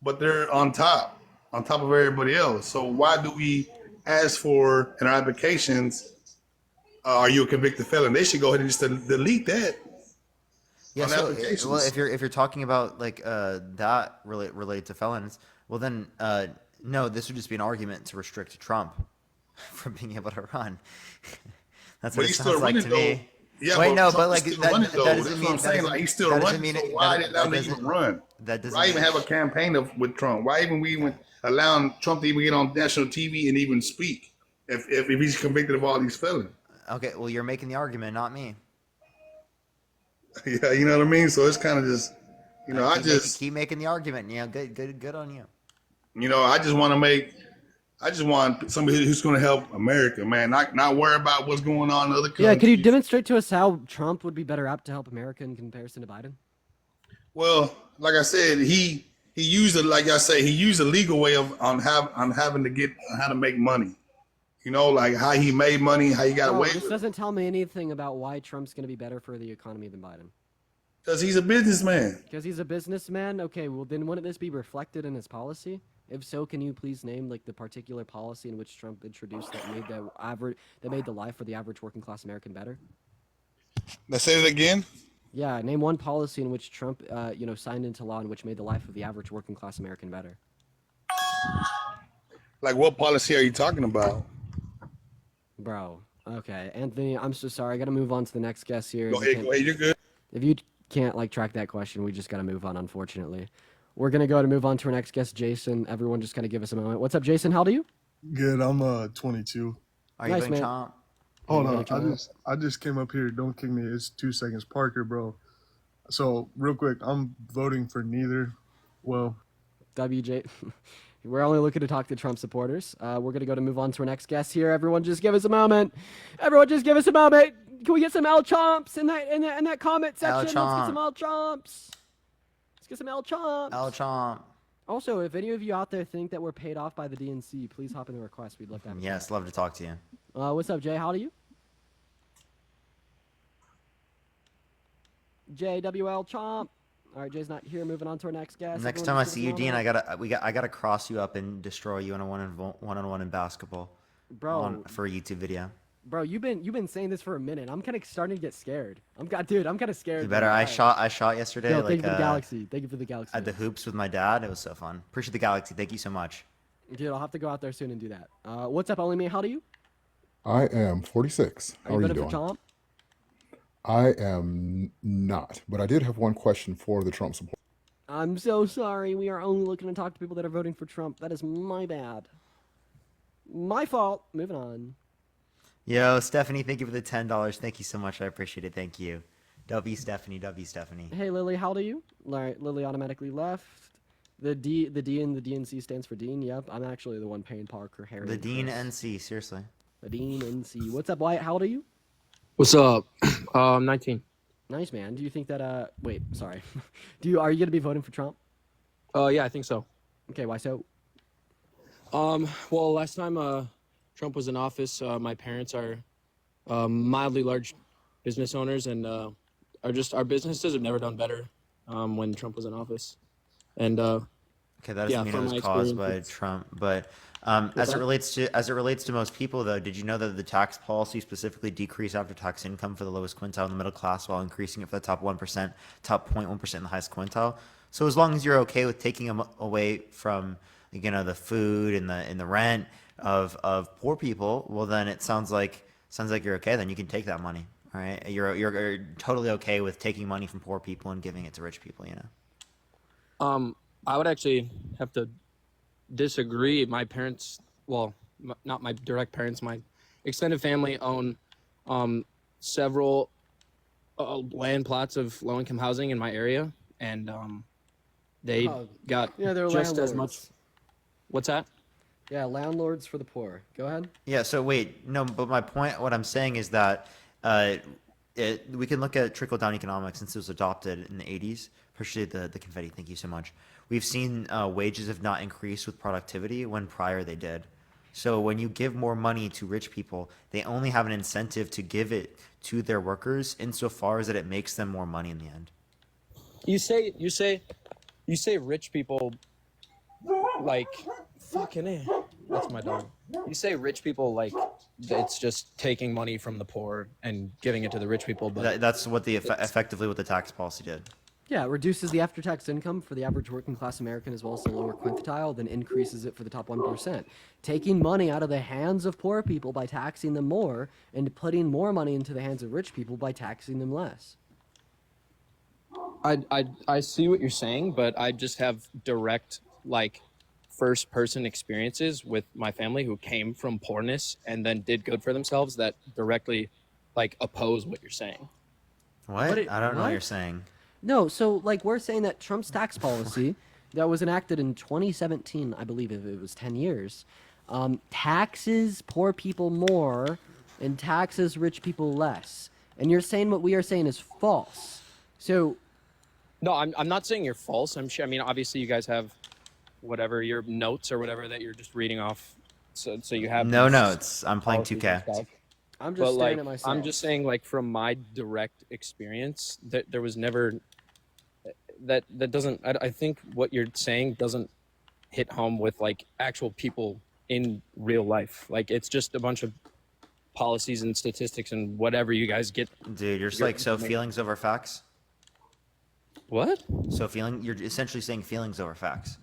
but they're on top of everybody else. So why do we ask for in our applications, are you a convicted felon? They should go ahead and just delete that. Yeah. on So, applications. well, if you're talking about like that related to felons, well then no, this would just be an argument to restrict Trump from being able to run. That's what But it he's sounds still like running to though. me. Yeah, Wait, but no, Trump but is like still that, running that though. doesn't That's mean what I'm that saying. doesn't Like he's still that doesn't running. mean So it why that, not that even doesn't run? that doesn't Why even mean have a campaign with Trump? Why even we even allowing Trump to even get on national TV and even speak if he's convicted of all these felonies? okay. Well, you're making the argument, not me. Yeah, you know what I mean. So it's kind of just, Keep making the argument. You know, good on you. I just want somebody who's going to help America, man. Not worry about what's going on in other Yeah, could you countries. demonstrate to us how Trump would be better apt to help America in comparison to Biden? Well, like I said, he used it. Like I say, he used a legal way of on having to get how to make money. You know, like how he made money, how he got Bro, away this with it. doesn't tell me anything about why Trump's going to be better for the economy than Biden. Because he's a businessman. Because he's a businessman? Okay, well then wouldn't this be reflected in his policy? If so, can you please name like the particular policy in which Trump introduced that made the life for the average working class American better? Let's say it again. Yeah, name one policy in which Trump, signed into law and which made the life of the average working class American better. Like what policy are you talking about? Bro, okay, Anthony, I'm so sorry. I got to move on to the next guest here. Go ahead, you're good. If you can't like track that question, we just got to move on. Unfortunately, we're gonna move on to our next guest, Jason. Everyone, just gotta give us a moment. What's up, Jason? How old are you? Good. I'm 22. Are you Nice, doing man. Chomp? Hold you on. gonna I just came up here. Don't kick me. It's 2 seconds. Parker, bro. So real quick, I'm voting for neither. Well, WJ. We're only looking to talk to Trump supporters. We're gonna move on to our next guest here. Everyone, just give us a moment. Everyone, just give us a moment. Can we get some L Chomps in that comment section? Let's get Chomp. some L Chomps. Let's get some L Chomps. El Chomp. Also, if any of you out there think that we're paid off by the DNC, please hop in the request. We'd love to have you. Yes, love to talk to you. What's up, Jay? How old are you? JWL Chomp. All right, Jay's not here. Moving on to our next guest. Next Everyone time I just see give you, us a Dean, moment. I gotta cross you up and destroy you in a one-on-one in basketball. Bro. For a YouTube video. Bro, you've been saying this for a minute. I'm kind of starting to get scared. I'm kind of scared. You better. man. I shot yesterday. Yo, like, thank you for the galaxy. Thank you for the galaxy. At the hoops with my dad. It was so fun. Appreciate the galaxy. Thank you so much. Dude, I'll have to go out there soon and do that. What's up, Only Me? How old are you? I am 46. How are you voting doing? for Trump? I am not, but I did have one question for the Trump support. I'm so sorry. We are only looking to talk to people that are voting for Trump. That is my bad. My fault. Moving on. Yo, Stephanie, thank you for the $10. Thank you so much. I appreciate it. Thank you. W Stephanie. Hey, Lily, how old are you? All right, Lily automatically left. The D in the DNC stands for Dean. Yep, I'm actually the one paying Parker, Harry. The and Dean Chris. NC, seriously. The Dean NC. What's up, Wyatt? How old are you? What's up? 19. Nice, man. Do you think that wait, sorry. Are you gonna be voting for Trump? Yeah, I think so. Okay, why so? Well, last time Trump was in office, my parents are mildly large business owners, and our businesses have never done better when Trump was in office. And Okay, that doesn't mean it was caused by Trump, but as it relates to most people, though, did you know that the tax policy specifically decreased after-tax income for the lowest quintile in the middle class while increasing it for the top 1%, top 0.1% in the highest quintile? So as long as you're okay with taking them away from, the food and the rent of poor people, well, then it sounds like you're okay. Then you can take that money, all right? You're totally okay with taking money from poor people and giving it to rich people, I would actually have to disagree. My parents, well, not my direct parents, my extended family own several land plots of low-income housing in my area, and they got they're just as landlords. much. What's that? Yeah, landlords for the poor. Go ahead. Yeah, so wait, no, but my point, what I'm saying is that we can look at trickle-down economics since it was adopted in the 80s. Appreciate the confetti, thank you so much. We've seen wages have not increased with productivity when prior they did. So when you give more money to rich people, they only have an incentive to give it to their workers insofar as that it makes them more money in the end. You say rich people, like, fucking A. That's my dog. You say rich people, like, it's just taking money from the poor and giving it to the rich people, but That's what effectively what the tax policy did. Yeah, it reduces the after-tax income for the average working class American as well as the lower quintile, then increases it for the top 1%. Taking money out of the hands of poor people by taxing them more and putting more money into the hands of rich people by taxing them less. I see what you're saying, but I just have direct, like, first person experiences with my family who came from poorness and then did good for themselves that directly, like, oppose what you're saying. What? What it- I don't know what what? you're saying. No, so like we're saying that Trump's tax policy that was enacted in 2017, I believe if it was 10 years, taxes poor people more and taxes rich people less. And you're saying what we are saying is false. So No, I'm not saying you're false. I'm sure. I mean, obviously, you guys have whatever your notes or whatever that you're just reading off. So you have No these notes. I'm playing policies 2K. and stuff. I'm just But staring like, at myself. I'm just saying, like, from my direct experience, that there was never that doesn't. I think what you're saying doesn't hit home with like actual people in real life. Like, it's just a bunch of policies and statistics and whatever you guys get. Dude, you're just your like, so information- feelings over facts? What? So you're essentially saying feelings over facts.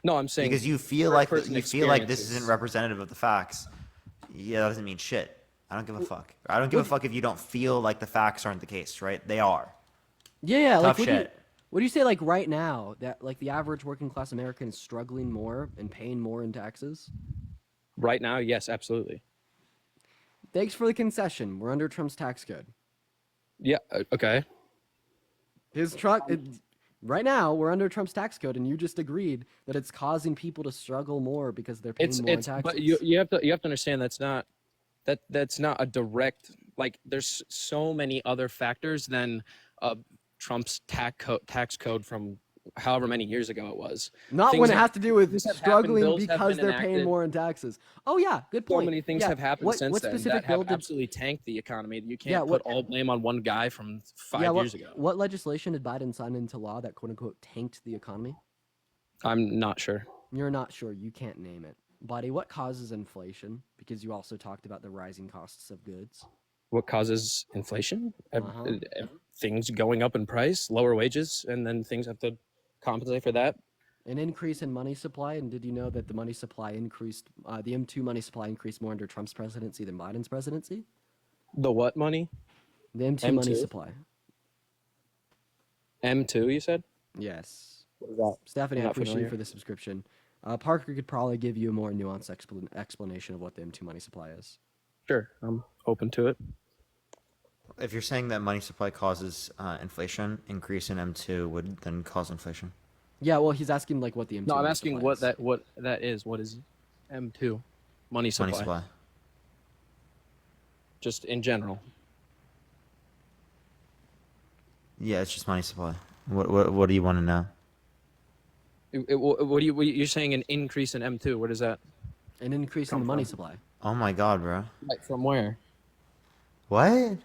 No, I'm saying Because you feel first like person this isn't experiences. representative of the facts. Yeah, that doesn't mean shit. I don't give a fuck. I don't give a fuck if you don't feel like the facts aren't the case, right? They are. yeah, like Tough shit. what do you say like right now that like the average working class American is struggling more and paying more in taxes? Right now, yes, absolutely. Thanks for the concession. We're under Trump's tax code. Yeah. Okay. His truck. Right now, we're under Trump's tax code, and you just agreed that it's causing people to struggle more because they're paying more in taxes. But you have to understand that's not a direct, like, there's so many other factors than Trump's tax code from however many years ago it was. Not Things when it have- has to do with things have happened, struggling bills have because been they're paying enacted. more in taxes. Oh yeah, good So point. many things Yeah, have happened what since then specific that bill have did? absolutely tanked the economy. You can't Yeah, put what- all blame on one guy from 5 Yeah, years ago. what legislation did Biden sign into law that quote unquote tanked the economy? I'm not sure. You're not sure. You can't name it, buddy. What causes inflation? Because you also talked about the rising costs of goods. What causes inflation? Uh-huh. Things going up in price, lower wages, and then things have to compensate for that. An increase in money supply, and did you know that the money supply increased? The M2 money supply increased more under Trump's presidency than Biden's presidency. The what money? The M2 money M2? supply. M2, you said? Yes. What is that? Stephanie, I'm I not appreciate you familiar. for the subscription. Parker could probably give you a more nuanced explanation of what the M2 money supply is. Sure, I'm open to it. If you're saying that money supply causes inflation, increase in M2 would then cause inflation. Yeah, well, he's asking like what the M2. No, I'm money asking supply is. what that is. What is M2? Money supply. Money supply. Just in general. Yeah, it's just money supply. What do you want to know? What you're saying an increase in M2? What is that? An increase in the money supply. Oh my god, bro. Like from where? What?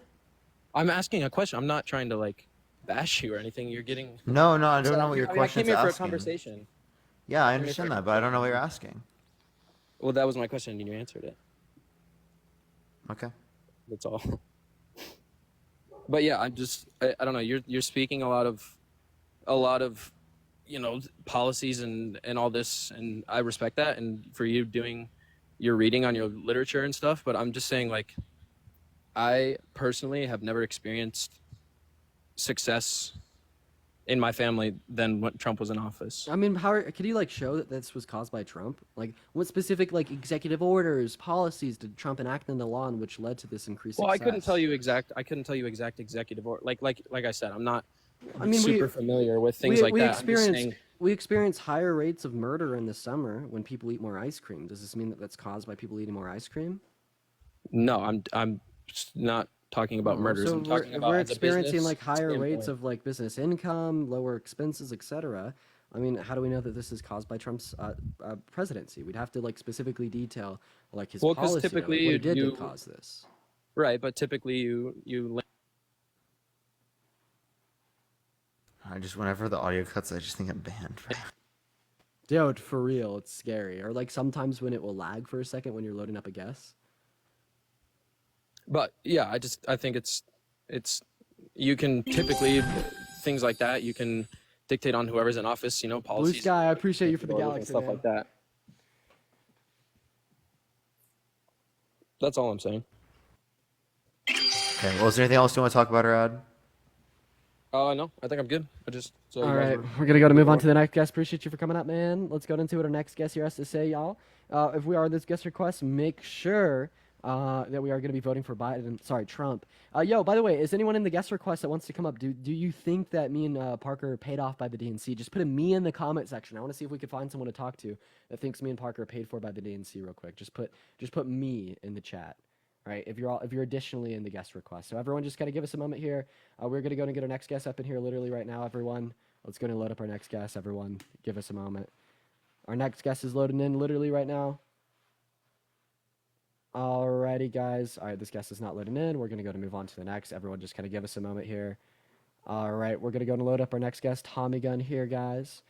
I'm asking a question. I'm not trying to like bash you or anything. You're getting. No, I don't know what your I question's came here for a asking. conversation. Yeah, I Came here for understand a that, but I don't know what you're asking. Well, that was my question, and you answered it. Okay. That's all. But yeah, I don't know. You're speaking a lot of, policies and all this, and I respect that. And for you doing your reading on your literature and stuff, but I'm just saying, like, I personally have never experienced success in my family than when Trump was in office. I mean, how could you like show that this was caused by Trump? Like, what specific like executive orders, policies did Trump enact into law in which led to this increased Well, success? I couldn't tell you exact executive or like I said, I'm not I mean, super familiar with things like that. I'm just saying, We experience higher rates of murder in the summer when people eat more ice cream. Does this mean that that's caused by people eating more ice cream? no, I'm not talking about murders. So I'm talking about we're as a experiencing business like higher rates standpoint. of like business income, lower expenses, etc. I mean, how do we know that this is caused by Trump's presidency? We'd have to like specifically detail like his Well, 'cause policy, typically what he did you- to cause this. Right, but typically you Whenever the audio cuts, I just think I'm banned. Dude, for real, it's scary. Or like sometimes when it will lag for a second when you're loading up a guess. But yeah, I think it's you can typically things like that, you can dictate on whoever's in office, Blue policies. Sky, I appreciate you for the and galaxy, stuff man. like that. That's all I'm saying. Okay. Well, is there anything else you want to talk about or add? No, I think I'm good. So All you guys right, were- we're gonna move on to the next guest. Appreciate you for coming up, man. Let's go into what our next guest here has to say, y'all. If we are this guest request, make sure that we are gonna be voting for Trump. Yo, by the way, is anyone in the guest request that wants to come up? Do you think that me and Parker are paid off by the DNC? Just put a me in the comment section. I want to see if we can find someone to talk to that thinks me and Parker are paid for by the DNC. Real quick, just put me in the chat. Right, if you're additionally in the guest request. So everyone just gotta give us a moment here. We're gonna go and get our next guest up in here literally right now, everyone. Let's go and load up our next guest, everyone. Give us a moment. Our next guest is loading in literally right now. Alrighty, guys. All right, this guest is not loading in. We're gonna go to move on to the next. Everyone just kind of give us a moment here. All right, we're gonna go and load up our next guest, Tommy Gun here, guys.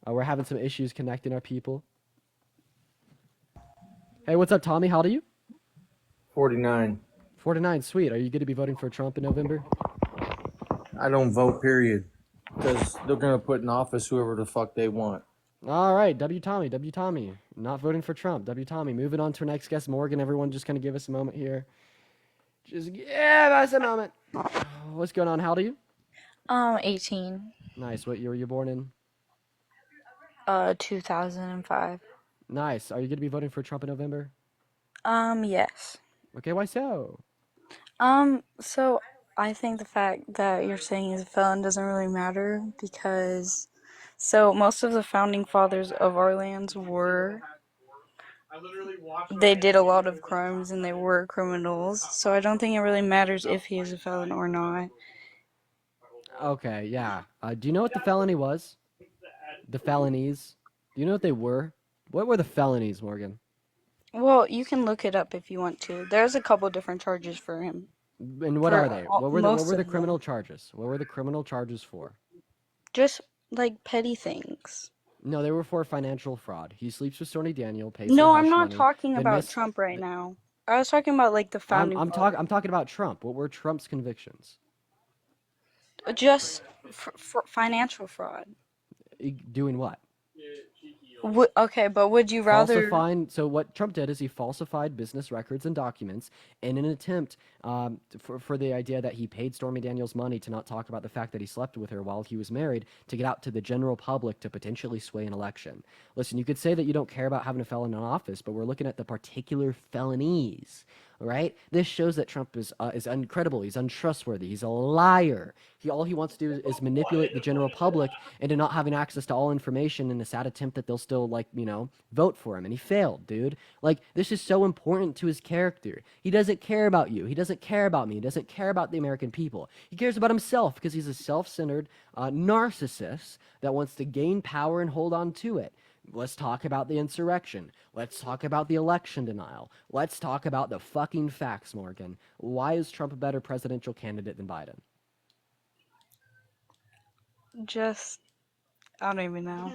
We're having some issues connecting our people. Hey, what's up, Tommy? How old are you? 49. 49, sweet. Are you going to be voting for Trump in November? I don't vote, period. Because they're going to put in office whoever the fuck they want. All right, W. Tommy. Not voting for Trump. W. Tommy. Moving on to our next guest, Morgan. Everyone just kind of give us a moment here. Just give us a moment. What's going on? How old are you? 18. Nice. What year were you born in? 2005. Nice. Are you going to be voting for Trump in November? Yes. Okay, why so? So I think the fact that you're saying he's a felon doesn't really matter because most of the founding fathers of our lands they did a lot of crimes and they were criminals. So I don't think it really matters if he is a felon or not. Okay, yeah. Do you know what the felony was? The felonies? Do you know what they were? What were the felonies, Morgan? Well, you can look it up if you want to. There's a couple different charges for him. And what For are they? What were most the of them. criminal charges? What were the criminal charges for? Just like petty things. No, they were for financial fraud. He sleeps with Stormy Daniel, pays No, her I'm hush not money, talking then about Trump right now. I was talking about like the founding I'm fathers. talking about Trump. What were Trump's convictions? Just financial fraud. Doing what? Okay, but would you rather? So what Trump did is he falsified business records and documents in an attempt for the idea that he paid Stormy Daniels money to not talk about the fact that he slept with her while he was married to get out to the general public to potentially sway an election. Listen, you could say that you don't care about having a felon in office, but we're looking at the particular felonies. Right? This shows that Trump is incredible. He's untrustworthy. He's a liar. All he wants to do is manipulate the general public into not having access to all information in a sad attempt that they'll still vote for him. And he failed, dude. This is so important to his character. He doesn't care about you. He doesn't care about me. He doesn't care about the American people. He cares about himself because he's a self-centered narcissist that wants to gain power and hold on to it. Let's talk about the insurrection. Let's talk about the election denial. Let's talk about the fucking facts, Morgan. Why is Trump a better presidential candidate than Biden? I don't even know.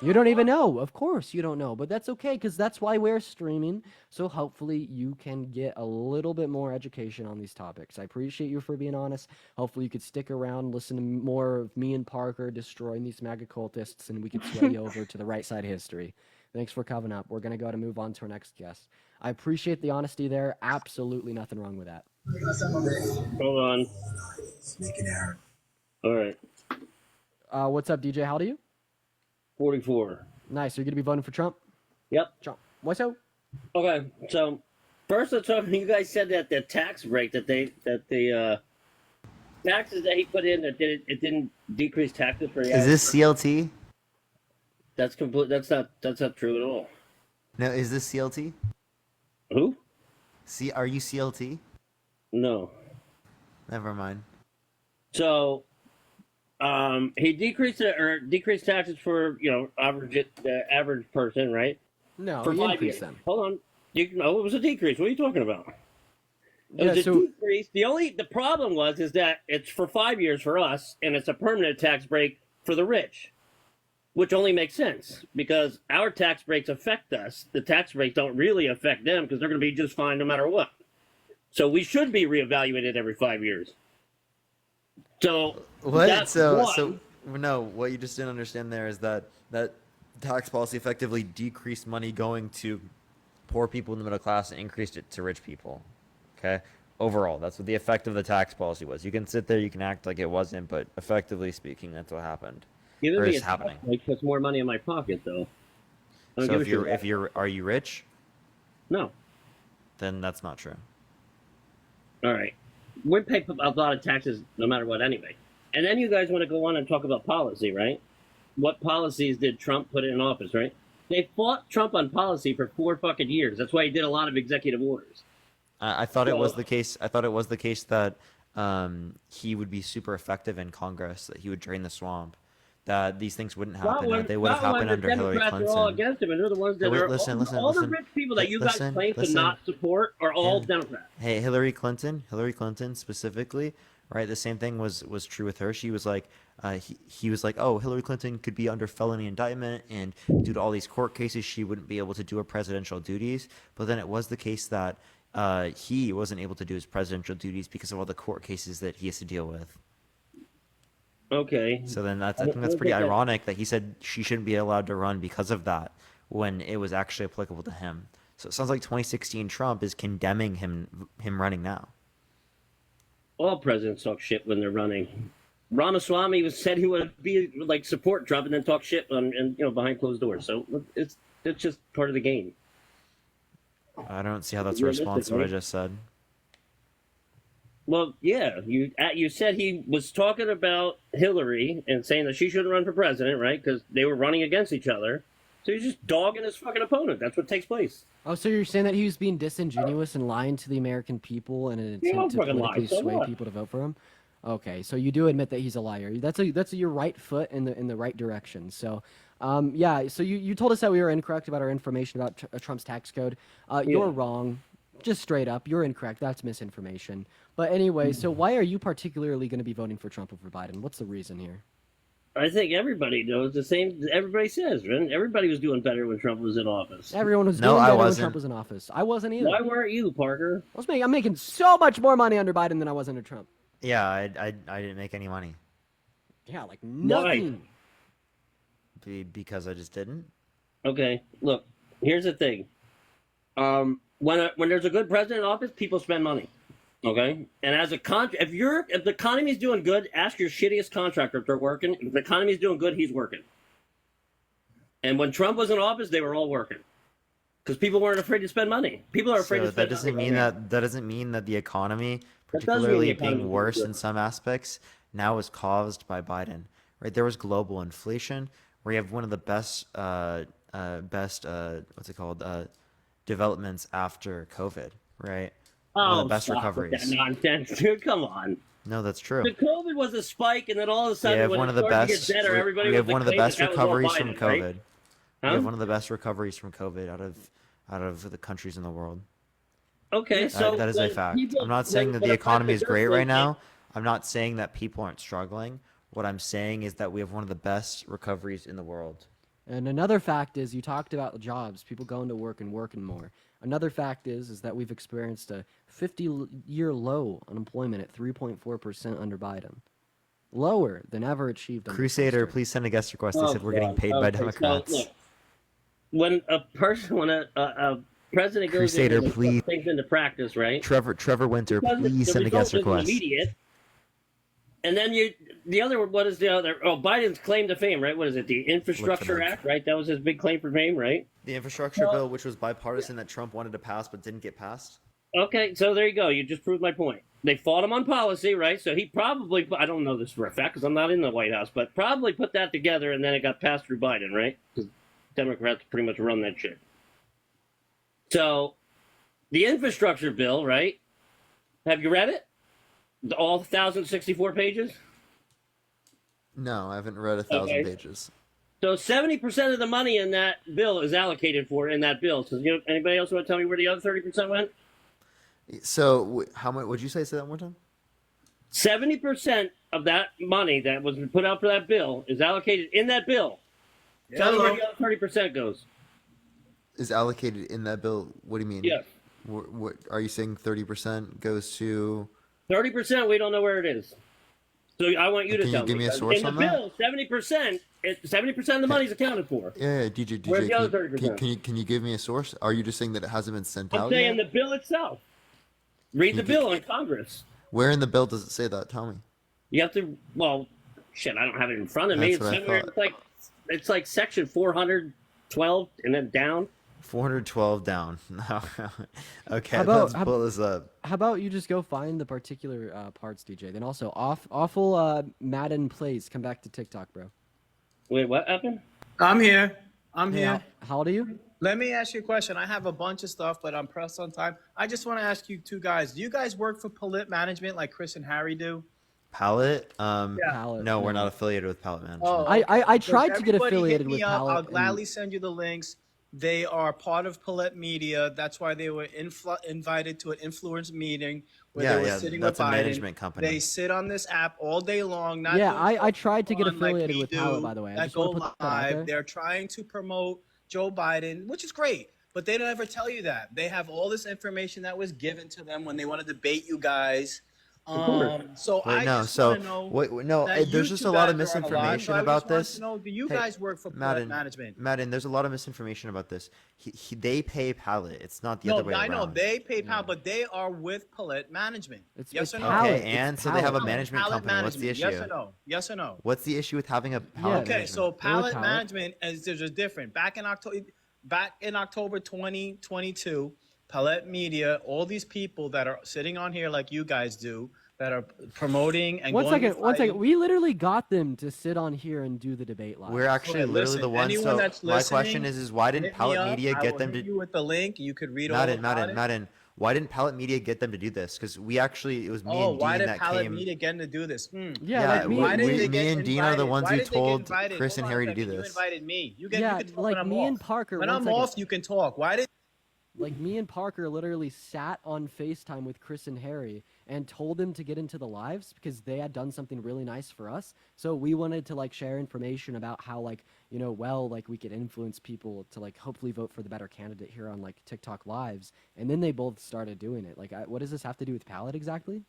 You don't even know. Of course you don't know, but that's okay because that's why we're streaming. So hopefully you can get a little bit more education on these topics. I appreciate you for being honest. Hopefully you could stick around, listen to more of me and Parker destroying these MAGA cultists, and we could sway you over to the right side of history. Thanks for coming up. We're going to go ahead and move on to our next guest. I appreciate the honesty there. Absolutely nothing wrong with that. Hold on. All right. What's up, DJ? How old are you? 44. Nice. Are you going to be voting for Trump? Yep. Trump. Why so? Okay, so first let's talk. You guys said that the tax break that the taxes that he put in that it didn't decrease taxes for. Is this CLT? That's complete. That's not true at all. No, is this CLT? Who? Are you CLT? No. Never mind. So, he decreased taxes for the average person, right? No, For he 5 increased years. them. Hold on. It was a decrease. What are you talking about? It Yeah, was a so- decrease. The problem is that it's for 5 years for us, and it's a permanent tax break for the rich, which only makes sense because our tax breaks affect us. The tax breaks don't really affect them because they're going to be just fine no matter what. So we should be reevaluated every 5 years. So What? that's So one. so no, what you just didn't understand there is that tax policy effectively decreased money going to poor people in the middle class and increased it to rich people. Okay? Overall, that's what the effect of the tax policy was. You can sit there, you can act like it wasn't, but effectively speaking, that's what happened. Giving Or me is a happening. tax break puts more money in my pocket, though. I don't So give a if shit you're about if you're are you rich? No. Then that's not true. All right. We pay a lot of taxes no matter what anyway. And then you guys want to go on and talk about policy, right? What policies did Trump put in office, right? They fought Trump on policy for 4 fucking years. That's why he did a lot of executive orders. I thought it was So, the case. I thought it was the case that he would be super effective in Congress. That he would drain the swamp. That these things wouldn't happen. That they would have not when happened the under Hillary Democrats are all Clinton. against him, and they're the ones that Wait, are listen, all the listen. rich people that you guys Listen, claim to listen. not support are all Yeah. Democrats. Hey, Hillary Clinton specifically, right? The same thing was true with her. She was like, he was like, oh, Hillary Clinton could be under felony indictment, and due to all these court cases, she wouldn't be able to do her presidential duties. But then it was the case that he wasn't able to do his presidential duties because of all the court cases that he has to deal with. Okay. So then I I think don't that's pretty think that- ironic that he said she shouldn't be allowed to run because of that when it was actually applicable to him. So it sounds like 2016 Trump is condemning him running now. All presidents talk shit when they're running. Ramaswamy said he would be like support Trump and then talk shit and behind closed doors. So it's just part of the game. I don't see how that's a Realistic, response to what I right? just said. Well, yeah, you said he was talking about Hillary and saying that she shouldn't run for president, right? Because they were running against each other. So he's just dogging his fucking opponent. That's what takes place. Oh, so you're saying that he was being disingenuous and lying to the American people in an He attempt won't to fucking lie, politically so sway what? people to vote for him? Okay, so you do admit that he's a liar. That's your right foot in the right direction. So, yeah. So you told us that we were incorrect about our information about Trump's tax code. You're wrong, just straight up. You're incorrect. That's misinformation. But anyway, so why are you particularly going to be voting for Trump over Biden? What's the reason here? I think everybody knows the same. Everybody says, man. Everybody was doing better when Trump was in office. Everyone was No, doing I better when wasn't. Trump was in office. I wasn't either. Why weren't you, Parker? I'm making so much more money under Biden than I was under Trump. Yeah, I didn't make any money. Yeah, like Why? nothing. Because I just didn't. Okay, look. Here's the thing. When there's a good president in office, people spend money. Okay, and as a if the economy's doing good, ask your shittiest contractor if they're working. If the economy's doing good, he's working. And when Trump was in office, they were all working because people weren't afraid to spend money. People are afraid So to spend that doesn't money. mean that doesn't mean that the economy, That does mean the particularly economy being is worse good. in some aspects, now is caused by Biden. Right? There was global inflation, where you have one of the best what's it called developments after COVID. Right? One of Oh, the best stop with recoveries. that nonsense, dude. Come on. No, that's true. The COVID was a spike, and then all of a We sudden, have when one it of the started best. to get better, everybody We was have one of the claiming best that was all recoveries from Biden, COVID. right? We Huh? have one of the best recoveries from COVID out of the countries in the world. Okay, so that is a when fact. people- I'm not saying that when the a economy is president great does right something- now. I'm not saying that people aren't struggling. What I'm saying is that we have one of the best recoveries in the world. And another fact is you talked about jobs, people going to work and working more. Another fact is that we've experienced a 50-year low unemployment at 3.4% under Biden. Lower than ever achieved under Crusader, please send a guest request. They Oh, said we're getting God. paid by Okay, so, Democrats. look, when a president goes Crusader, and please. puts things into practice, right? Trevor Winter, Because please the send a guest result request. isn't immediate. And then what is the other? Oh, Biden's claim to fame, right? What is it? The Infrastructure up. Act, right? That was his big claim for fame, right? The infrastructure bill, which was bipartisan, that Trump wanted to pass but didn't get passed. Okay, so there you go. You just proved my point. They fought him on policy, right? So he probably, I don't know this for a fact because I'm not in the White House, but probably put that together and then it got passed through Biden, right? Because Democrats pretty much run that shit. So the infrastructure bill, right? Have you read it? All 1,064 pages? No, I haven't read 1,000 Okay. pages. So 70% of the money in that bill is allocated for in that bill. So anybody else want to tell me where the other 30% went? So how much would you say that one more time? 70% of that money that was put out for that bill is allocated in that bill. Tell me where the other 30% goes. Is allocated in that bill? What do you mean? Yes. What are you saying? 30% goes to 30%, we don't know where it is. So I want you to Can tell you give me a because source in the on that? bill, 70% of the money is accounted for. Yeah, DJ, Where's DJ, the other can, 30%? can you give me a source? Are you just saying that it hasn't been sent I'm out saying yet? the bill itself. Read the bill in Congress. Where in the bill does it say that? Tell me. You have to. Well, shit, I don't have it in front of me. That's It's what I somewhere. thought. It's like section 412 and then down. 412 down. No. Okay, How about- let's pull this up. How about you just go find the particular parts, DJ? Then also, awful Madden plays. Come back to TikTok, bro. Wait, what happened? I'm here. I'm Hey, here. How old are you? Let me ask you a question. I have a bunch of stuff, but I'm pressed on time. I just want to ask you two guys. Do you guys work for Palit Management like Chris and Harry do? Palette? Palette, No, we're no. not affiliated with Palette Management. Oh, I so tried to get everybody hit affiliated me with up. Palette. I'll and- gladly send you the links. They are part of Palit Media. That's why they were invited to an influence meeting where Yeah, they were yeah, sitting that's with a Biden. management company. They sit on this app all day long. Not Yeah, doing I tried to get fun like affiliated we with do Palette, by the way. I that just go want to put that out there. live. They're trying to promote Joe Biden, which is great, but they don't ever tell you that. They have all this information that was given to them when they want to debate you guys. So Wait, I no, just so want to know. wait, no, that there's you just two a lot of guys are on the line, misinformation so I just about wanted this. to know, do you Hey, guys work for Palit Management? Madden, there's a lot of misinformation about this. They pay Palette. It's not the No, other way I know around. they pay PayPal, but they are with Palit Management. Yes or no? Okay, and so they have a management Pallet company. What's the Management. issue? Yes or no? Yes or no? What's the issue with having a Palette Okay, management? so Pallet Management is there's a different. Back in October 2022, Palette Media, all these people that are sitting on here like you guys do, that are promoting and One going to second, one fight- second. We literally got them to sit on here and do the debate live. We're actually Okay, literally listen, the ones. anyone So that's my question listening, is why didn't hit me Palette up. Media I get will them hit to? you with the link. You could read all Madden, about Madden, it. Madden. Why didn't Palette Media get them to do this? Because we actually, it was me Oh, and why Dean did that Palette came. Media get to do this? Yeah, like me- why did we- they me get and Dean are the invited? ones Why who did they get told invited? Chris Hold and on a Harry to do second. You this. invited me. You Yeah, can talk like when I'm me off. and Parker. When one I'm second. off, you can talk. Why did? Like me and Parker literally sat on FaceTime with Chris and Harry and told them to get into the lives because they had done something really nice for us. So we wanted to like share information about how like, you know, well, like we could influence people to like hopefully vote for the better candidate here on like TikTok lives. And then they both started doing it. Like, what does this have to do with Palette exactly?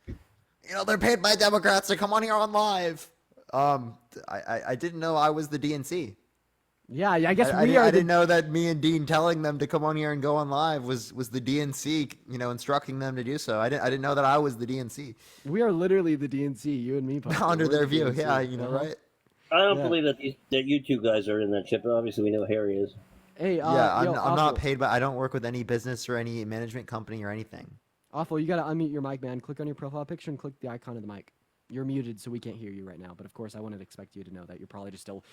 You know, they're paid by Democrats to come on here on live. I didn't know I was the DNC. Yeah, I guess I we are. didn't know that me and Dean telling them to come on here and go on live was the DNC, you know, instructing them to do so. I didn't know that I was the DNC. We are literally the DNC, you and me, Parker. Under We're their the view, DNC. yeah, you know, Uh-huh. right? I don't Yeah. believe that you two guys are in that ship, but obviously we know Harry is. Hey, Yeah, I'm yo, not Awful. paid, but I don't work with any business or any management company or anything. Awful, you gotta unmute your mic, man. Click on your profile picture and click the icon of the mic. You're muted, so we can't hear you right now. But of course, I wouldn't expect you to know that you're probably just still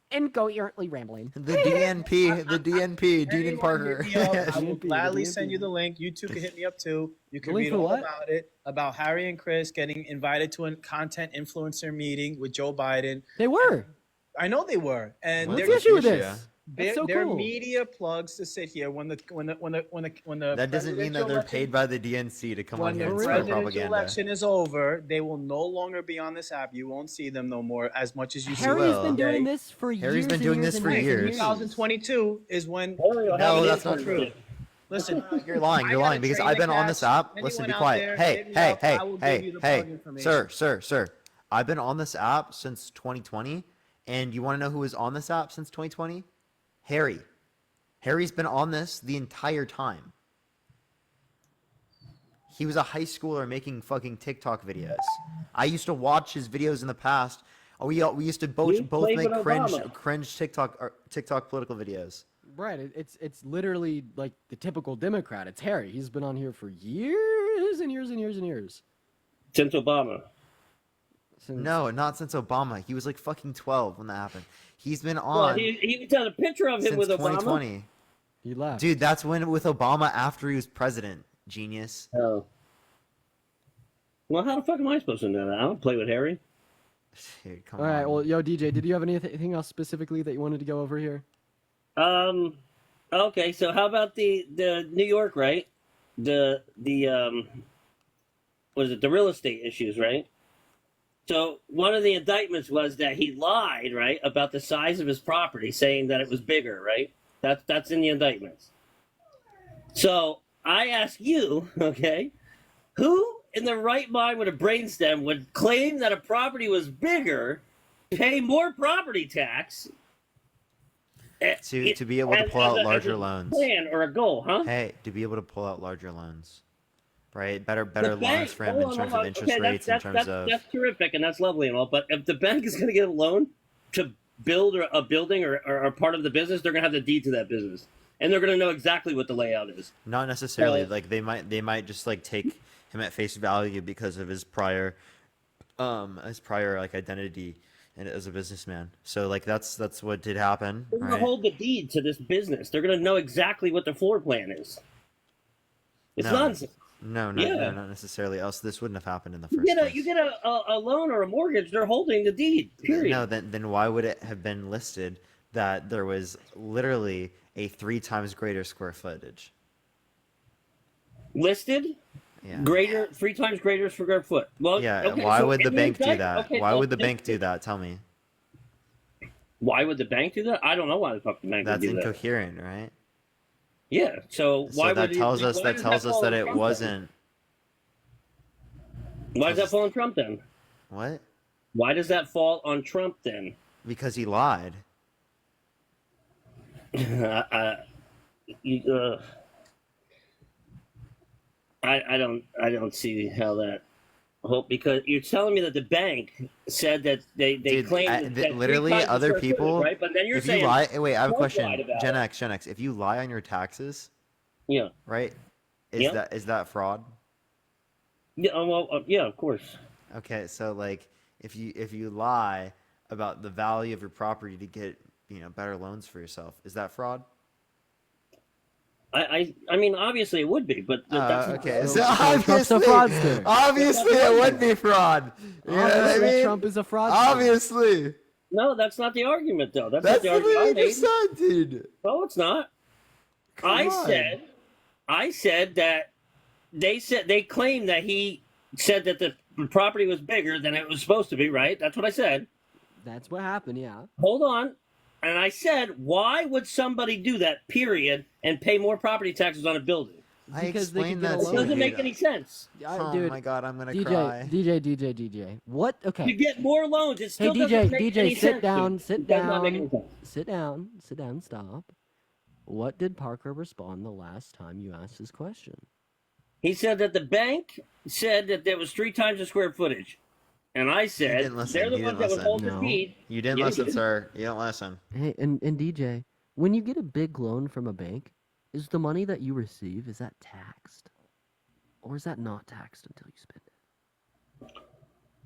incoherently rambling. The DNP, the DNP, Dean and Parker. Hit me up. I will DNP, gladly DNP. send you the link. You two can hit me up too. You can link read for all what? about it, about Harry and Chris getting invited to a content influencer meeting with Joe Biden. They were. I know they were, and What's they're the issue with issue? this? They're, That's so they're cool. media plugs to sit here when the That doesn't mean that presidential they're election- paid by the DNC to come on when here the and spread presidential propaganda. election is over, they will no longer be on this app. You won't see them no more as much as you see Harry them has been today. doing this for years. Harry's been and doing years this and for years and years. years. 2022 is when. No, that's not true. Listen, You're lying. You're I got lying a because train I've to been on this catch. app. Listen, Anyone be out quiet. there, Hey, hit me hey, up. hey, I will give hey, you the hey, plug information. sir. I've been on this app since 2020, and you want to know who was on this app since 2020? Harry. Harry's been on this the entire time. He was a high schooler making fucking TikTok videos. I used to watch his videos in the past. We used to You both played make with Obama. cringe TikTok political videos. Right. It's literally like the typical Democrat. It's Harry. He's been on here for years and years and years and years. Since Obama. No, not since Obama. He was like fucking 12 when that happened. He's been Well, on he got a picture of him since with Obama. 2020. He left. Dude, that's when with Obama after he was president. Genius. Oh. Well, how the fuck am I supposed to know that? I don't play with Harry. Dude, come All right. on. Well, yo, DJ, did you have anything else specifically that you wanted to go over here? Okay, so how about the New York, right? The what is it? The real estate issues, right? So one of the indictments was that he lied, right, about the size of his property, saying that it was bigger, right? That's in the indictments. So I ask you, okay, who in their right mind with a brainstem would claim that a property was bigger, pay more property tax To be able to pull out larger loans. plan or a goal, huh? Hey, to be able to pull out larger loans, right? Better loans bank, for him in hold on, terms hold of on. interest Okay, rates, in terms of. that's terrific and that's lovely and all, but if the bank is going to get a loan to build a building or part of the business, they're going to have the deed to that business, and they're going to know exactly what the layout is. Not necessarily. So- Like they might just like take him at face value because of his prior like identity and as a businessman. So like that's what did happen, They're going right? to hold the deed to this business. They're going to know exactly what the floor plan is. It's No. nonsense. No, Yeah. not necessarily. Else this wouldn't have happened in the You first get place. a loan or a mortgage. They're holding the deed. Period. No, then why would it have been listed that there was literally a 3 times greater square footage? Listed. Yeah. Greater, 3 times greater square foot. Well, Yeah. okay, Why so would the in bank do effect- that? okay, Why so would the in- bank do that? Tell me. Why would the bank do that? I don't know why the fuck the bank That's would do that. incoherent, right? Yeah. So So why that would tells it, us why that does tells us fall that on it Trump then? wasn't. Why does that fall on Trump then? What? Why does that fall on Trump then? Because he lied. You, I don't see how that. Hope because you're telling me that the bank said that they Dude, claimed that literally 3 times the other square footage, people. right? But then you're if saying you lie, wait, I have a Trump question. lied about Gen it. X. If you lie on your taxes, Yeah. right? Is Yeah. that fraud? Yeah. Well, yeah, of course. Okay, so like if you lie about the value of your property to get better loans for yourself, is that fraud? I mean, obviously it would be, but that's Okay, So- so Trump's a obviously, fraudster. obviously it would be fraud. You know what I Obviously, mean? Trump is a fraudster. Obviously. No, that's not the argument, though. That's That's not the argument what I you made. just said, dude. No, it's not. Come on. I said that they claimed that he said that the property was bigger than it was supposed to be, right? That's what I said. That's what happened. Yeah. Hold on. And I said, why would somebody do that, period, and pay more property taxes on a building? I Because they explained could get that a to It loan. doesn't you. make any sense. Oh Dude, my god, I'm gonna DJ, cry. DJ. What? Okay. You get more loans. It Hey still DJ, doesn't make any sit sense. down, dude. sit It does not make any down, sense. sit down, stop. What did Parker respond the last time you asked this question? He said that the bank said that there was 3 times the square footage. And I You said, didn't listen. they're the You ones didn't that would listen. hold No. the deed. You didn't Yeah, listen, did. sir. You don't listen. Hey, and DJ, when you get a big loan from a bank, is the money that you receive, is that taxed? Or is that not taxed until you spend it?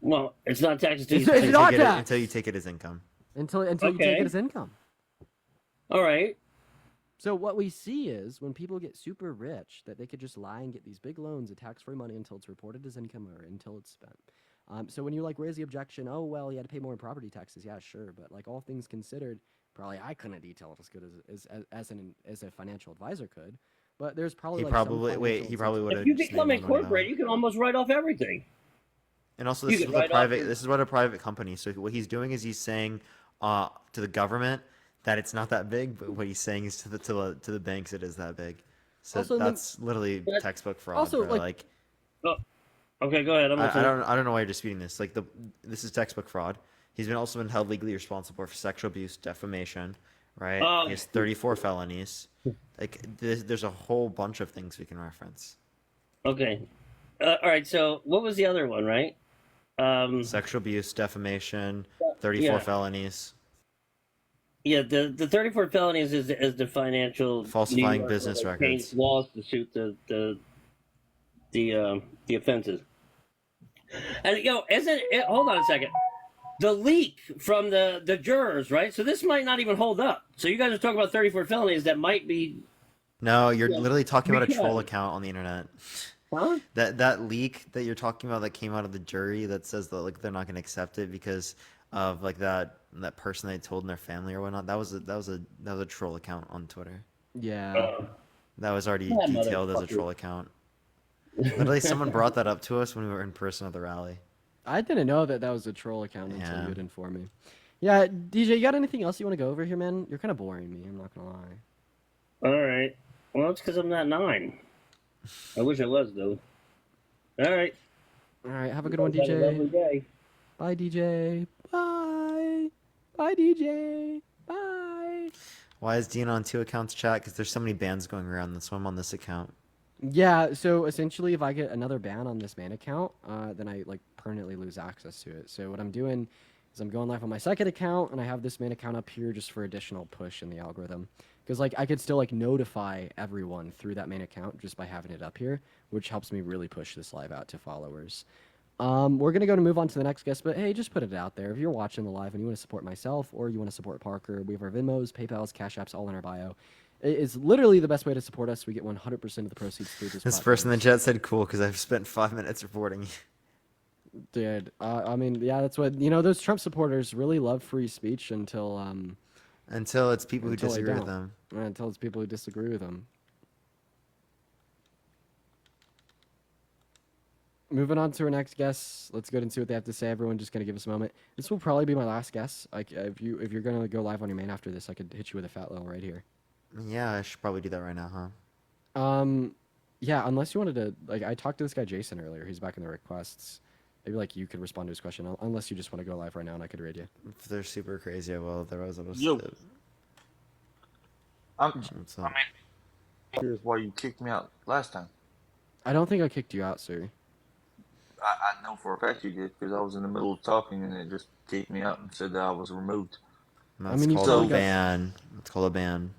Well, it's not taxed until It's you it's pay. not Take it- taxed. until you take it as income. Until you take Okay. it as income. All right. So what we see is when people get super rich, that they could just lie and get these big loans of tax-free money until it's reported as income or until it's spent. So when you like raise the objection, oh well, you had to pay more in property taxes. Yeah, sure, but like all things considered, probably I couldn't detail it as good as a financial advisor could. But there's probably He like some probably financial he probably would If have. you become incorporated, you can almost write off everything. And also, You this is can what a write off private. your- This is what a private company. So what he's doing is he's saying to the government that it's not that big, but what he's saying is to the banks it is that big. So Also, that's literally textbook fraud. also, bro. like- Oh, okay, go ahead. I'm I listening. don't know why you're disputing this. Like this is textbook fraud. He's been also been held legally responsible for sexual abuse, defamation, right? He has 34 felonies. Like there's a whole bunch of things we can reference. Okay. All right. So what was the other one, right? Sexual abuse, defamation, 34 yeah. felonies. Yeah, the 34 felonies is the financial Falsifying New York, business where they changed records. laws to suit the offenses. And isn't it? Hold on a second. The leak from the jurors, right? So this might not even hold up. So you guys are talking about 34 felonies that might be. No, you're Yeah. literally talking about a troll Because- account on the internet. Huh? That leak that you're talking about that came out of the jury that says that like they're not going to accept it because of like that person they told in their family or whatnot. That was a troll account on Twitter. Yeah. That was already That detailed as a motherfucker. troll account. Literally, someone brought that up to us when we were in person at the rally. I didn't know that was a troll account until Yeah. you had informed me. Yeah, DJ, you got anything else you want to go over here, man? You're kind of boring me. I'm not gonna lie. All right. Well, it's because I'm not 9. I wish I was though. All right. All right, have a good You one, guys have a lovely DJ. day. Bye, DJ. Bye. Bye, DJ. Bye. Why is Dean on 2 accounts, chat? Because there's so many bans going around. That's why I'm on this account. Yeah, so essentially, if I get another ban on this main account, then I like permanently lose access to it. So what I'm doing is I'm going live on my second account, and I have this main account up here just for additional push in the algorithm. Because like I could still like notify everyone through that main account just by having it up here, which helps me really push this live out to followers. We're gonna go to move on to the next guest, but hey, just put it out there. If you're watching the live and you want to support myself or you want to support Parker, we have our Venmos, PayPal's, Cash Apps all in our bio. It's literally the best way to support us. We get 100% of the proceeds through this. This person in the chat said cool because I've spent 5 minutes reporting you. Dude, I mean, yeah, that's what those Trump supporters really love free speech until it's people who until they disagree with don't. them. Until it's people who disagree with them. Moving on to our next guest. Let's go and see what they have to say. Everyone, just gonna give us a moment. This will probably be my last guest. Like, if you're gonna go live on your main after this, I could hit you with a fat low right here. Yeah, I should probably do that right now, huh? Yeah, unless you wanted to, like, I talked to this guy Jason earlier. He's back in the requests. Maybe like you could respond to his question, unless you just want to go live right now and I could read you. If they're super crazy, well, otherwise I'll just. Yo. I'm What's up? curious why you kicked me out last time. I don't think I kicked you out, sir. I know for a fact you did because I was in the middle of talking and it just kicked me out and said that I was removed. That's mean, you called probably a got- ban. It's called a ban.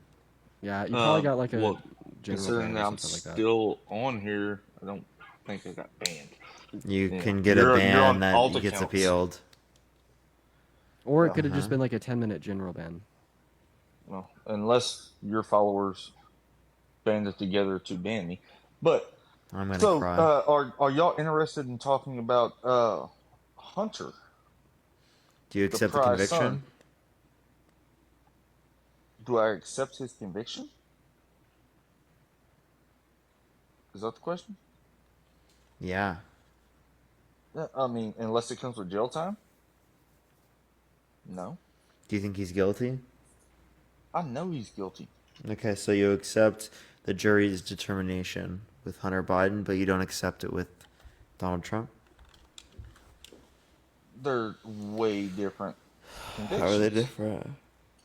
Yeah, you probably got like a well, general considering ban that or I'm something like that. still on here, I don't think I got banned. You Yeah. can get You're- a you're ban on that alt gets accounts. appealed. Or it could have just Uh-huh. been like a 10-minute general ban. Well, unless your followers banded together to ban me. But I'm gonna so cry. are y'all interested in talking about Hunter? Do you the accept the prize conviction? son? Do I accept his conviction? Is that the question? Yeah. Yeah, I mean, unless it comes with jail time? No. Do you think he's guilty? I know he's guilty. Okay, so you accept the jury's determination with Hunter Biden, but you don't accept it with Donald Trump? They're way different convictions. How are they different?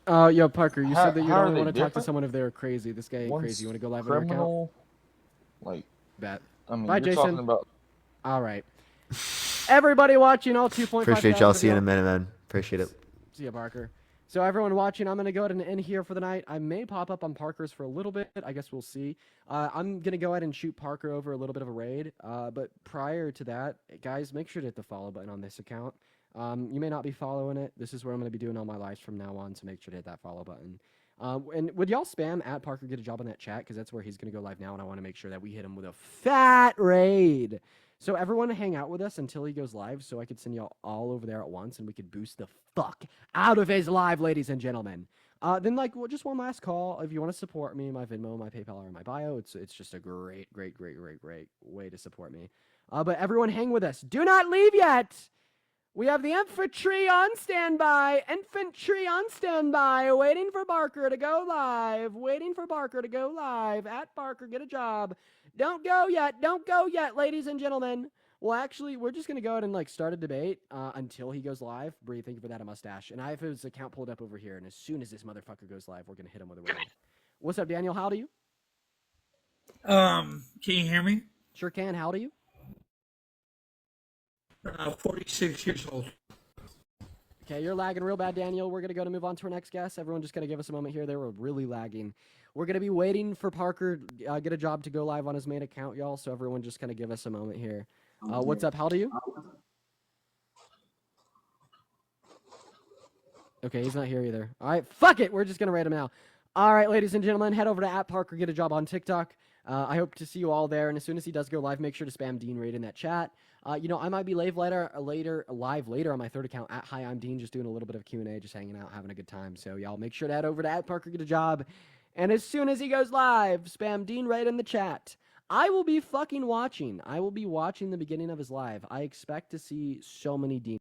Yo, Parker, you said that you How are don't they want to talk to different? someone if they're crazy. This guy ain't One's crazy. You want to go live on your account? criminal, like, Bet. I mean, Bye, you're Jason. talking about All right. Everybody watching, all 2.5 Appreciate y'all. thousand See you in a of minute, man. Appreciate it. See ya, Parker. So everyone watching, I'm gonna go ahead and end here for the night. I may pop up on Parker's for a little bit. I guess we'll see. I'm gonna go ahead and shoot Parker over a little bit of a raid. But prior to that, guys, make sure to hit the follow button on this account. You may not be following it. This is where I'm gonna be doing all my lives from now on. So make sure to hit that follow button. And would y'all spam at Parker get a job in that chat, because that's where he's gonna go live now, and I want to make sure that we hit him with a fat raid. So everyone hang out with us until he goes live, so I could send y'all all over there at once, and we could boost the fuck out of his live, ladies and gentlemen. Then just one last call. If you want to support me, my Venmo, my PayPal are in my bio. It's just a great way to support me. But everyone hang with us. Do not leave yet. We have the infantry on standby. Infantry on standby. Waiting for Barker to go live. Waiting for Barker to go live. At Barker, get a job. Don't go yet. Don't go yet, ladies and gentlemen. Well, actually, we're just going to go ahead and start a debate until he goes live. Bree, thank you for that, a mustache. And I have his account pulled up over here. And as soon as this motherfucker goes live, we're going to hit him with a raid. What's up, Daniel? How old are you? Can you hear me? Sure can. How old are you? 46 years old. Okay, you're lagging real bad, Daniel. We're going to move on to our next guest. Everyone just going to give us a moment here. They were really lagging. We're going to be waiting for Parker get a job to go live on his main account, y'all. So everyone just kind of give us a moment here. What's up? How old are you? Okay, he's not here either. All right, fuck it. We're just going to rate him now. All right, ladies and gentlemen, head over to @Parker get a job on TikTok. I hope to see you all there. And as soon as he does go live, make sure to spam Dean Raid in that chat. I might be live later on my third account at Hi I'm Dean, just doing a little bit of Q&A, just hanging out, having a good time. So y'all make sure to head over to @Parker get a job. And as soon as he goes live, spam Dean Raid in the chat. I will be fucking watching. I will be watching the beginning of his live. I expect to see so many Dean